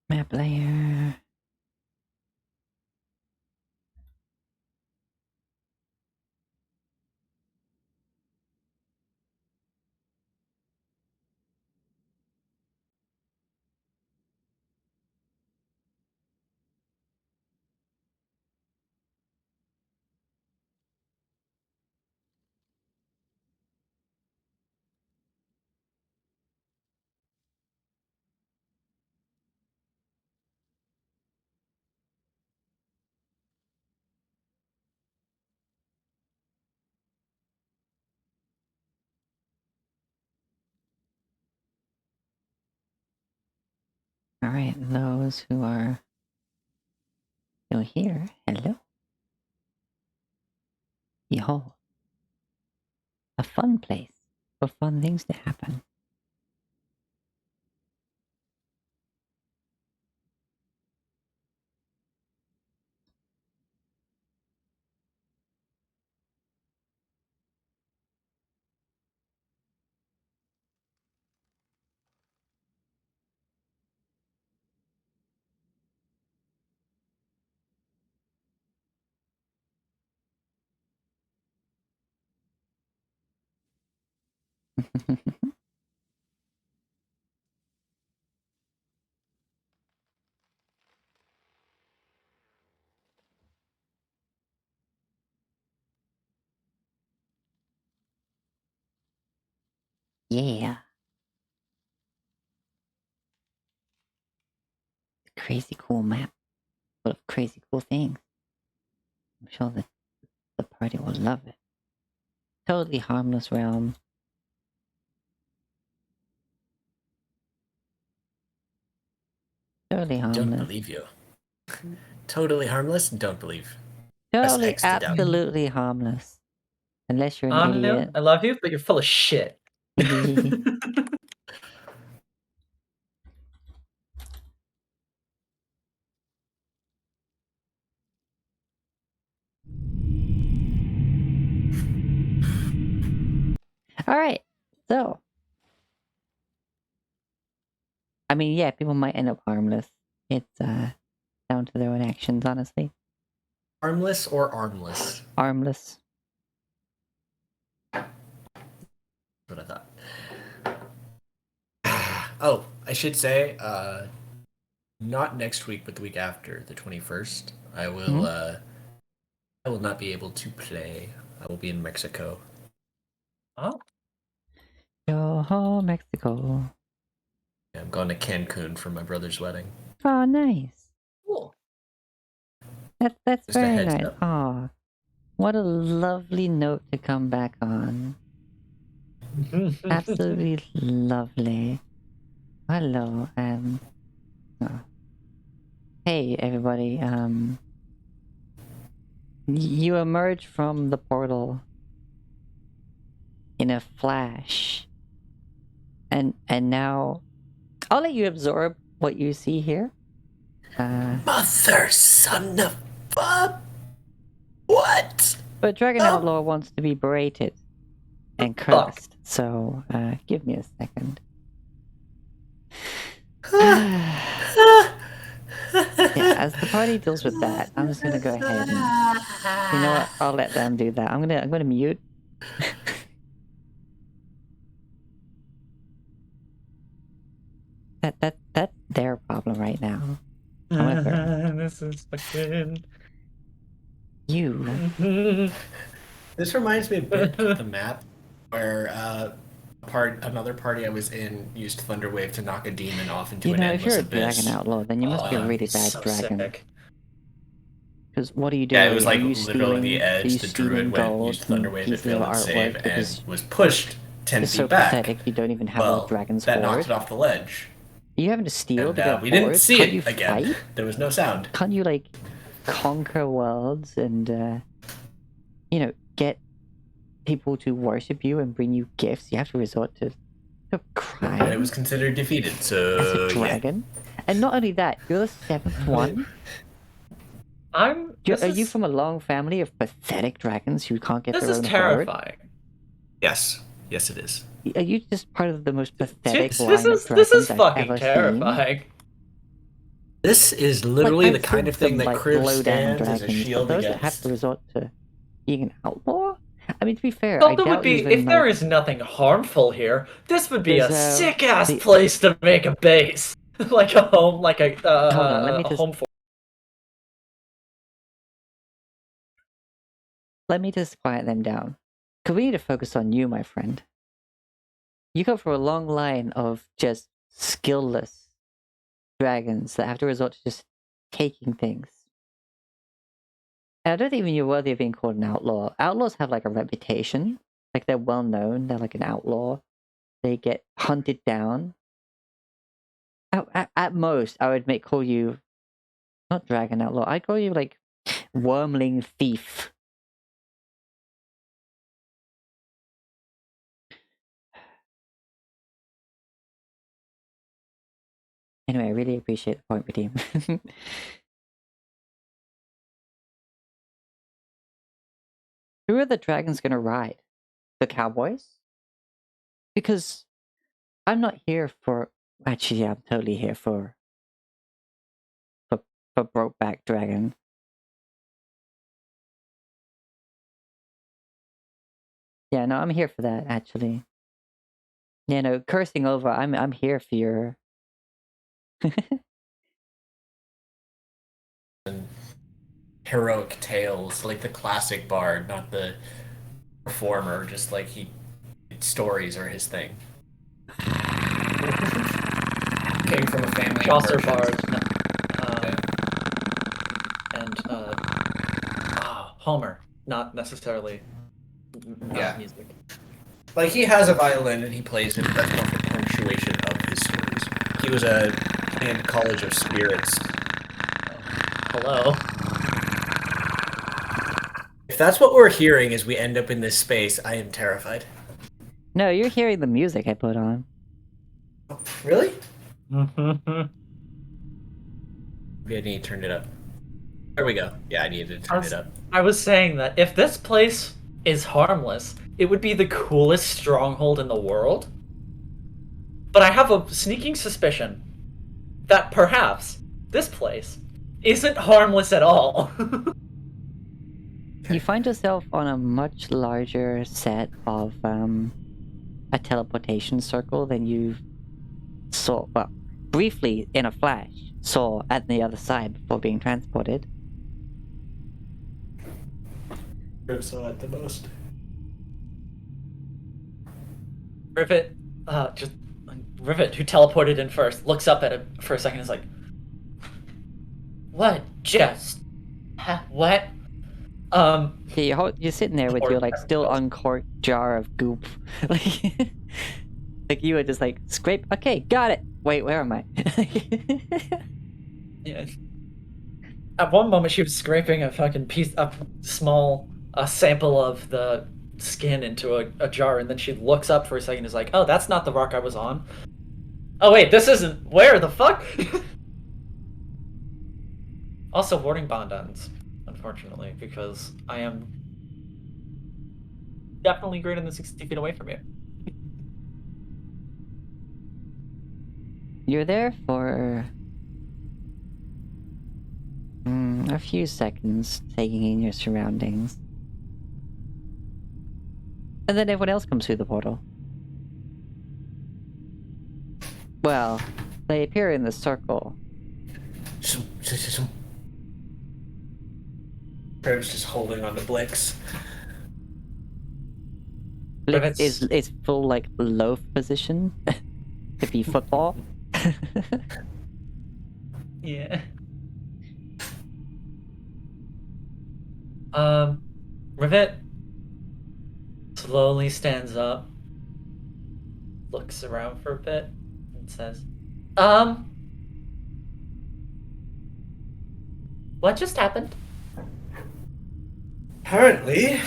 Map layer. All right, those who are still here, hello. Behold, a fun place for fun things to happen. Yeah. Crazy cool map full of crazy cool things. I'm sure that the party will love it. Totally harmless realm. Totally Don't harmless. believe you. Totally harmless? Don't believe. Press Totally, X to doubt. absolutely harmless. Unless you're an Anu, idiot. I love you, but you're full of shit. All right, so I mean, yeah, people might end up harmless. It's down to their own actions, honestly. Armless or armless? Armless. That's what I thought. Oh, I should say, not next week, but the week after, the 21st. I will. I will not be able to play. I will be in Mexico. Oh, Yo, Mexico. Yeah, I'm going to Cancun for my brother's wedding. Oh, nice. cool. That's Just a very heads nice. up. Oh, what a lovely note to come back on. Absolutely lovely. Hello, oh. Hey everybody, you emerge from the portal in a flash. And now I'll let you absorb what you see here. Mother, son of a... What? But Dragon Oh. Outlaw wants to be berated and Fuck. cursed, so give me a second. Yeah, as the party deals with that, I'm just gonna go ahead and, you know what? I'll let them do that. I'm gonna mute. That's their problem right now. However, This is fucking. you. This reminds me a bit of the map where another party I was in used Thunderwave to knock a demon off into You an know, if endless you're a abyss. Dragon Outlaw, then you must be a really bad So dragon. sick. Because what are you doing? Yeah, it was Are like you literally the are you edge. The stealing druid went, gold used and Thunderwave to pieces of fail its save, artwork and because was pushed 10 it's feet so back. pathetic you don't even have Well, a dragon's that knocked sword? it off the ledge. Are you having to steal And to get we forward? didn't see Can't it you again. fight? There was no sound. Can't you, like, conquer worlds and, you know, get people to worship you and bring you gifts? You have to resort to crime And it was considered defeated, so as a yeah. dragon? And not only that, you're the seventh one? Are you from a long family of pathetic dragons who can't get This their is own forward? terrifying. Yes. Yes, it is. Are you just part of the most pathetic This line of is dragons I've fucking ever seen? terrifying. This is literally I've the kind seen of thing some, that like, Kriv low-down stands as a dragons, shield but those that have against. to resort to being an outlaw? I mean, to be fair, Thought I there would doubt be, even, if there like, is nothing harmful here, this would be a There's, sick ass the- place to make a base, like a home, like a Hold on, let me a just- home for. let me just quiet them down. Because we need to focus on you, my friend. You come from a long line of just skillless dragons that have to resort to just taking things. And I don't think even you're worthy of being called an outlaw. Outlaws have, like, a reputation. Like, they're well known. They're like an outlaw. They get hunted down. At most, I would call you not dragon outlaw. I'd call you, like, wormling thief. Anyway, I really appreciate the point, redeem. Who are the dragons gonna ride? The cowboys? Because I'm not here for. Actually, yeah, I'm totally here for Brokeback Dragon. Yeah, no, I'm here for that. Actually, yeah, no, cursing over. I'm here for your. And heroic tales, like the classic bard, not the performer. Just like stories are his thing. Came from a family of Chaucer merchants. Bard, and Homer, not necessarily Yeah. music. Like, he has a violin and he plays it, but that's more for punctuation of his stories. He was in College of Spirits. Hello. If that's what we're hearing as we end up in this space, I am terrified. No, you're hearing the music I put on. Really? Maybe I need to turn it up. There we go. Yeah, I needed to turn it up. I was saying that if this place is harmless, it would be the coolest stronghold in the world. But I have a sneaking suspicion that perhaps this place isn't harmless at all. You find yourself on a much larger set of a teleportation circle than you saw, well, briefly in a flash, saw at the other side before being transported. So at the most. Rivet, Rivet, who teleported in first, looks up at it for a second and is like, "What just? What?" Yeah, you're sitting there with your like still uncorked jar of goop, like you were just like scrape. Okay, got it. Wait, where am I? Yeah. At one moment, she was scraping a fucking small sample of the skin into a jar, and then she looks up for a second and is like, "Oh, that's not the rock I was on. Oh wait, this isn't. Where the fuck?" Also, warning bond ends, unfortunately, because I am definitely greater than 60 feet away from you. You're there for a few seconds, taking in your surroundings. And then everyone else comes through the portal. Well, they appear in the circle. Crib's just holding on to Blix. Blix is full like loaf position to be football. Yeah. Rivet slowly stands up, looks around for a bit, and says, what just happened?" Apparently,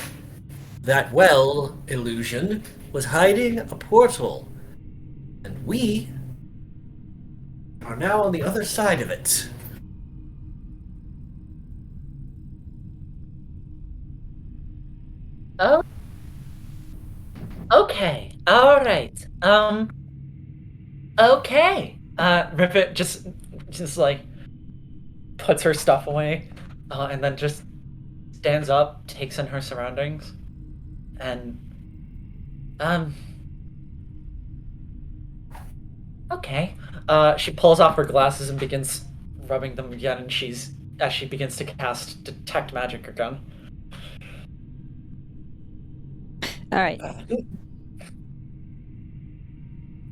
that well illusion was hiding a portal, and we are now on the other side of it. Oh. Okay. All right. Okay. Rivet just like puts her stuff away, and then just stands up, takes in her surroundings, and okay. She pulls off her glasses and begins rubbing them again, and as she begins to cast detect magic again. All right.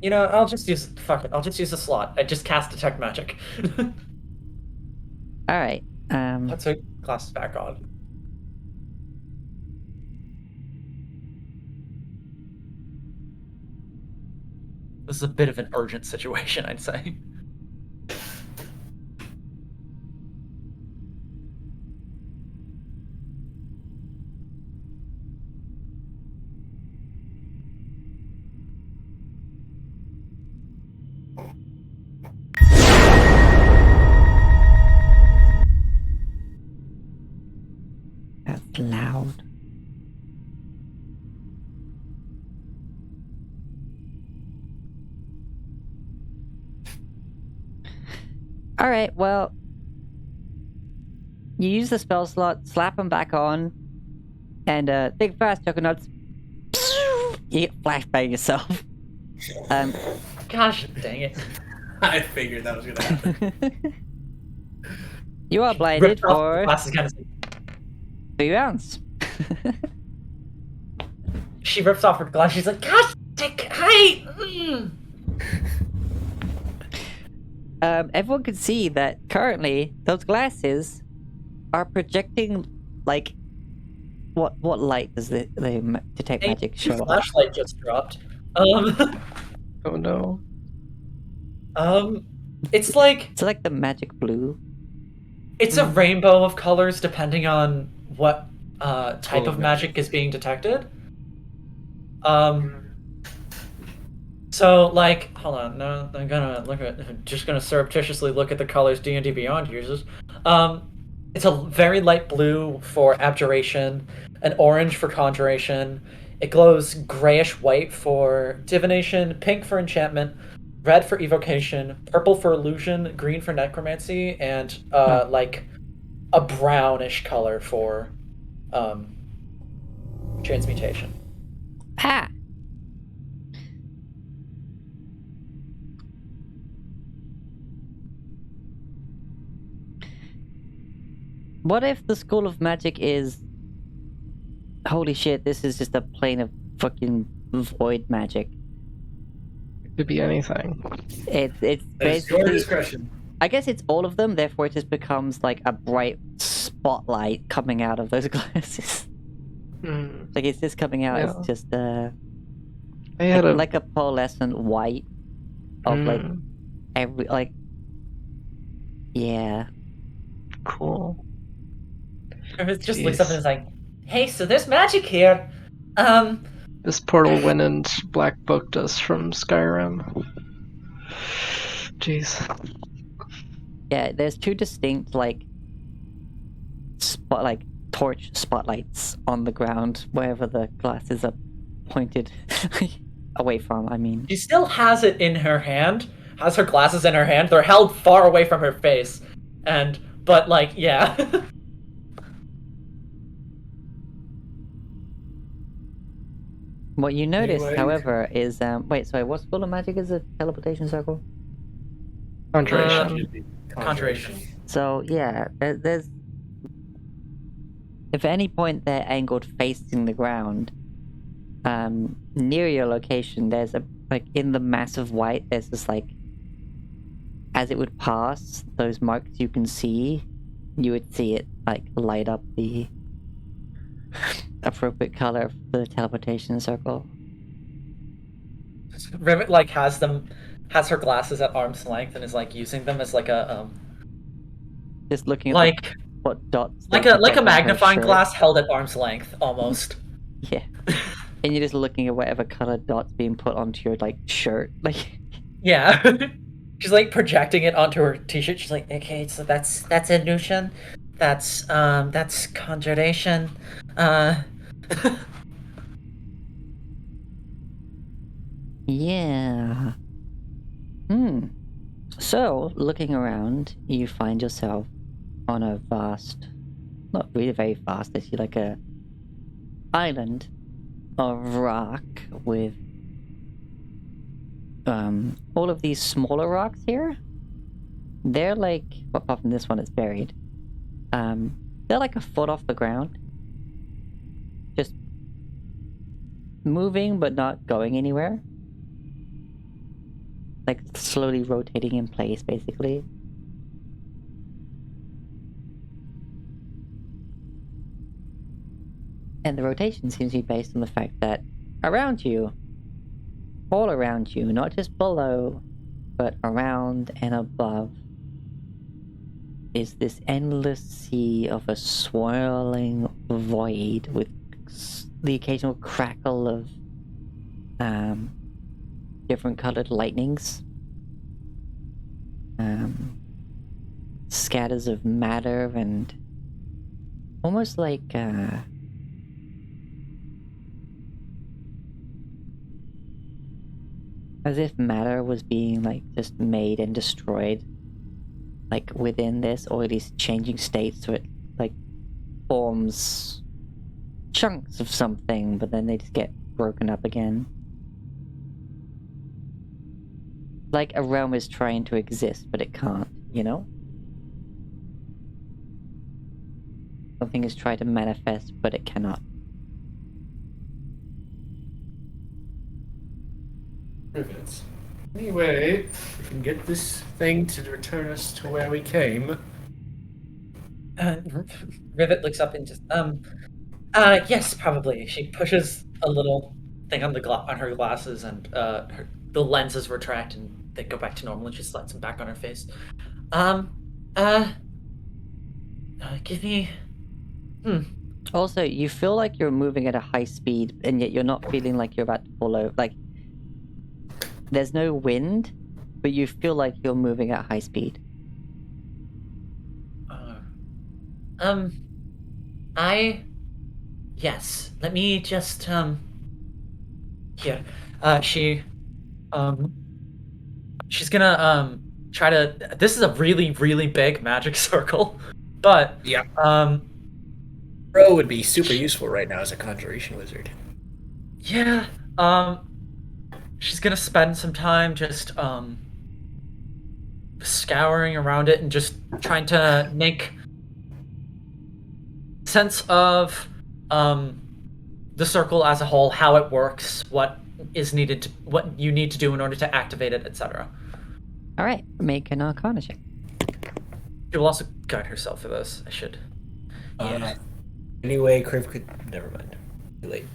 You know, I'll just use the slot. I just cast detect magic. All right. Puts her glasses back on. This is a bit of an urgent situation, I'd say. That's loud. All right, well, you use the spell slot, slap them back on, and think fast, Coconuts. You get flashed by yourself. Gosh dang it. I figured that was gonna happen. You are blinded Ripped off the for glasses, kind of 3 rounds. She rips off her glasses. She's like, "Gosh, hi." Everyone can see that currently those glasses are projecting like what light does the detect magic show? Flashlight just dropped. Oh no. It's like It's like the magic blue. it's a rainbow of colors depending on what type of magic is being detected. So, like, hold on. No, I'm just gonna surreptitiously look at the colors D&D Beyond uses. It's a very light blue for abjuration, an orange for conjuration. It glows grayish white for divination, pink for enchantment, red for evocation, purple for illusion, green for necromancy, and like a brownish color for transmutation. Ha! What if the School of Magic is... Holy shit, this is just a plane of fucking void magic. It could be anything. It's It's your basically... discretion. I guess it's all of them, therefore it just becomes like a bright spotlight coming out of those glasses. Like it's just coming out as just I had like a pearlescent white of like every like yeah. Cool. It just looks up and is like, "Hey, so there's magic here." This portal went and black booked us from Skyrim. Jeez. Yeah, there's two distinct like torch spotlights on the ground wherever the glasses are pointed away from, I mean. She still has it in her hand. Has her glasses in her hand. They're held far away from her face, but like, yeah. What you notice, Anyway. however, is wait, sorry, what School of Magic is a teleportation circle? Conjuration. Conjuration. So yeah, there's if at any point they're angled facing the ground, near your location, there's a like in the mass of white, there's this like as it would pass those marks you can see, you would see it like light up the appropriate color of the teleportation circle. Rivet like has her glasses at arm's length and is like using them as like a Just looking at like what dots like they a pick like up a on her magnifying shirt. glass held at arm's length almost. Yeah. And you're just looking at whatever colored dots being put onto your like shirt. Like Yeah. She's like projecting it onto her t-shirt. She's like, okay, so that's illusion. That's conjuration. yeah. So, looking around, you find yourself on a vast, not really very vast, actually like a island of rock with all of these smaller rocks here. They're like, well, apart from this one, it's buried. They're like a foot off the ground, just moving but not going anywhere. Like slowly rotating in place, basically. And the rotation seems to be based on the fact that around you, all around you, not just below, but around and above, is this endless sea of a swirling void with the occasional crackle of different colored lightnings, scatters of matter, and almost like as if matter was being like just made and destroyed like within this, or these changing states, so it like forms chunks of something, but then they just get broken up again. Like a realm is trying to exist, but it can't, you know? Something is trying to manifest, but it cannot. Rivets. Anyway, we can get this thing to return us to where we came. Rivet looks up and just yes, probably. She pushes a little thing on on her glasses, and the lenses retract and they go back to normal, and she slides them back on her face. Give me Also, you feel like you're moving at a high speed, and yet you're not feeling like you're about to fall over. Like, there's no wind, but you feel like you're moving at high speed. Yes. Let me just here. She's gonna try to. This is a really, really big magic circle, but Yeah. Bro would be super useful right now as a conjuration wizard. yeah, she's gonna spend some time just scouring around it and just trying to make sense of the circle as a whole, how it works, what you need to do in order to activate it, etc. All right, make an Arcana check. She will also guide herself for this. I should. Yeah. Anyway, Kriv could. Never mind. Too late.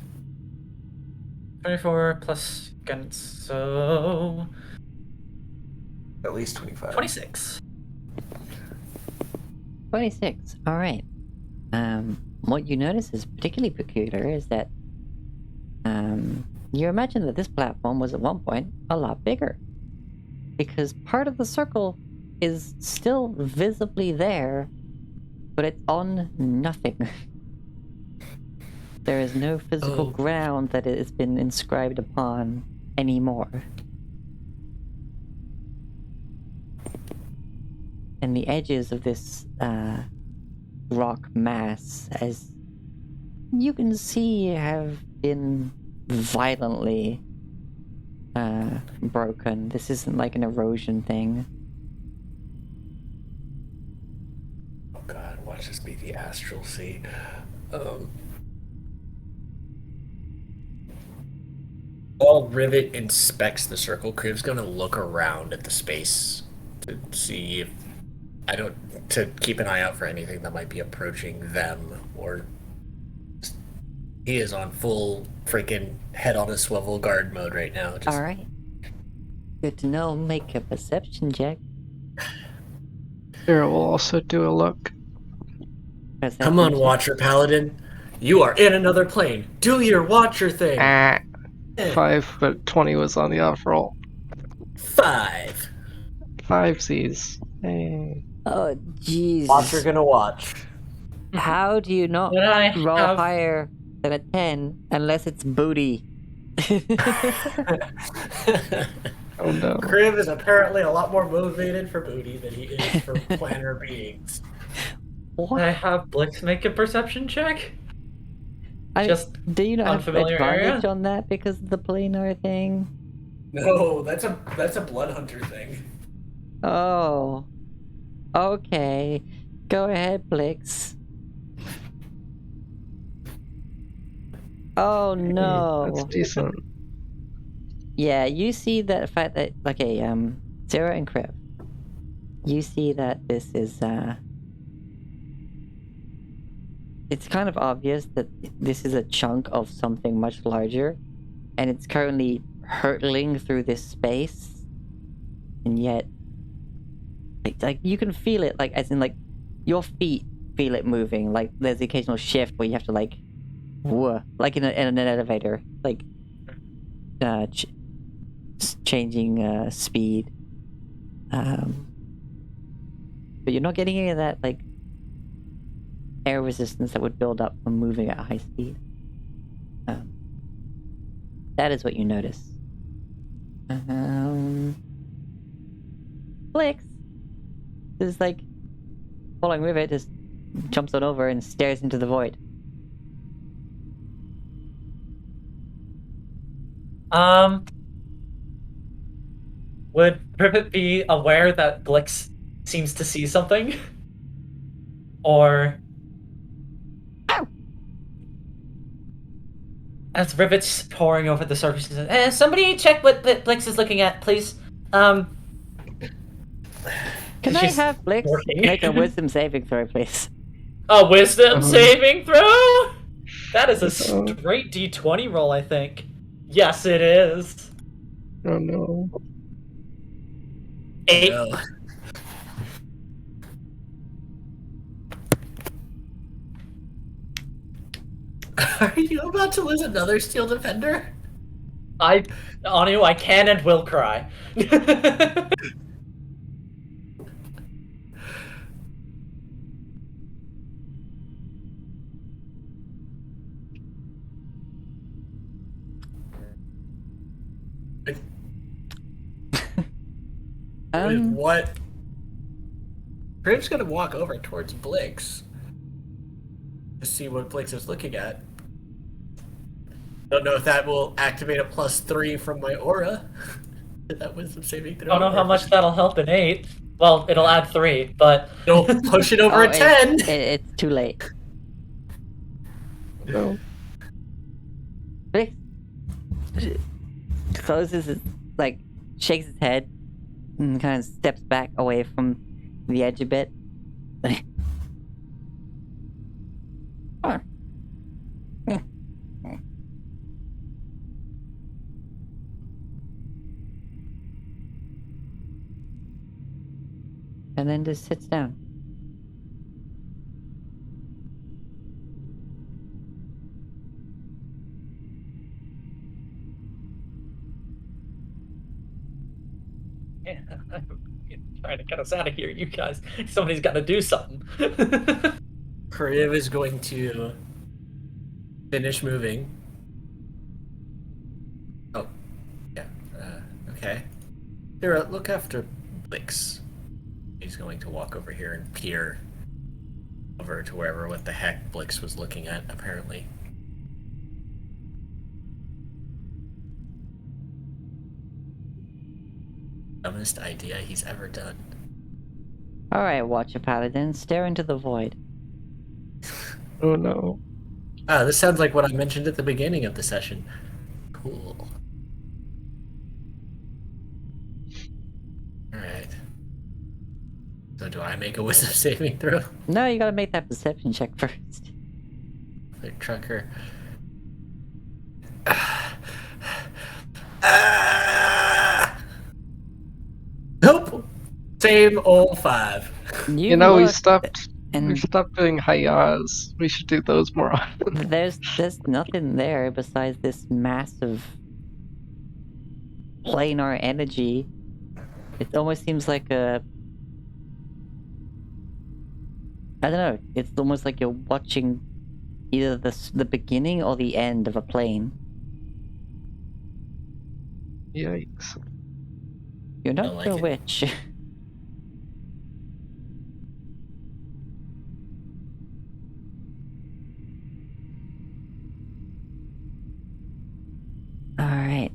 24 plus guidance, so At least 25. 26. 26. All right. What you notice is particularly peculiar is that you imagine that this platform was at one point a lot bigger, because part of the circle is still visibly there, but it's on nothing. There is no physical ground that it has been inscribed upon anymore. And the edges of this rock mass, as you can see, have been violently broken. This isn't like an erosion thing. Oh god, watch this be the astral sea. While Rivet inspects the circle, Kriv's gonna look around at the space to see if to keep an eye out for anything that might be approaching them, or he is on full freaking head on a swivel guard mode right now. Just... All right. Good to know. Make a perception check. Sarah will also do a look. Perception Come on, check. Watcher Paladin. You are in another plane. Do your Watcher thing. 5, but 20 was on the off roll. 5. 5 Z's. Hey. Oh, jeez. Watcher gonna watch. How do you not When I roll have- higher than a 10 unless it's booty? Oh no. Kriv is apparently a lot more motivated for booty than he is for planar beings. What? I have Blix make a perception check. Just do you not have unfamiliar advantage area? on that because of the planar thing? No, that's a blood hunter thing. Oh. Okay. Go ahead, Blix. Oh no. That's decent. Yeah, you see that fact that Sarah and Kriv. You see that this is it's kind of obvious that this is a chunk of something much larger, and it's currently hurtling through this space, and yet like you can feel it, like as in like your feet feel it moving, like there's the occasional shift where you have to like whoa, like in an elevator, like changing speed, but you're not getting any of that like air resistance that would build up from moving at high speed. That is what you notice. Blix is like following with it, just jumps on over and stares into the void. Would Privet be aware that Blix seems to see something? Or as Rivet's poring over the surface, he says, somebody check what Blix is looking at, please. Can I She's have Blix working. make a wisdom saving throw, please? A wisdom Uh-huh. saving throw? That is a straight D20 roll, I think. Yes, it is. Oh no. 8. No. Are you about to lose another steel defender? Anu, I can and will cry. What? Crib's gonna walk over towards Blix to see what Blix is looking at. Don't know if that will activate a +3 from my aura. That wisdom saving throw. Don't know how much that'll help in 8. Well, it'll add 3, but It'll push it over a 10. It's too late. No. Blix closes his, like, shakes his head and kind of steps back away from the edge a bit. And then just sits down. yeah, I'm trying to get us out of here, you guys. Somebody's got to do something. Crib is going to finish moving. Oh, yeah. Okay. Here, look after Blix. He's going to walk over here and peer over to wherever what the heck Blix was looking at, apparently. Dumbest idea he's ever done. Alright, Watcher Paladin, stare into the void. Oh no. Ah, this sounds like what I mentioned at the beginning of the session. Cool. Alright. So do I make a wisdom saving throw? No, you gotta make that perception check first. The trucker. Nope. Same old 5. You know, we look, stopped and doing hayas. We should do those more often. there's nothing there besides this massive planar energy. It almost seems like a... I don't know, it's almost like you're watching either the beginning or the end of a plane. Yikes. You're I not like sure it. which. Alright,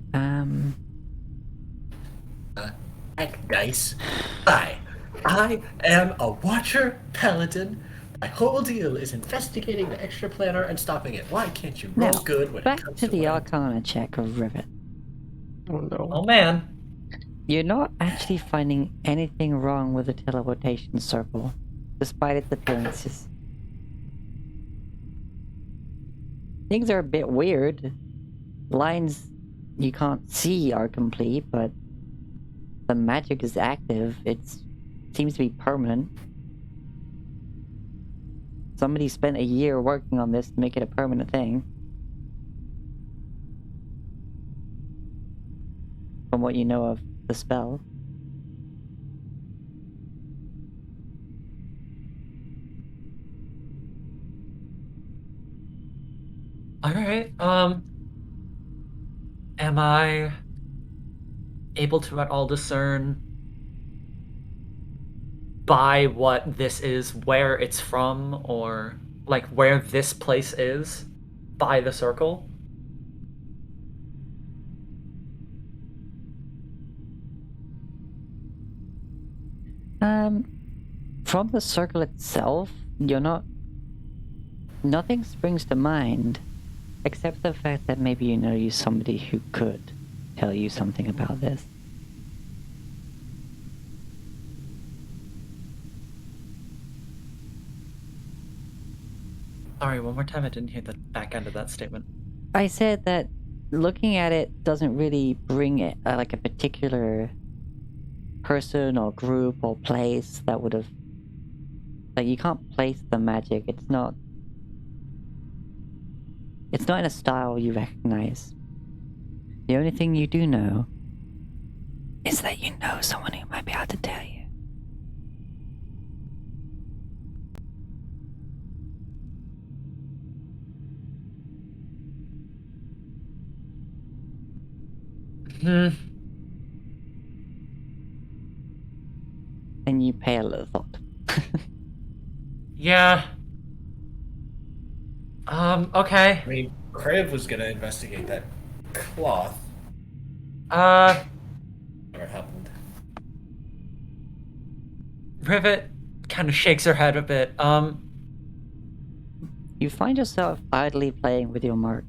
Heck, dice. Hi. I am a Watcher Paladin. My whole deal is investigating the extra planar and stopping it. Why can't you roll Now, good when back it comes to the what I'm- Arcana check of Rivet. Oh no. Oh man. You're not actually finding anything wrong with the teleportation circle, despite its appearances. Things are a bit weird. Lines you can't see are complete, but the magic is active. It seems to be permanent. Somebody spent a year working on this to make it a permanent thing. From what you know of the spell. Alright, am I able to at all discern by what this is, where it's from, or like where this place is by the circle? From the circle itself, you're not... Nothing springs to mind, except the fact that maybe you know somebody who could tell you something about this. Sorry, one more time, I didn't hear the back end of that statement. I said that looking at it doesn't really bring it like a particular person or group or place that would have... Like, you can't place the magic. It's not... It's not in a style you recognize. The only thing you do know is that you know someone who might be able to tell you. Hmm. And you pay a little thought. Yeah. Okay. I mean, Crib was gonna investigate that cloth. Never happened. Rivet kind of shakes her head a bit. You find yourself idly playing with your mark.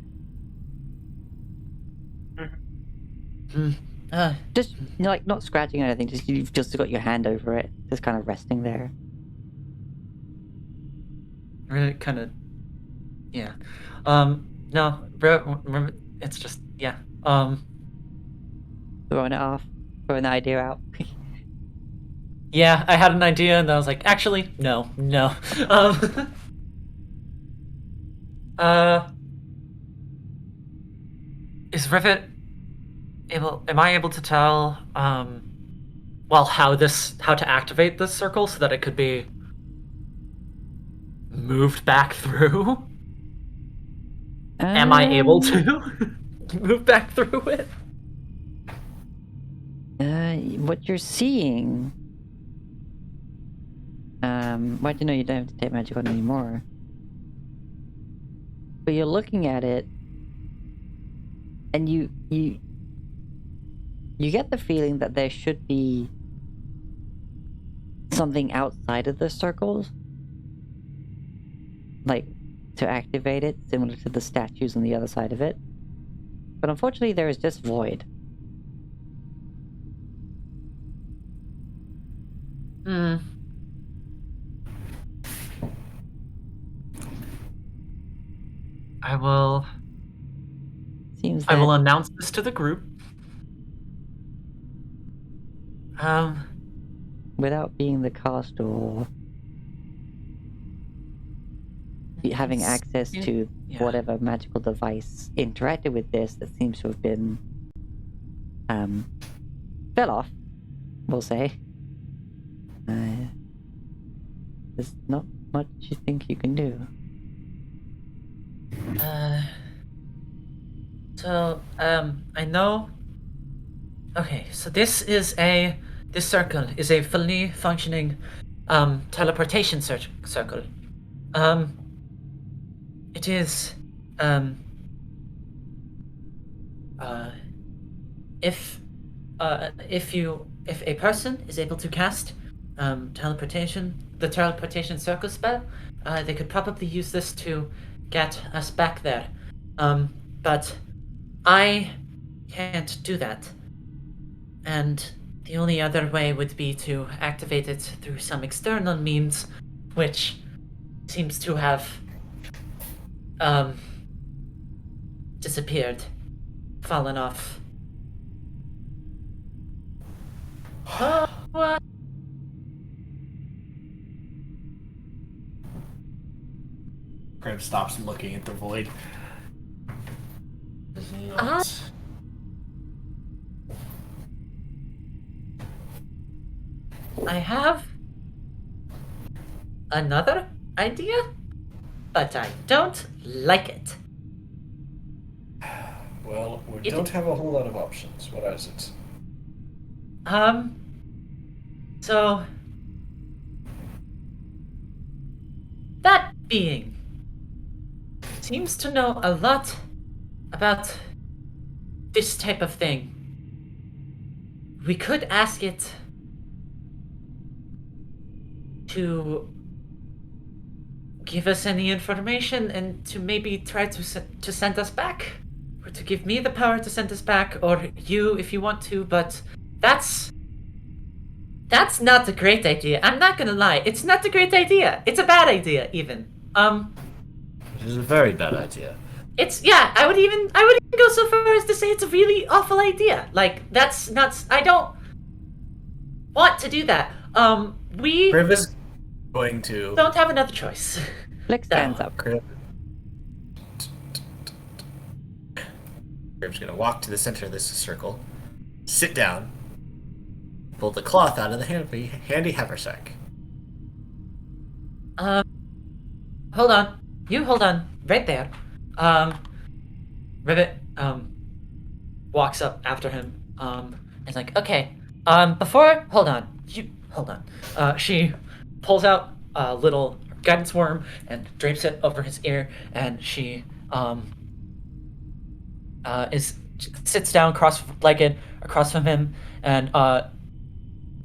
Just, like, not scratching or anything, just you've just got your hand over it, just kind of resting there. Rivet kind of, yeah. No, it's just, yeah. Throwing it off, throwing the idea out. Yeah, I had an idea, and I was like, actually, no. Is Rivet am I able to tell, well, how to activate this circle so that it could be moved back through? Am I able to move back through it? What you're seeing... well, you know you don't have to take magic on anymore. But you're looking at it, and you get the feeling that there should be something outside of the circles, like to activate it, similar to the statues on the other side of it. But unfortunately, there is just void. I will Seems I will that announce this to the group. without being the caster or having access to whatever magical device interacted with this, that seems to have been fell off, we'll say. There's not much you think you can do. I know. Okay, so this circle is a fully functioning teleportation circle. It is if a person is able to cast the teleportation circle spell, they could probably use this to get us back there. But I can't do that. And the only other way would be to activate it through some external means, which seems to have disappeared, fallen off. Crib stops looking at the void. Not... I have another idea, but I don't like it. Well, we don't have a whole lot of options. What is it? So that being seems to know a lot about this type of thing. We could ask it to give us any information and to maybe try to send us back, or to give me the power to send us back, or you if you want to. But that's not a great idea. I'm not gonna lie, it's not a great idea. It's a bad idea, even. It is a very bad idea. I would even go so far as to say it's a really awful idea. Like, that's not. I don't want to do that. We Crib is going to. don't have another choice. Flick stands up. Crib. Crib's gonna walk to the center of this circle, sit down, pull the cloth out of the handy haversack. Hold on. You hold on. Right there. Rivet, walks up after him. Is like, okay. Hold on. Hold on. She pulls out a little guidance worm and drapes it over his ear, and she, sits down cross-legged across from him, and,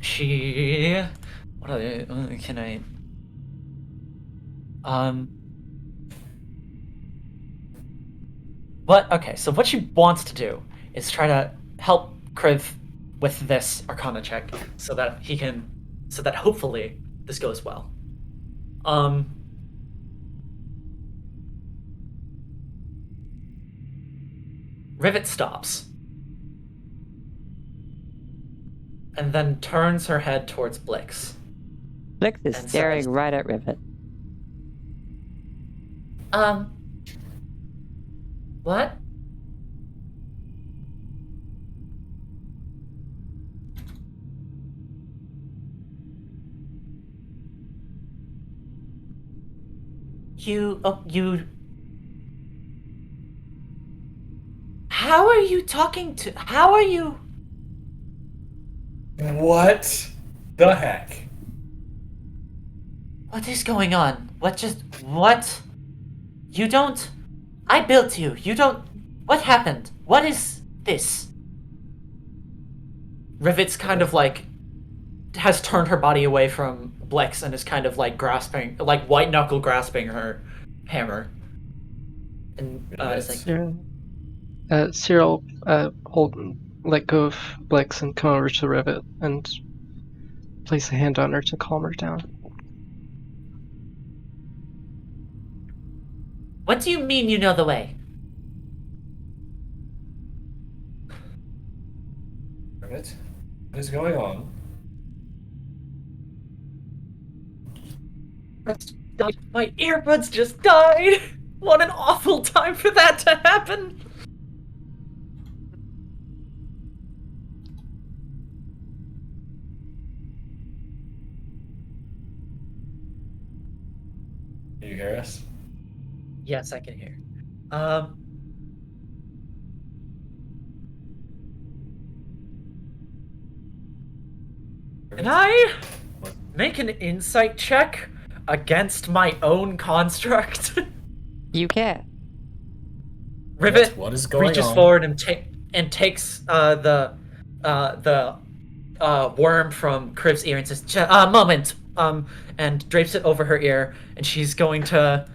she... Can I... Okay, so what she wants to do is try to help Kriv with this Arcana check so that hopefully this goes well. Rivet stops and then turns her head towards Blix. Blix is And staring says- right at Rivet. What? You. How are you talking to. How are you. What the heck? What is going on? What? You don't. I built you. You don't. What happened? What is this? Rivet's kind of like. Has turned her body away from Blex and is kind of like grasping. Like white knuckle grasping her hammer. And is like. Cyril, let go of Blix and come over to Rivet and place a hand on her to calm her down. What do you mean you know the way? What is going on? My earbuds just died! What an awful time for that to happen! Can you hear us? Yes, I can hear. Can I make an insight check against my own construct? You can. Rivet What is going reaches on? forward and takes the worm from Crib's ear and says, moment, and drapes it over her ear, and she's going to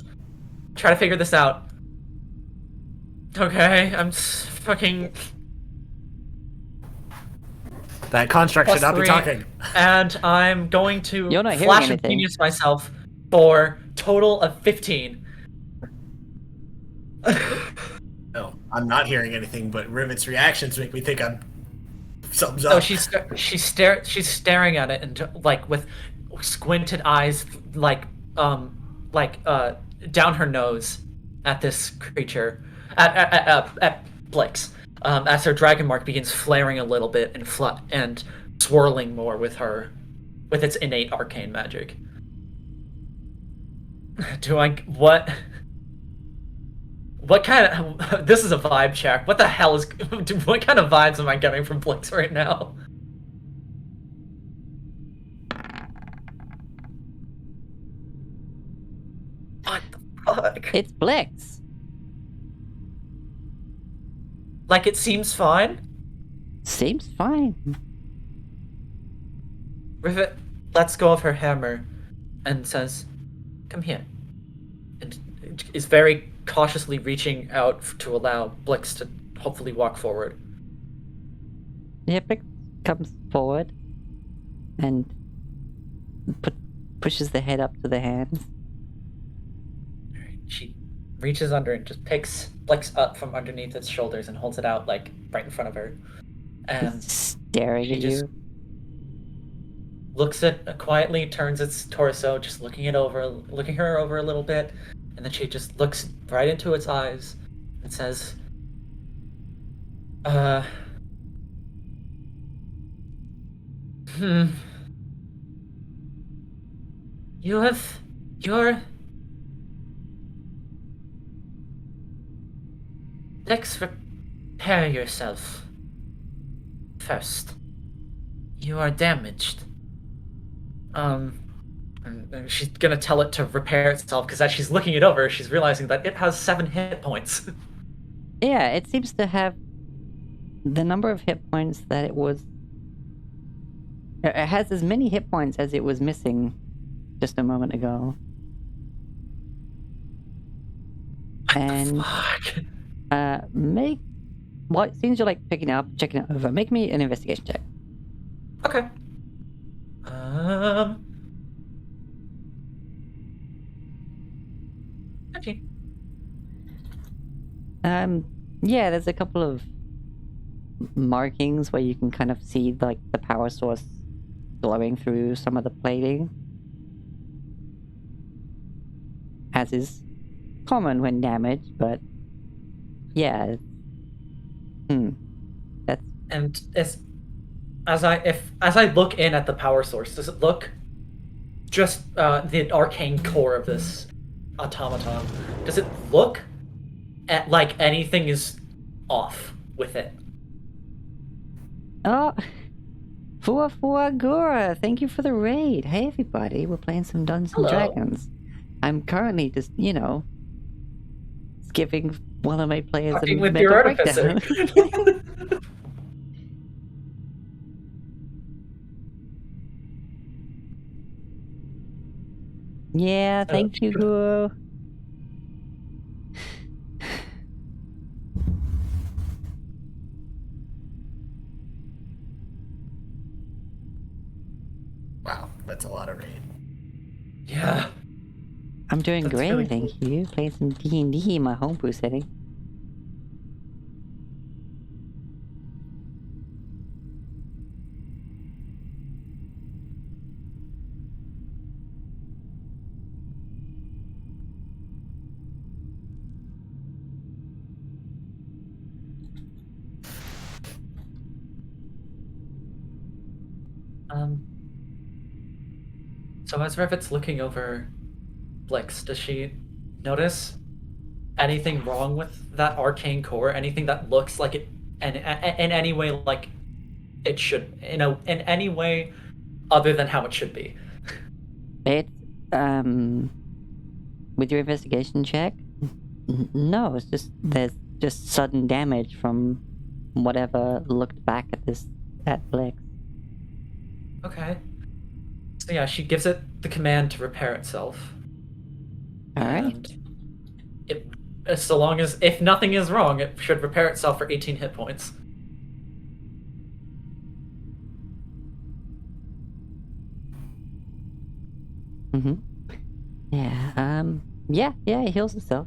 try to figure this out. Okay, I'm fucking... That construct should not be +3, talking. and I'm going to You're not hearing flash and anything. genius myself for total of 15. No, I'm not hearing anything, but Rivet's reactions make me think something's So up. she's staring at it and like with squinted eyes, down her nose at this creature, at Blix, as her dragon mark begins flaring a little bit and swirling more with its innate arcane magic. What kind of... This is a vibe check. What the hell is... What kind of vibes am I getting from Blix right now? What the fuck? It's Blix. Like, it seems fine? Seems fine. Rivet lets go of her hammer and says, "Come here." And is very cautiously reaching out to allow Blix to hopefully walk forward. Yeah, Blix comes forward and pushes the head up to the hands. She reaches under and just picks Blix up from underneath its shoulders and holds it out, like, right in front of her. And Staring she at just you. looks at quietly, turns its torso, just looking her over a little bit, and then she just looks right into its eyes and says, Uh. Hmm. You have your Lex, repair yourself first. You are damaged. And she's gonna tell it to repair itself because as she's looking it over, she's realizing that it has 7 hit points. Yeah, it seems to have the number of hit points that it was. It has as many hit points as it was missing just a moment ago. And make what seems you're like picking up, checking it over. Make me an investigation check. Okay. Okay. Yeah, there's a couple of markings where you can kind of see like the power source glowing through some of the plating, as is common when damaged. But yeah, that's And as I look in at the power source, does it look just the arcane core of this automaton? Does it look at like anything is off with it? oh. Fuagura, thank you for the raid. Hey everybody, we're playing some Dungeons and Hello. Dragons. I'm currently just, giving one of my players Talking a with mental your artificer. breakdown. Yeah, thank you, Guru. Wow, that's a lot of raid. Yeah. I'm doing That's great, really thank you. Playing some D&D in my homebrew setting. So as Revit's looking over Blix, does she notice anything wrong with that arcane core? Anything that looks like it, and in any way like it should, in any way other than how it should be? It's, with your investigation check? No, it's just, there's just sudden damage from whatever looked back at Blix. Okay. So yeah, she gives it the command to repair itself. Alright. And it, so long as, if nothing is wrong, it should repair itself for 18 hit points. Mm-hmm. Yeah, it heals itself.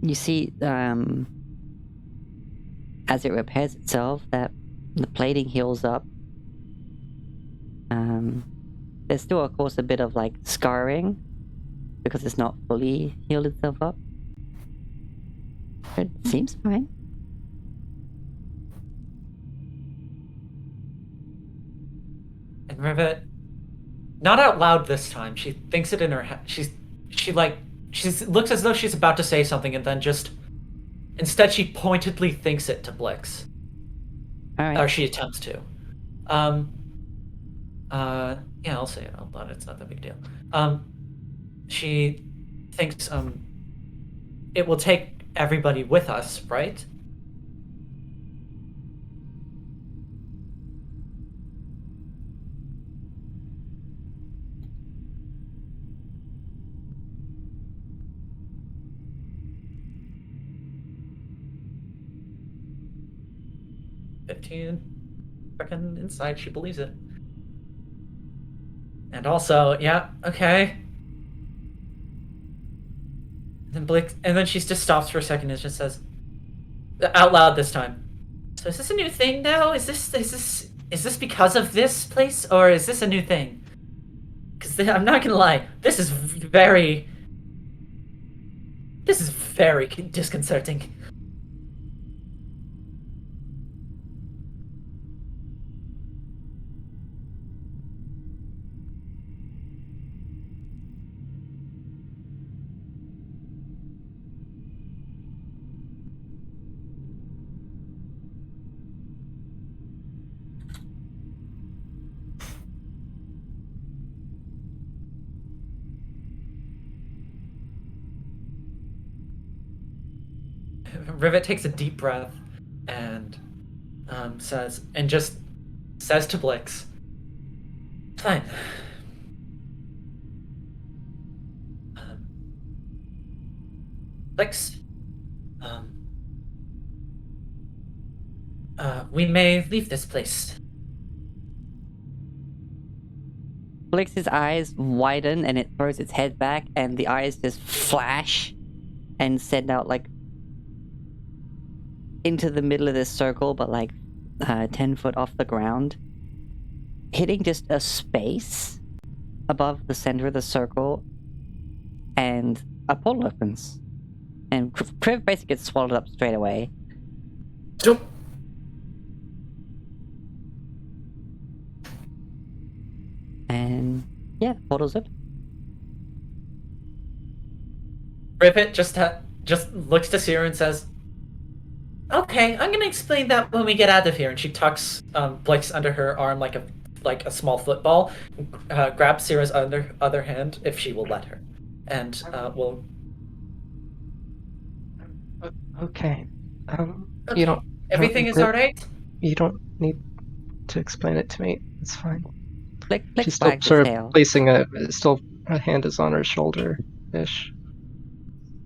You see, as it repairs itself, that the plating heals up. There's still, of course, a bit of, like, scarring, because it's not fully healed itself up. It seems fine. And Rivet, not out loud this time, she thinks it in her head. She looks as though she's about to say something, and then instead she pointedly thinks it to Blix. Alright. Or she attempts to. Yeah, I'll say it out loud. It's not that big a deal. She thinks, it will take everybody with us, right? Freaking inside, she believes it. And also, yeah, okay. And then she just stops for a second and just says, out loud this time. So is this a new thing now? Is this because of this place, or is this a new thing? Because I'm not gonna lie, this is very disconcerting. Rivet takes a deep breath and just says to Blix, "Fine. Blix, we may leave this place." Blix's eyes widen and it throws its head back, and the eyes just flash and send out like into the middle of this circle, but like 10 foot off the ground, hitting just a space above the center of the circle, and a portal opens. And Kriv basically gets swallowed up straight away. Jump. And yeah, the portal's open. Rivet just looks to Sierra and says, "Okay, I'm gonna explain that when we get out of here." And she tucks Blix under her arm like a small football, grabs Sierra's other hand if she will let her, and will. Okay. Okay. You don't. Everything is Riv- alright. You don't need to explain it to me. It's fine. Blix She's still wags sort his of tail. placing her hand is on her shoulder-ish.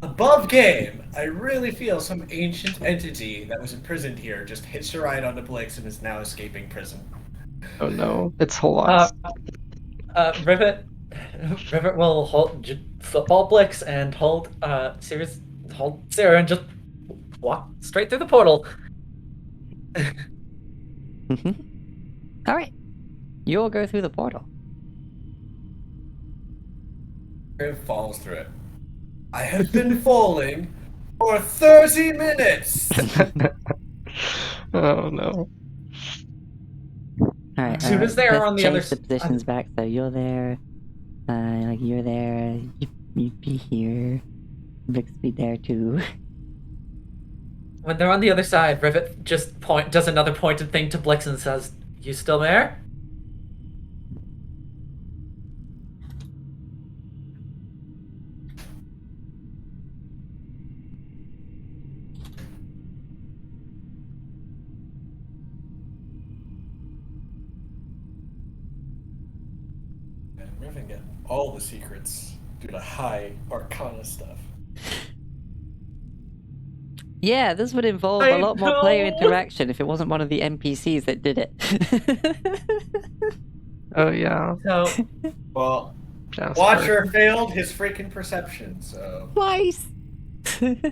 Above game, I really feel some ancient entity that was imprisoned here just hitched a ride onto Blix and is now escaping prison. Oh no, it's Holox. Rivet will hold football Blix and hold Sierra and just walk straight through the portal. Alright. You'll go through the portal. Kriv falls through it. I have been falling for 30 minutes! Oh no. Alright, As soon as they are let's on the change other the positions back, so you're there, like you're there, you'd be here, Vix be there too. When they're on the other side, Rivet just does another pointed thing to Blix and says, "You still there?" And Riven get all the secrets due to high Arcana stuff. Yeah, this would involve a lot more player interaction if it wasn't one of the NPCs that did it. Oh yeah. So, Well, Jasper. Watcher failed his freaking perception, so. Twice! Hit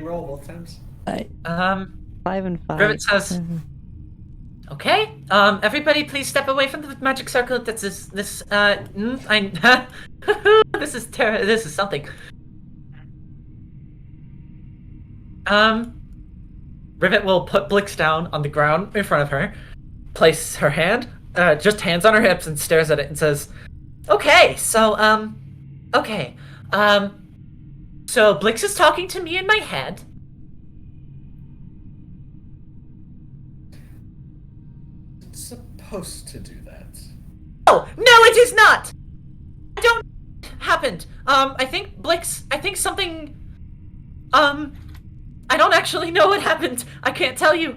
roll both times. 5 and 5. Rivet says, "Okay, everybody please step away from the magic circle. This is this is something." Rivet will put Blix down on the ground in front of her, place her hand, just hands on her hips, and stares at it and says, "Okay, so so Blix is talking to me in my head." It's supposed to do that. Oh, no, it is not! I don't know what happened. I think something, I don't actually know what happened. I can't tell you.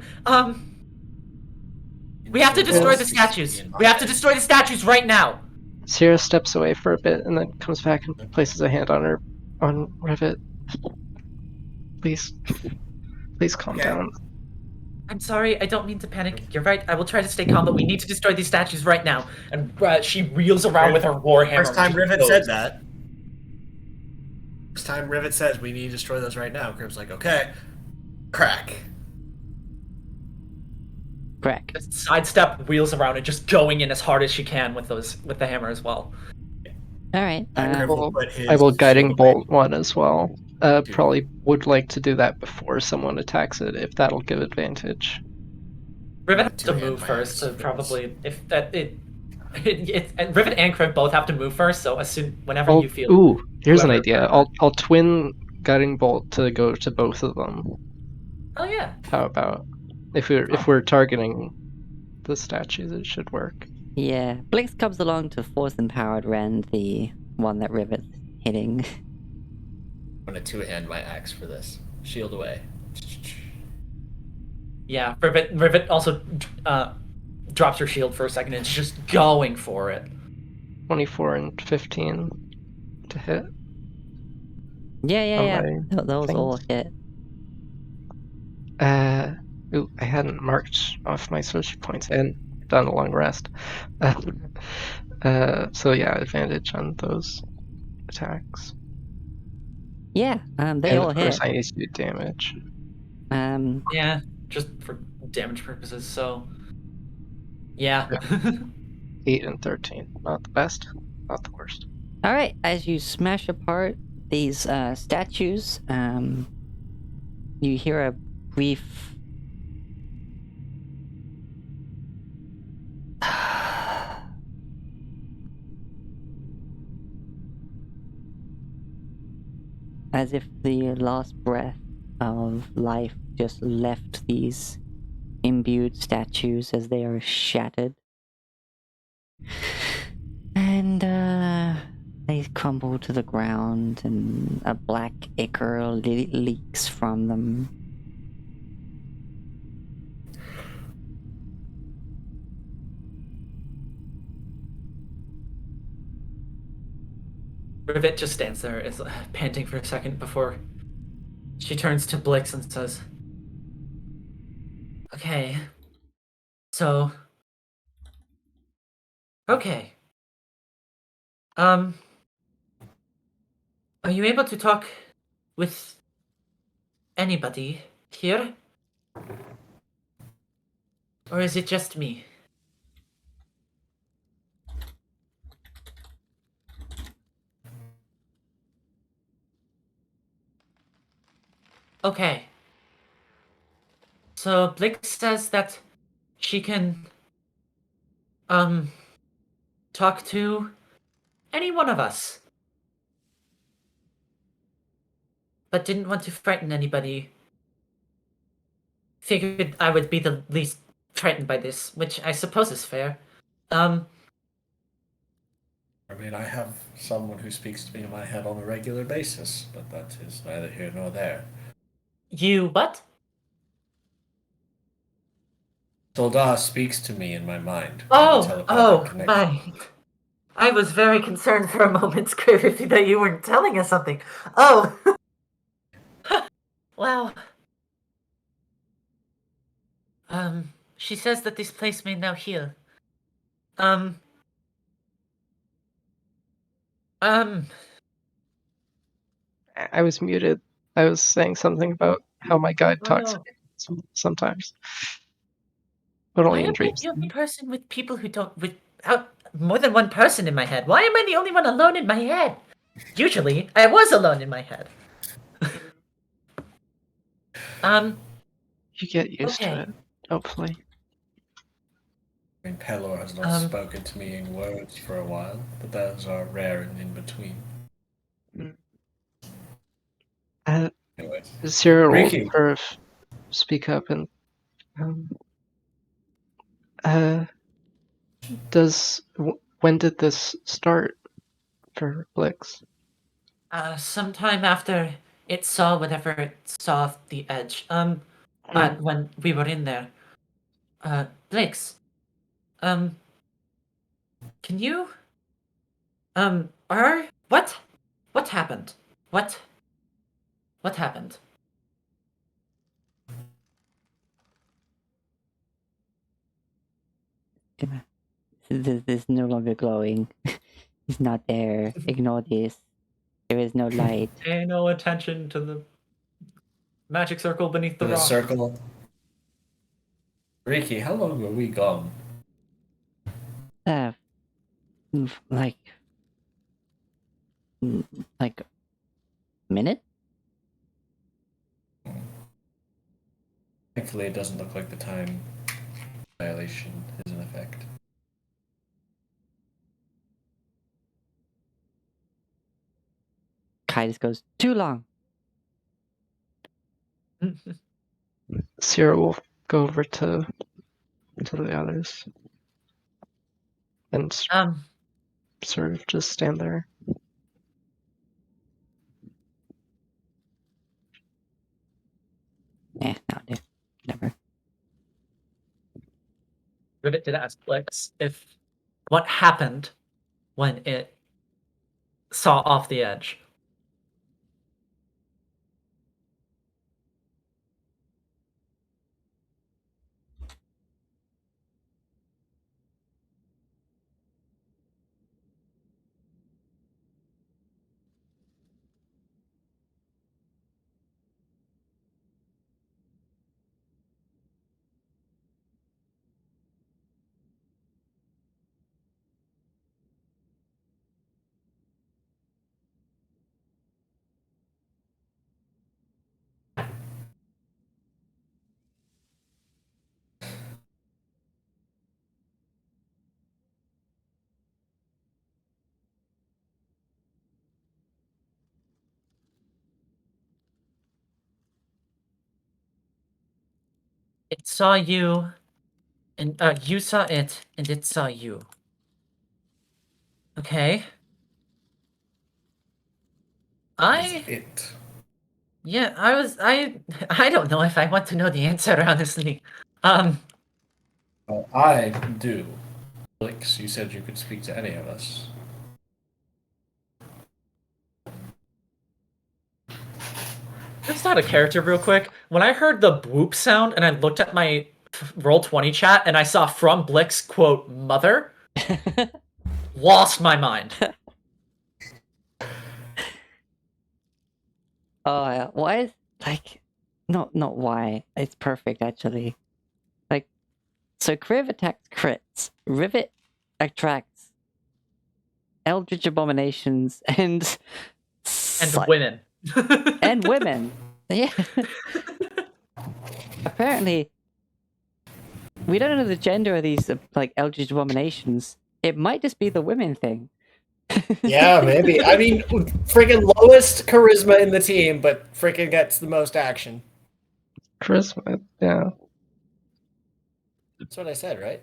We have to destroy the statues. We have to destroy the statues right now. Sierra steps away for a bit and then comes back and places a hand on Rivet. Please calm Okay. down. I'm sorry, I don't mean to panic. You're right, I will try to stay calm, but we need to destroy these statues right now. And she reels around with her warhammer. First time She Rivet goes. said that. First time Rivet says we need to destroy those right now. Crib's like, okay. Crack. Crack. Just sidestep, wheels around, and just going in as hard as she can with the hammer as well. Alright. Crib will put his I will guiding shield away. bolt one as well. Probably would like to do that before someone attacks it, if that'll give advantage. Rivet has to Two-hand move my first, so axe. probably if that Rivet and Crib both have to move first. So as soon whenever Oh, you feel. ooh, here's an whoever- idea. I'll twin guiding bolt to go to both of them. Oh yeah. How about if we're targeting the statues, it should work. Yeah. Blix comes along to force empowered Rend, the one that Rivet's hitting. I'm gonna two-hand my axe for this. Shield away. Yeah, Rivet also drops her shield for a second and is just going for it. 24 and 15 to hit. Yeah. on my Those all things. hit. Ooh, I hadn't marked off my social points. I hadn't done a long rest. So yeah, advantage on those attacks. Yeah, they And all of course hit. I need to do damage. Yeah, just for damage purposes. So, yeah. 8 and 13. Not the best, not the worst. All right, as you smash apart these statues, you hear a brief as if the last breath of life just left these imbued statues as they are shattered. And they crumble to the ground, and a black ichor leaks from them. Rivet just stands there, is panting for a second before she turns to Blix and says, "Okay, so, okay. Are you able to talk with anybody here? Or is it just me?" Okay. So Blix says that she can, talk to any one of us. But didn't want to frighten anybody. Figured I would be the least frightened by this, which I suppose is fair. I mean, I have someone who speaks to me in my head on a regular basis, but that is neither here nor there. You what? Soldat speaks to me in my mind. We have a Oh, telepathic connection. my. I was very concerned for a moment, Scrivy, that you weren't telling us something. Oh. Wow. She says that this place may now heal. Um, I was muted. I was saying something about how my guide Oh, talks no. sometimes, but Why only am in I dreams. the only person with people who don't without more than one person in my head? Why am I the only one alone in my head? Usually, I was alone in my head. You get used to Okay. it, hopefully. I mean, Pelor has not spoken to me in words for a while, but those are rare and in between. Anyways. Zero will Riki. sort of speak up and when did this start for Blix? Sometime after it saw whatever it saw off the edge. When we were in there. Blix. Can you? What happened? What happened? This is no longer glowing. He's not there. Ignore this. There is no light. Pay no attention to the magic circle beneath the The rock. circle. Riki, how long were we gone? Like a minute? Thankfully, it doesn't look like the time dilation is in effect. Kai just goes, too long. Sierra will go over to the others and sort of just stand there. Rivet did ask Blix if what happened when it saw off the edge. It saw you, and you saw it, and it saw you. Okay. It. Yeah, I don't know if I want to know the answer, honestly. Well, I do. Blix, you said you could speak to any of us. That's not a character real quick. When I heard the whoop sound and I looked at my Roll20 chat and I saw from Blix, quote, mother, lost my mind. Oh, yeah. Why? Like, not why. It's perfect, actually. Like, so Kriv attacks crits. Rivet attracts eldritch abominations and Women. and women. Yeah. Apparently, we don't know the gender of these like eldritch abominations. It might just be the women thing. Yeah, maybe. I mean, freaking lowest charisma in the team, but freaking gets the most action. Charisma, yeah. That's what I said, right?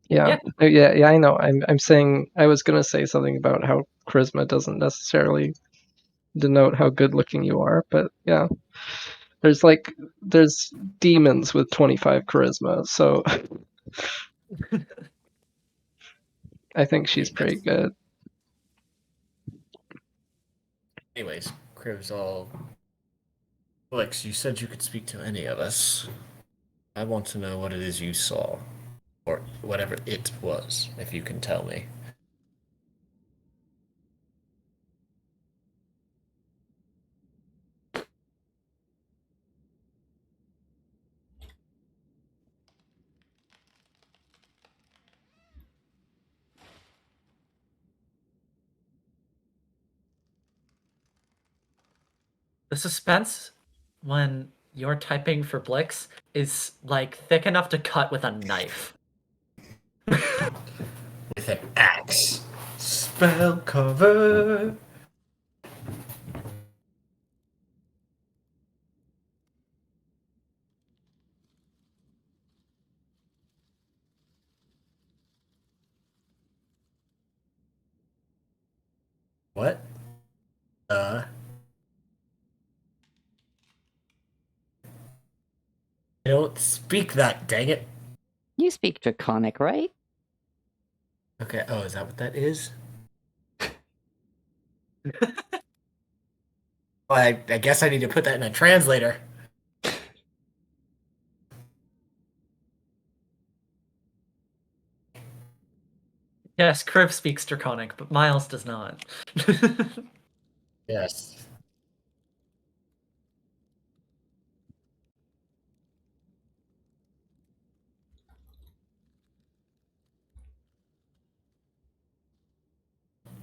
Yeah. I know. I'm saying I was gonna say something about how charisma doesn't necessarily denote how good looking you are, but yeah. There's demons with 25 charisma, so I think she's pretty good. Anyways, Crib's all. Alex, you said you could speak to any of us. I want to know what it is you saw. Or whatever it was, if you can tell me. The suspense when you're typing for Blix is like thick enough to cut with a knife. With an axe. Spell cover. What? I don't speak that, dang it. You speak Draconic, right? Okay, oh, is that what that is? Well, I guess I need to put that in a translator. Yes, Kriv speaks Draconic, but Miles does not. Yes.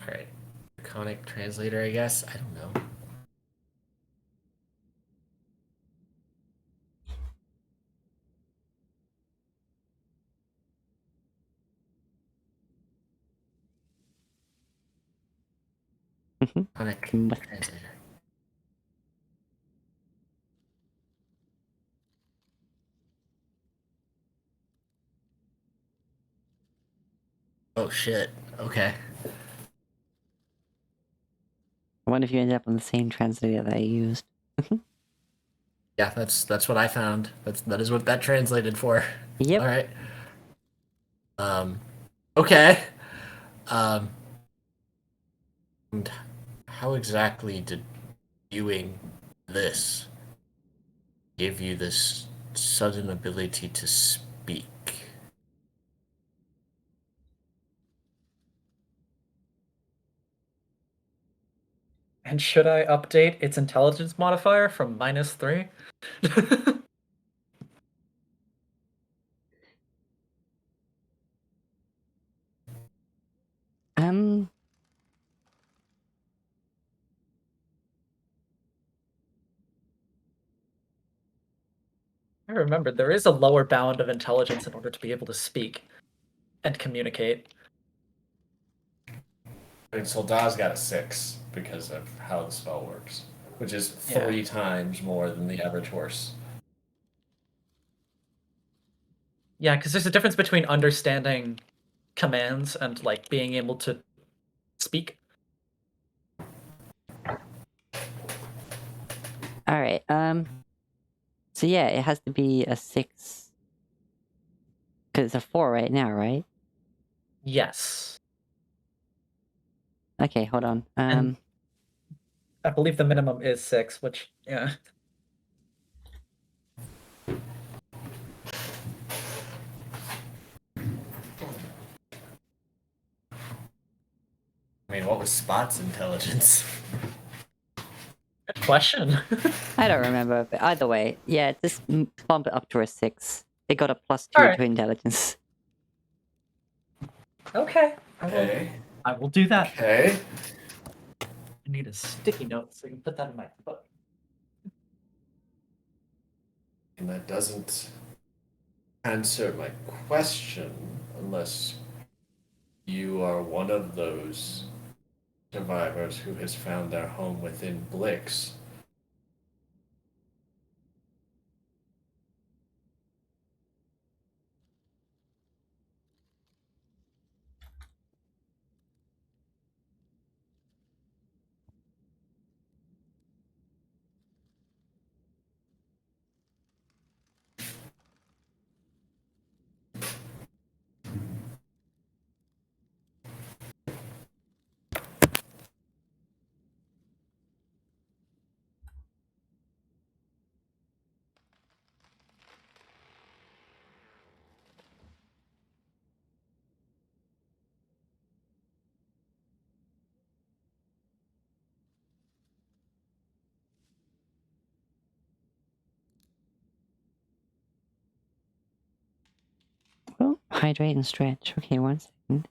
Alright. Draconic translator, I guess? I don't know. Draconic translator. Oh shit. Okay. I wonder if you ended up on the same translator that I used. Yeah, that's what I found. That is what that translated for. Yep. Alright. Okay. And how exactly did viewing this give you this sudden ability to speak? And should I update its intelligence modifier from -3? Um, I remember there is a lower bound of intelligence in order to be able to speak and communicate. I mean, Solda's got a 6 because of how the spell works, which is 3 times more than the average horse. Yeah, because there's a difference between understanding commands and like being able to speak. all right. So yeah, it has to be a 6. Because it's a 4 right now, right? Yes. Okay, hold on. And- I believe the minimum is 6, which yeah. I mean, what was Spot's intelligence? Good question. I don't remember, but either way, yeah, just bump it up to a 6. It got a +2 Alright. to intelligence. Okay. Okay. I will do that. Okay. I need a sticky note so I can put that in my book. And that doesn't answer my question unless you are one of those survivors who has found their home within Blix. Well, hydrate and stretch. Okay, 1 second.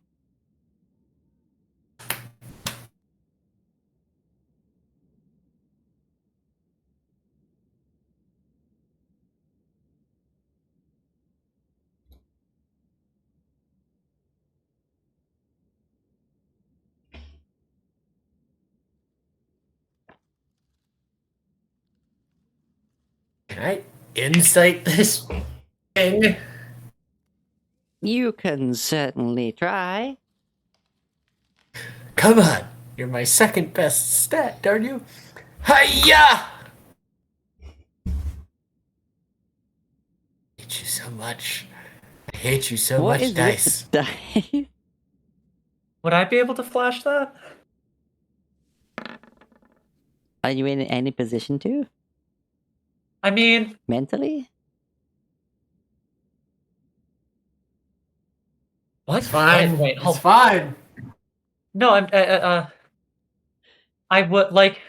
Can I insight this thing? You can certainly try. Come on, you're my second best stat, aren't you? Hiya! I hate you so much. I hate you so What much, is Dice. with the dice? Would I be able to flash that? Are you in any position to? I mean, Mentally? what? It's fine. Wait, hold. It's fine. No, I would like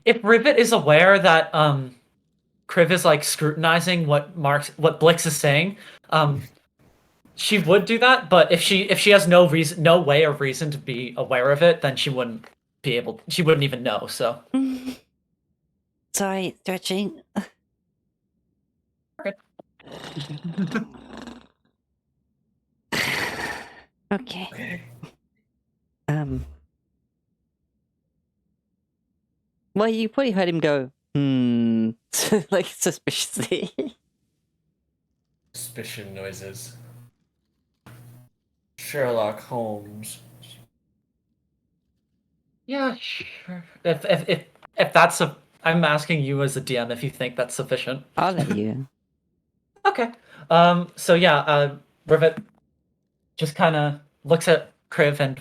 if Rivet is aware that Kriv is like scrutinizing what Blix is saying, she would do that, but if she has no way or reason to be aware of it, then she wouldn't even know, so. Sorry, stretching. Okay. Well, you probably heard him go, like suspiciously. Suspicion noises. Sherlock Holmes. Yeah, sure. If that's I'm asking you as a DM if you think that's sufficient. I'll let you. Okay. So yeah, Rivet just kind of looks at Kriv and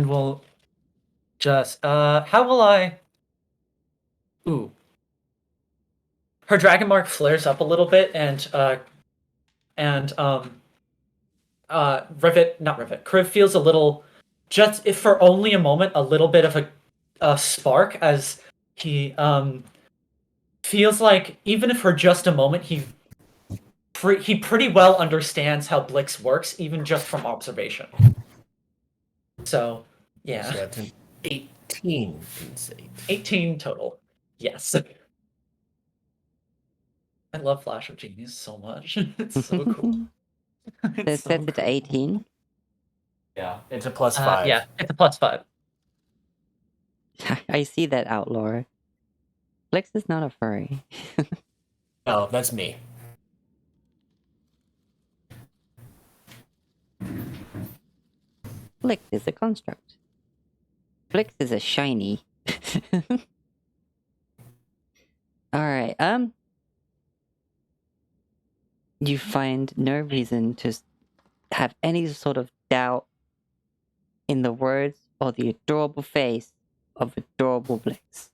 will, just how will I? Ooh. Her dragon mark flares up a little bit, and Kriv feels a little, just if for only a moment, a little bit of a spark as he feels like even if for just a moment he pretty well understands how Blix works, even just from observation. So yeah, So that's an 18 insight. 18 total. Yes. I love Flash of Genius so much. It's so cool. It It's sets so it to cool. 18. Yeah, it's a +5. Yeah, it's a +5. I see that, Outlaw. Blix is not a furry. Oh, that's me. Blix is a construct. Blix is a shiny. Alright, you find no reason to have any sort of doubt in the words or the adorable face of adorable Blix.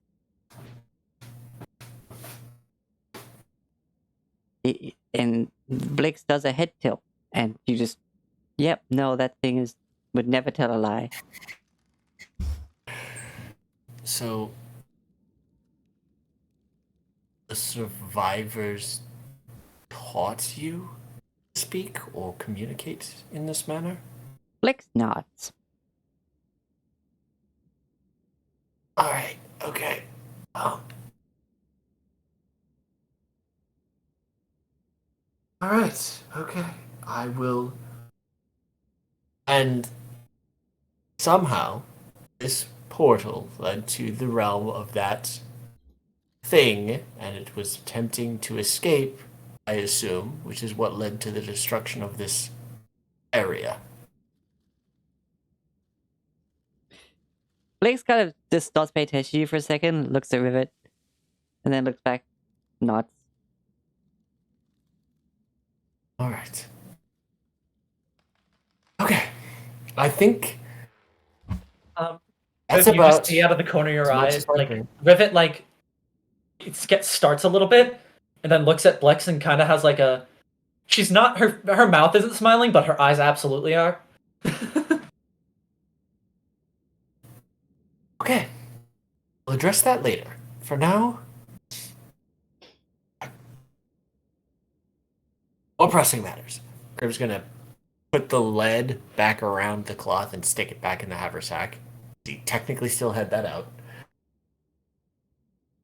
And Blix does a head tilt, and you just, yep, no, that thing would never tell a lie. So, the survivors taught you to speak or communicate in this manner? Blix nods. Alright, okay. Alright, okay. I will. And somehow, this portal led to the realm of that thing, and it was attempting to escape, I assume, which is what led to the destruction of this area. Blix kind of just stops paying attention to you for a second, looks at Rivet, and then looks back, nods. Alright. Okay. I think that's Riv, you just about see out of the corner of your as much eye, as I like can. Rivet, like starts a little bit, and then looks at Blix and kind of has like a. She's not her mouth isn't smiling, but her eyes absolutely are. Okay. We'll address that later. For now, more pressing matters. Crib's gonna put the lead back around the cloth and stick it back in the haversack. He technically still had that out.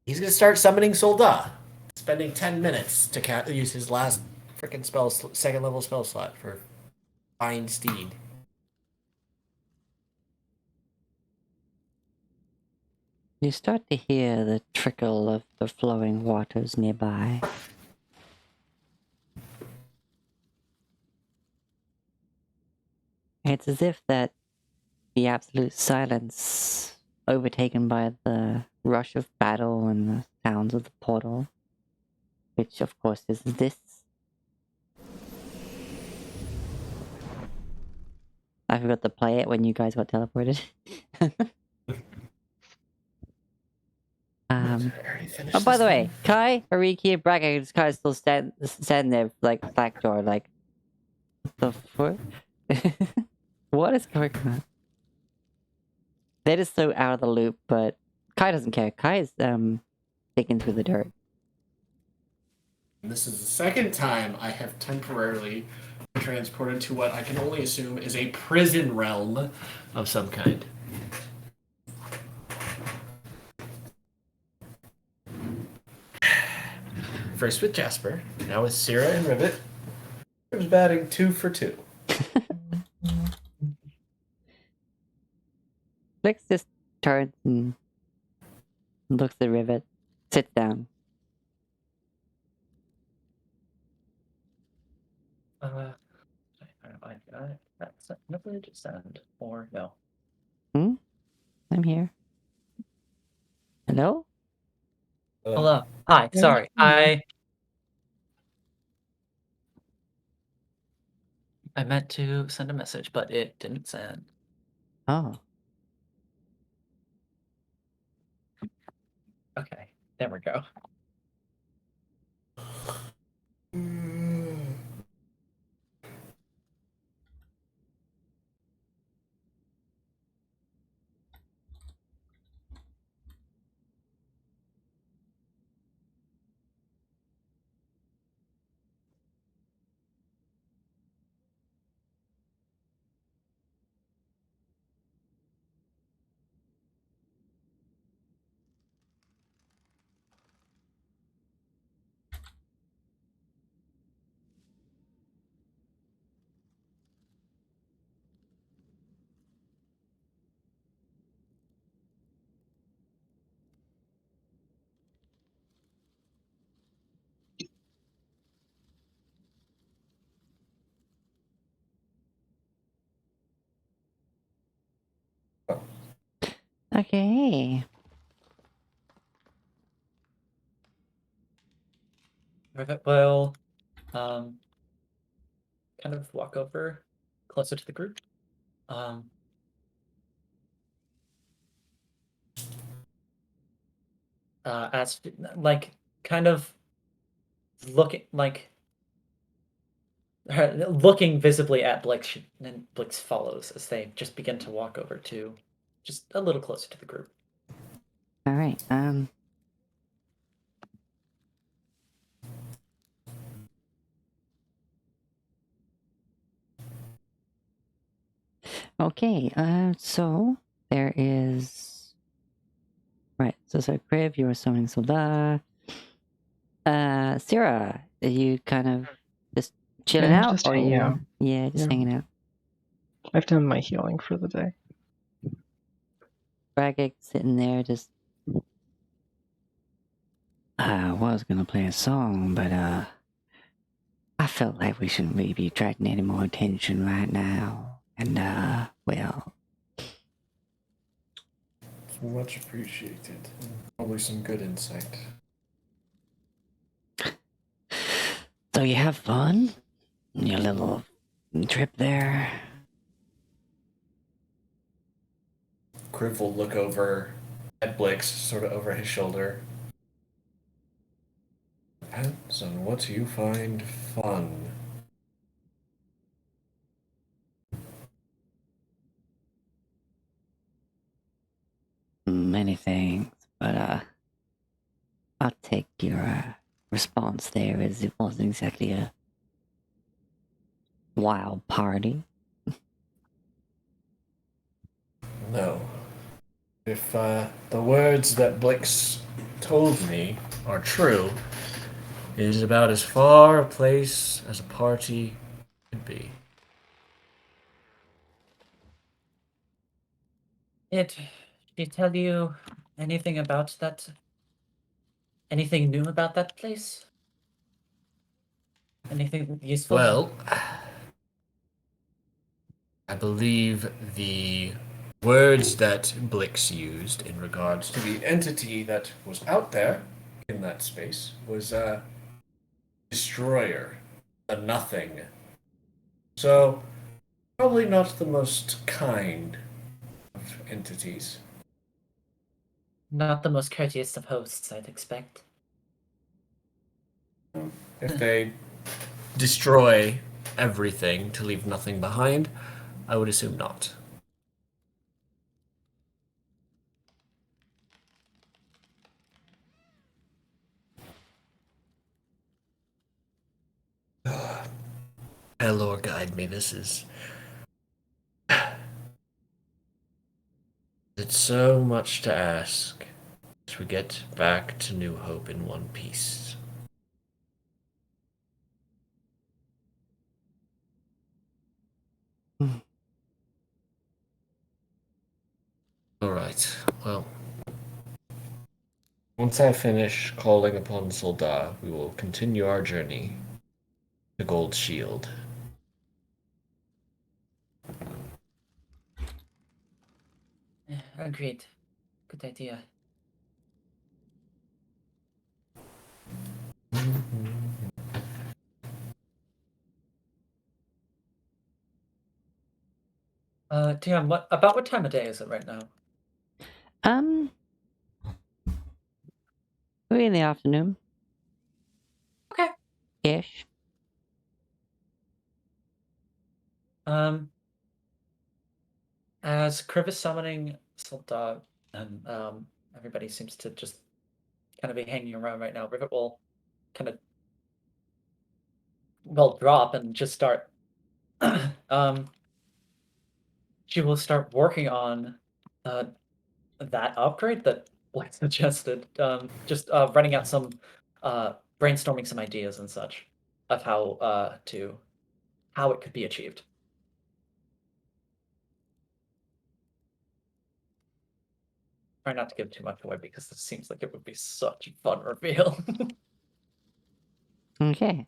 He's gonna start summoning Solda, spending 10 minutes to use his last freaking second level spell slot for Fine Steed. You start to hear the trickle of the flowing waters nearby. It's as if that the absolute silence, overtaken by the rush of battle and the sounds of the portal, which of course is this. I forgot to play it when you guys got teleported. Oh, by the way, Kai, Ariki, and Braga just kind of still standing there, like, slack-jaw, like, what the fuck? What is going on? They're just so out of the loop, but Kai doesn't care. Kai is, digging through the dirt. This is the second time I have temporarily been transported to what I can only assume is a prison realm of some kind. First with Jasper, now with Syrah and Rivet. Rivet's batting 2 for 2. Blix just turns and looks at Rivet, sits down. That's never just send or no. I'm here. Hello? Hello. Hi. Sorry. I meant to send a message, but it didn't send. Oh, Okay, there we go. okay. Rivet will kind of walk over closer to the group. As like kind of looking like looking visibly at Blix, and Blix follows as they just begin to walk over to just a little closer to the group. All right. Okay. So there is. Right. So Crib, you were summoning Soldar. Sarah, are you kind of just chilling Yeah, I'm out, just or hanging you? out. Yeah, just Yeah. hanging out. I've done my healing for the day. Braggett sitting there, just. I was gonna play a song, but I felt like we shouldn't really be attracting any more attention right now. And well, It's much appreciated. Probably some good insight. so you have fun? Your little trip there? Kriv will look over at Blix, sort of over his shoulder. Depends on what you find fun. Many things, but I'll take your response there as it wasn't exactly a wild party. No. If the words that Blix told me are true, it is about as far a place as a party could be. Did she tell you anything about that? Anything new about that place? Anything useful? Well, I believe the words that Blix used in regards to the entity that was out there in that space was a destroyer, a nothing. So, probably not the most kind of entities. Not the most courteous of hosts, I'd expect. If they destroy everything to leave nothing behind, I would assume not. Elor, guide me. This is. It's so much to ask as we get back to New Hope in one piece. Alright, well. Once I finish calling upon Solda, we will continue our journey to Gold Shield. Agreed. Good idea. DM, what time of day is it right now? We're in the afternoon. Okay. Ish. As Kriv is summoning Sultan, and everybody seems to just kind of be hanging around right now, Rivet will kind of drop and just start. She will start working on that upgrade that Black suggested. Just running out some, brainstorming some ideas and such of how it could be achieved. Try not to give too much away because this seems like it would be such a fun reveal. Okay.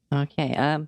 Okay.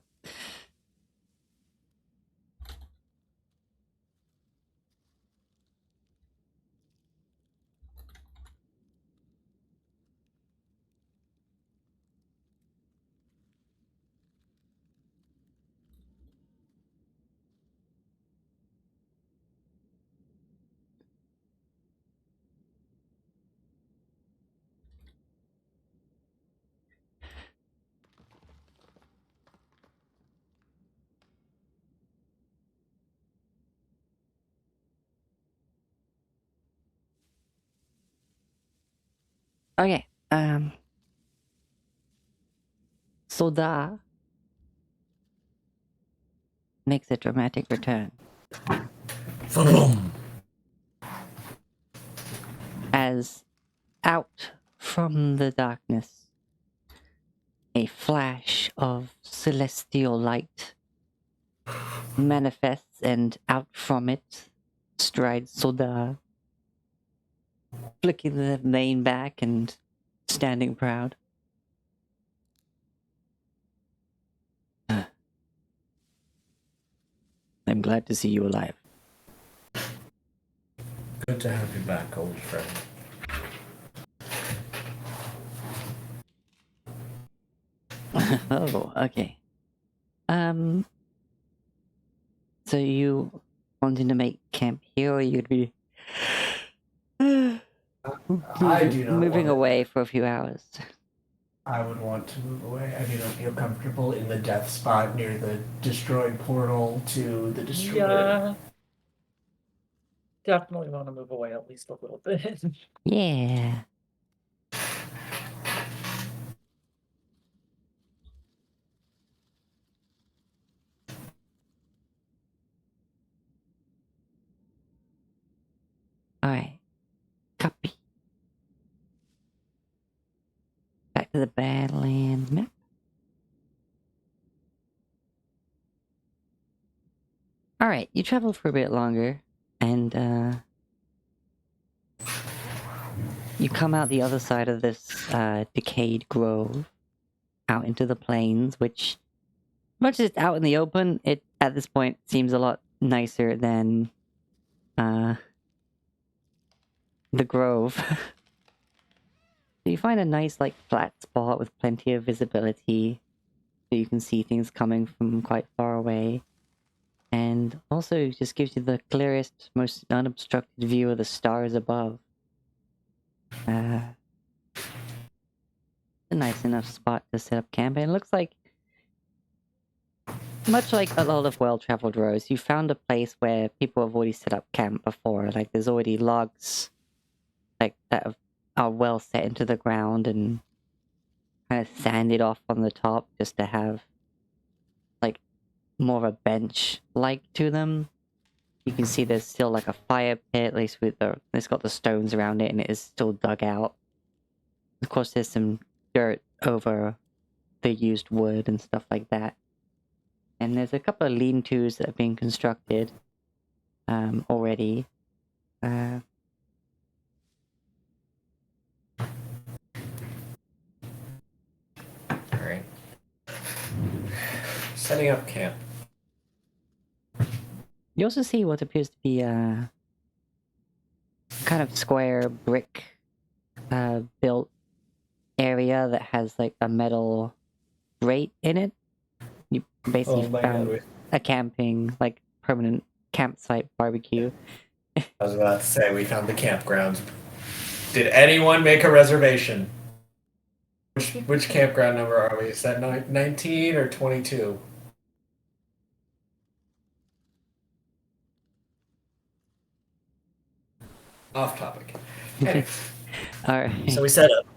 Okay. Soda makes a dramatic return Vroom. as out from the darkness a flash of celestial light manifests, and out from it strides Soda, flicking the mane back and standing proud. I'm glad to see you alive. Good to have you back, old friend. Oh, okay. So you wanting to make camp here, or you'd be I do not moving want away for a few hours? I would want to move away. I do not feel comfortable in the death spot near the destroyed portal to the destroyed. Yeah. Definitely want to move away at least a little bit. Yeah. Alright. Copy. Back to the Badlands map. Alright, you travel for a bit longer, and you come out the other side of this decayed grove, out into the plains, which, much as it's out in the open, it at this point seems a lot nicer than the grove. So you find a nice, like, flat spot with plenty of visibility, so you can see things coming from quite far away. And also just gives you the clearest, most unobstructed view of the stars above. A nice enough spot to set up camp, and it looks like, much like a lot of well-traveled roads, you found a place where people have already set up camp before. Like, there's already logs, like, that are well set into the ground and kind of sanded off on the top just to have, like, more of a bench-like to them. You can see there's still, like, a fire pit, at least with it's got the stones around it, and it is still dug out. Of course, there's some dirt over the used wood and stuff like that. And there's a couple of lean-tos that are being constructed already. Setting up camp. You also see what appears to be a kind of square brick built area that has like a metal grate in it. You basically found a camping, like permanent campsite barbecue. I was about to say we found the campgrounds. Did anyone make a reservation? Which campground number are we? Is that 19 or 22? Off topic. Anyway, Alright. so we set up.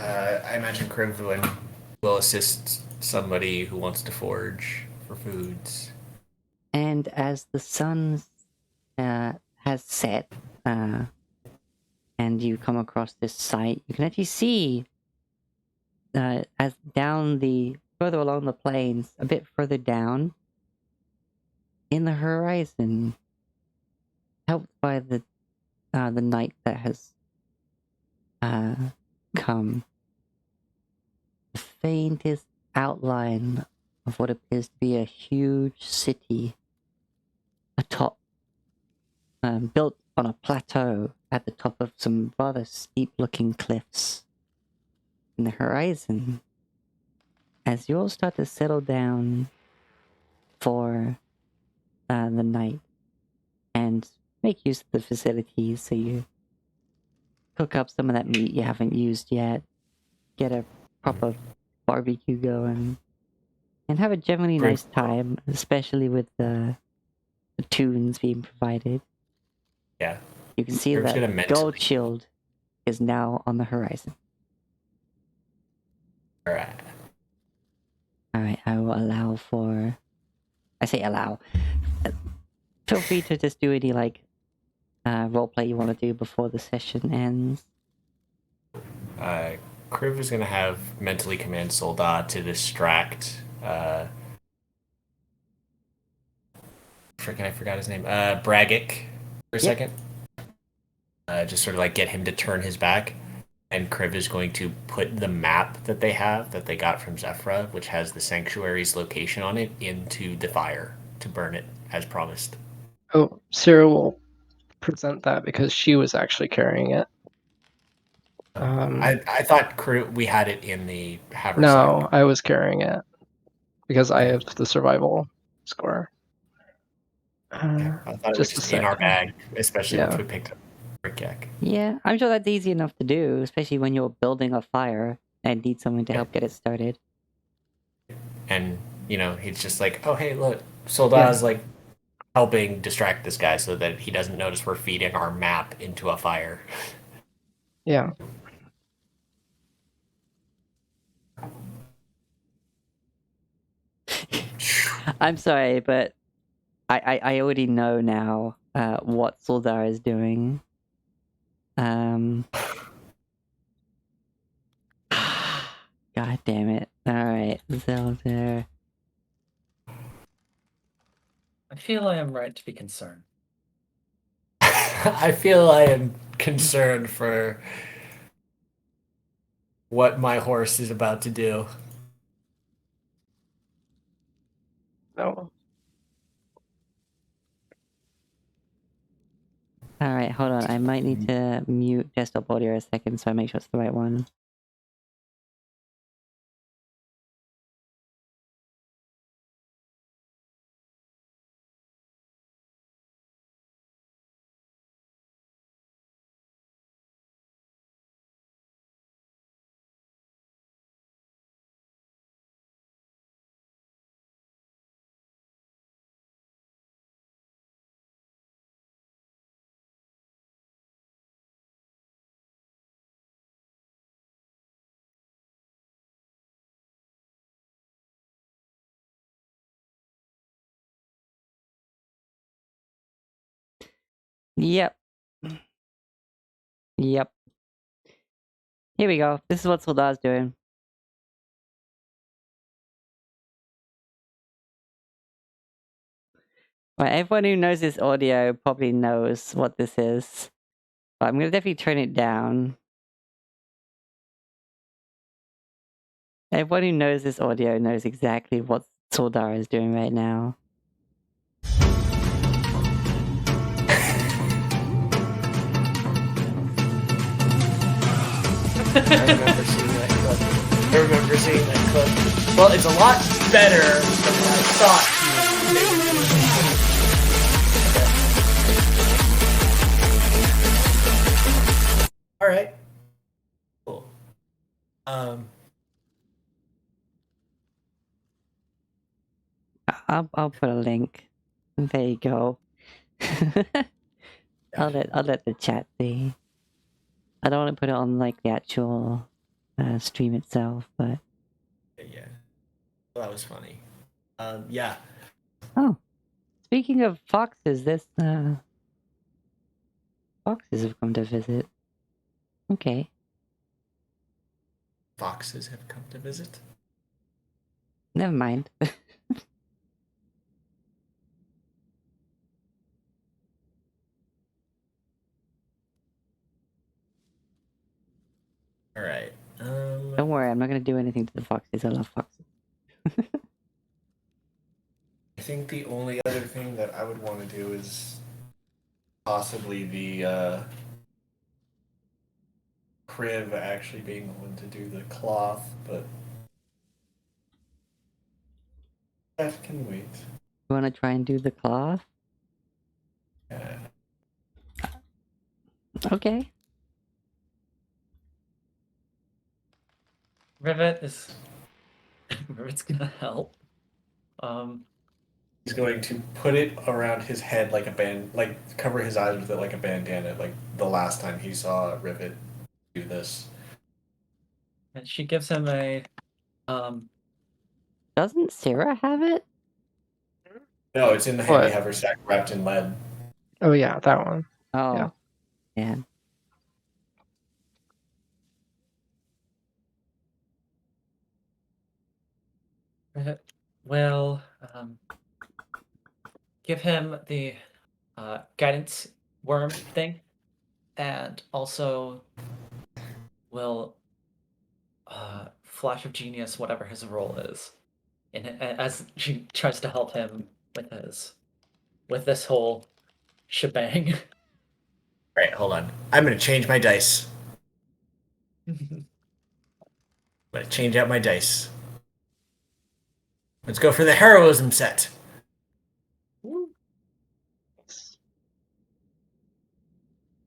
I imagine Krivlin will assist somebody who wants to forage for foods. And as the sun has set, and you come across this site, you can actually see as down the further along the plains, a bit further down in the horizon, helped by the night that has come, the faintest outline of what appears to be a huge city atop, built on a plateau at the top of some rather steep-looking cliffs. In the horizon, as you all start to settle down for the night and make use of the facilities, so you cook up some of that meat you haven't used yet, get a proper barbecue going, and have a generally nice time, especially with the tunes being provided. Yeah. You can see that Gold Shield is now on the horizon. Alright. Alright, I will allow for... I say allow. Feel free to just do any, like, roleplay you want to do before the session ends. Kriv is going to have mentally command Soldat to distract... I forgot his name. Bragic for a second. Just sort of like get him to turn his back. And Kriv is going to put the map that they have, that they got from Zephyra, which has the sanctuary's location on it, into the fire to burn it, as promised. Oh, Sarah will present that because she was actually carrying it. I thought we had it in the haversack. No, I was carrying it because I have the survival score. I thought it was just in our bag, especially if we picked up Brickyak. Yeah, I'm sure that's easy enough to do, especially when you're building a fire and need someone to help get it started. And, you know, he's just like, oh, hey, look, Soldat's like helping distract this guy so that he doesn't notice we're feeding our map into a fire. Yeah. I'm sorry, but I already know now what Soldar is doing. God damn it. Alright, Zelda. I feel I am right to be concerned. I feel I am concerned for what my horse is about to do. No. Alright, hold on. I might need to mute desktop audio a second so I make sure it's the right one. Yep. Yep. Here we go. This is what Soldar's doing. Right, everyone who knows this audio probably knows what this is. But I'm gonna definitely turn it down. Everyone who knows this audio knows exactly what's Soldar is doing right now. I remember seeing that clip. Well, it's a lot better than what I thought he would. All right. Cool. I'll put a link. There you go. I'll let the chat see. I don't want to put it on like the actual stream itself, but Yeah, well, that was funny. Yeah. oh, speaking of foxes, this foxes have come to visit. Okay, Foxes have come to visit. never mind. All right. Don't worry, I'm not gonna do anything to the foxes. I love foxes. I think the only other thing that I would want to do is possibly the Kriv actually being the one to do the cloth, but that can wait. You want to try and do the cloth? Yeah. Okay. Rivet's gonna help. He's going to put it around his head like a band, like cover his eyes with it like a bandana, like the last time he saw Rivet do this. And she gives him a Doesn't Sarah have it? No, it's in the What? heavy haversack wrapped in lead. Oh yeah, that one. Oh, Yeah. yeah. Rivet will give him the guidance worm thing, and also will flash of genius whatever his role is, as she tries to help him with this whole shebang. Right, hold on. I'm gonna change my dice. I'm gonna change out my dice. Let's go for the heroism set.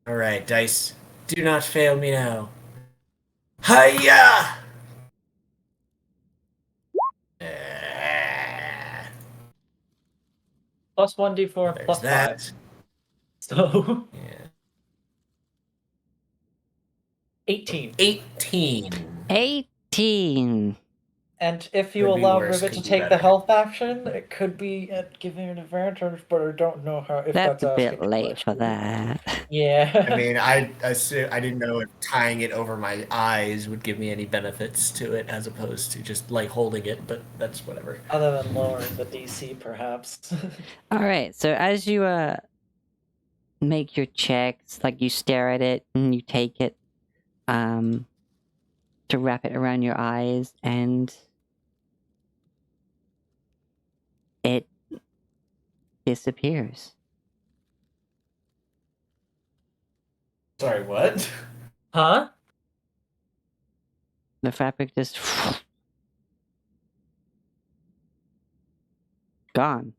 All right, dice. Do not fail me now. Hiya! Plus 1d4 There's plus that. 5. So Yeah. 18. 18. 18. And if you Could be allow worse, Rivet to could be take the better. health action, it could be at giving an advantage, but I don't know how if That's a bit asking too late much. for that. Yeah. I mean, I didn't know if tying it over my eyes would give me any benefits to it as opposed to just like holding it, but that's whatever. Other than lowering the DC, perhaps. All right. So as you make your checks, like you stare at it and you take it to wrap it around your eyes, and it disappears. Sorry, what? Huh? The fabric just gone.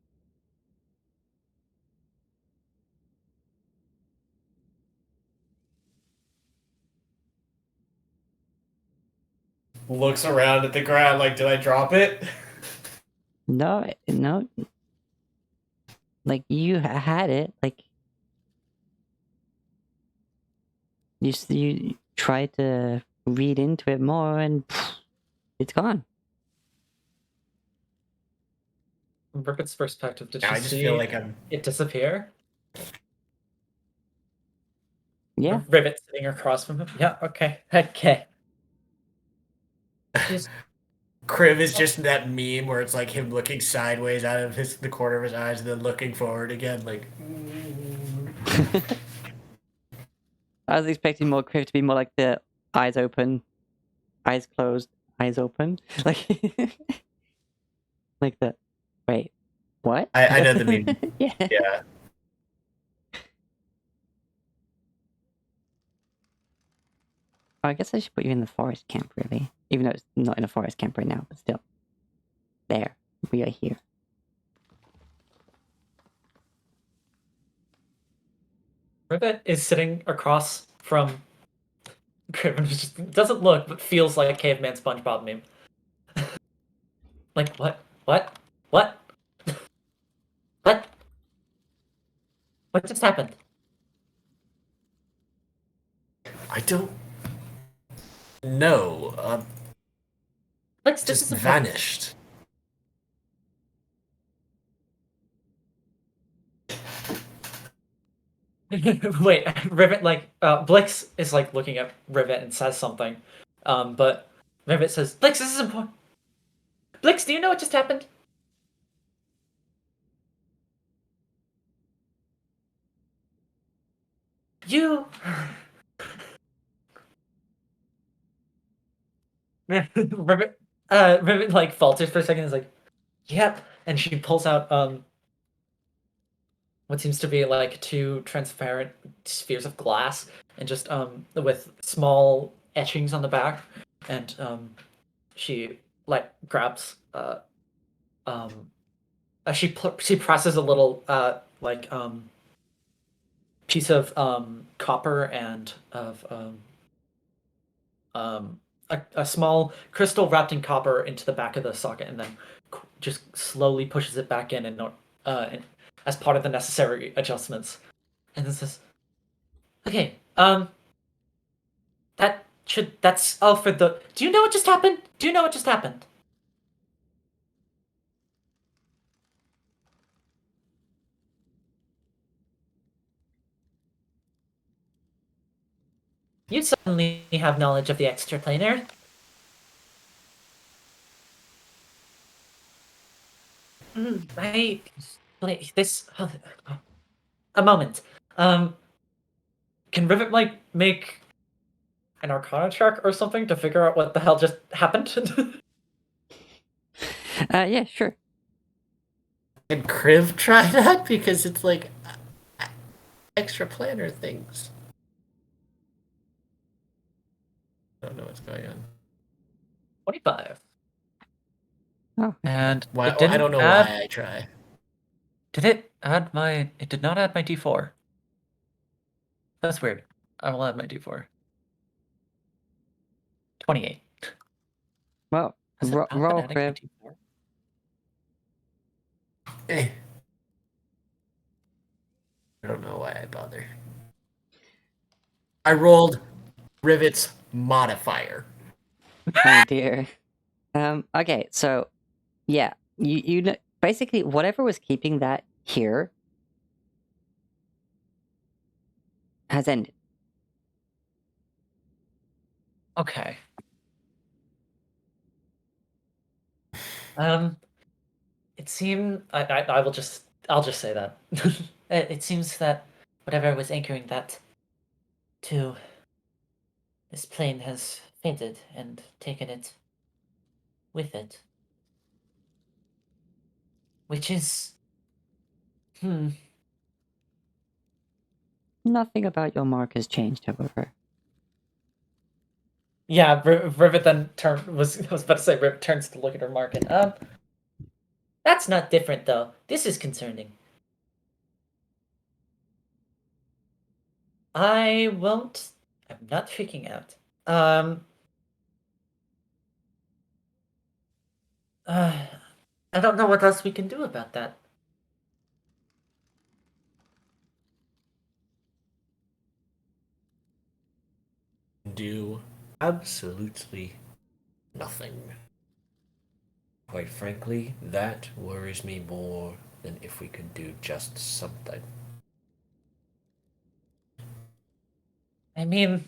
Looks around at the ground like, did I drop it? No, no. Like you had it. Like you try to read into it more, and it's gone. From Rivet's perspective, did Now you I just see feel like I'm. it disappear? Yeah. Rivet sitting across from him? Yeah, okay. Okay. Just Kriv is just that meme where it's like him looking sideways out of the corner of his eyes and then looking forward again, like. I was expecting more Criff to be more like the eyes open, eyes closed, eyes open. Like Like the wait, what? I know the meme. Yeah. Yeah. I guess I should put you in the forest camp, really. Even though it's not in a forest camp right now, but still. There. We are here. Rivet is sitting across from Criven, who just doesn't look, but feels like a caveman SpongeBob meme. Like, what? What? What? What? What just happened? I don't know. Like, this Just is important. vanished. Wait, Rivet, like, Blix is, like, looking at Rivet and says something. But Rivet says, Blix, this is important. Blix, do you know what just happened? You... Rivet, like, falters for a second and is like, yep. And she pulls out, what seems to be, like, two transparent spheres of glass and just, with small etchings on the back. And, she, like, grabs, she presses a little, piece of, copper and of, a small crystal wrapped in copper into the back of the socket, and then just slowly pushes it back in, and as part of the necessary adjustments, and then says, "Okay, that's all for the. Do you know what just happened? Do you know what just happened?" You suddenly have knowledge of the extraplanar. This a moment. Can Rivet like make an Arcana check or something to figure out what the hell just happened? Yeah, sure. Can Kriv try that? Because it's like extra planner things. I don't know what's going on. 25. Oh, And Why? it didn't I don't know add. why I try. Did it add my? It did not add my D4. That's weird. I will add my D4. 28. well, Has it not been roll, adding my Crib. D4? Eh. I don't know why I bother. I rolled Rivet's modifier. Oh dear. Okay, so yeah, you know, basically whatever was keeping that here has ended. Okay. It seemed I'll just say that. It seems that whatever was anchoring that to this plane has fainted and taken it with it. Which is. Nothing about your mark has changed, however. Yeah, Rivet then was about to say Rivet turns to look at her market. That's not different though. This is concerning. I won't. I'm not freaking out. I don't know what else we can do about that. Do absolutely nothing. Quite frankly, that worries me more than if we could do just something. I mean,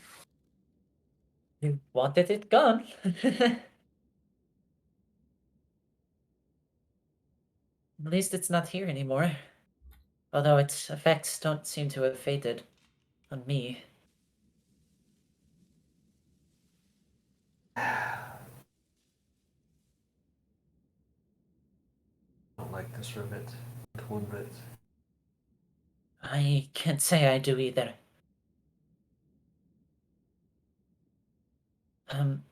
we wanted it gone. At least it's not here anymore. Although its effects don't seem to have faded on me. Press rivet. One bit. I can't say I do either. Um.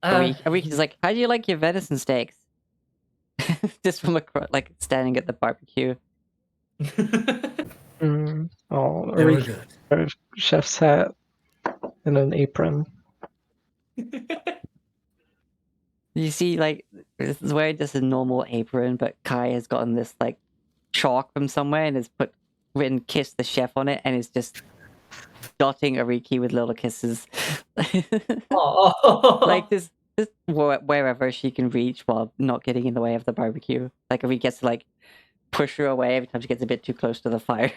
Arika's like, how do you like your venison steaks? Just from across, like standing at the barbecue. Oh, They were Ariki, good. a chef's hat and an apron. You see, like, this is wearing just a normal apron, but Kai has gotten this, like, chalk from somewhere and has written "Kiss the Chef" on it, and is just dotting Ariki with little kisses. Oh. Like, just wherever she can reach while not getting in the way of the barbecue. Like, Ariki gets to, like, push her away every time she gets a bit too close to the fire.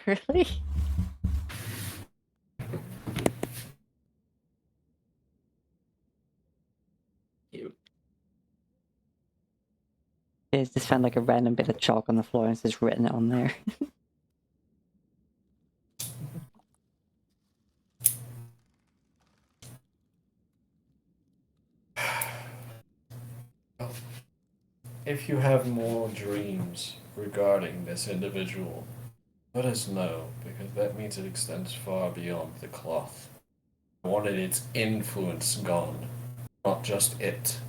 Cute. It's just found like a random bit of chalk on the floor and it's just written it on there. If you have more dreams regarding this individual, let us know, because that means it extends far beyond the cloth. I wanted its influence gone, not just it.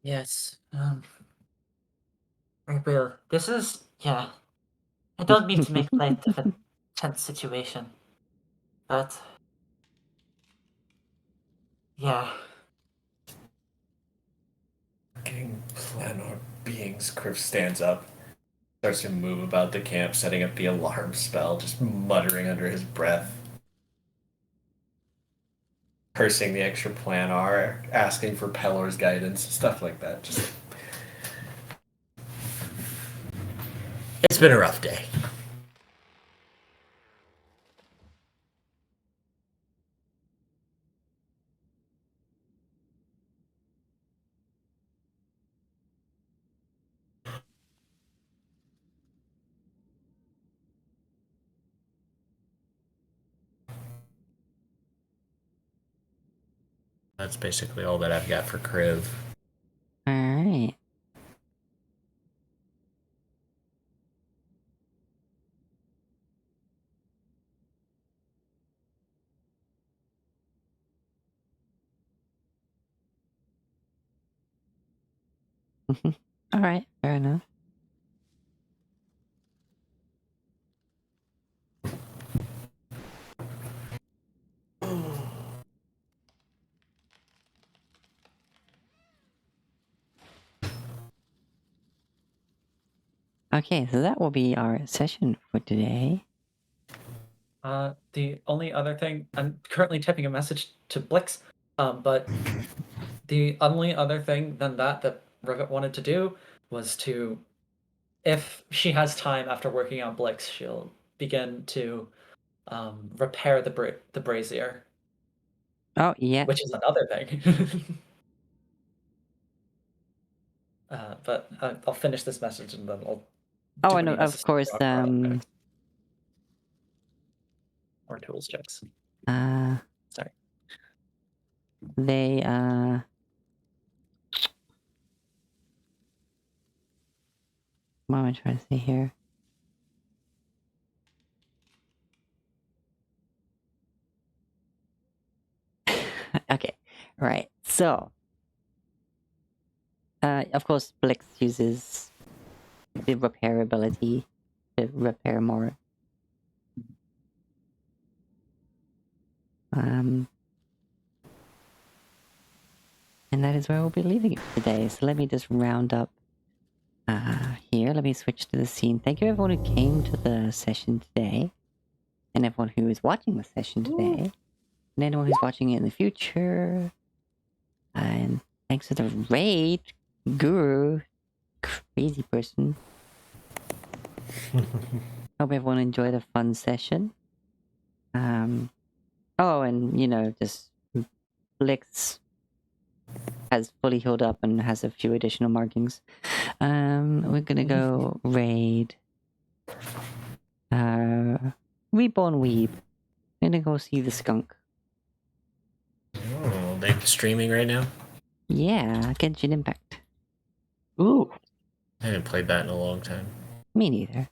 Yes. I will. This is yeah. I don't mean to make light of a tense situation, but yeah. Fucking planar beings. Criff stands up, starts to move about the camp, setting up the alarm spell, just muttering under his breath. Cursing the extra planar, asking for Pelor's guidance, stuff like that. Just... It's been a rough day. That's basically all that I've got for Kriv. Alright. Alright, fair enough. Okay, so that will be our session for today. The only other thing, I'm currently typing a message to Blix, but the only other thing than that Rivet wanted to do was to, if she has time after working on Blix, she'll begin to repair the brazier, Oh, yeah. which is another thing. But I'll finish this message and then I'll. Oh, do I any know, of necessary course, rock crawling checks or tools checks. Sorry. They, what am I trying to say here? Okay, right, so, of course, Blix uses the repair ability to repair more. And that is where we'll be leaving it today. So let me just round up here. Let me switch to the scene. Thank you everyone who came to the session today. And everyone who is watching the session today. And anyone who's watching it in the future. And thanks for the raid, Guru. Crazy person. Hope everyone enjoyed a fun session. Oh, and you know, just Blix has fully healed up and has a few additional markings. We're gonna go raid. Reborn Weeb. I'm gonna go see the skunk. Oh, they're streaming right now? Yeah, Genshin Impact. Ooh. I haven't played that in a long time. Me neither.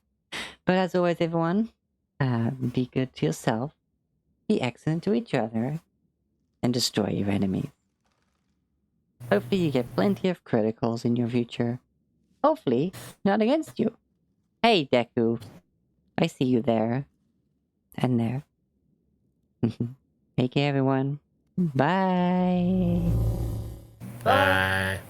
But as always, everyone, be good to yourself, be excellent to each other, and destroy your enemies. Hopefully you get plenty of criticals in your future. Hopefully, not against you. Hey, Deku. I see you there. And there. Take care, everyone. Bye. Bye.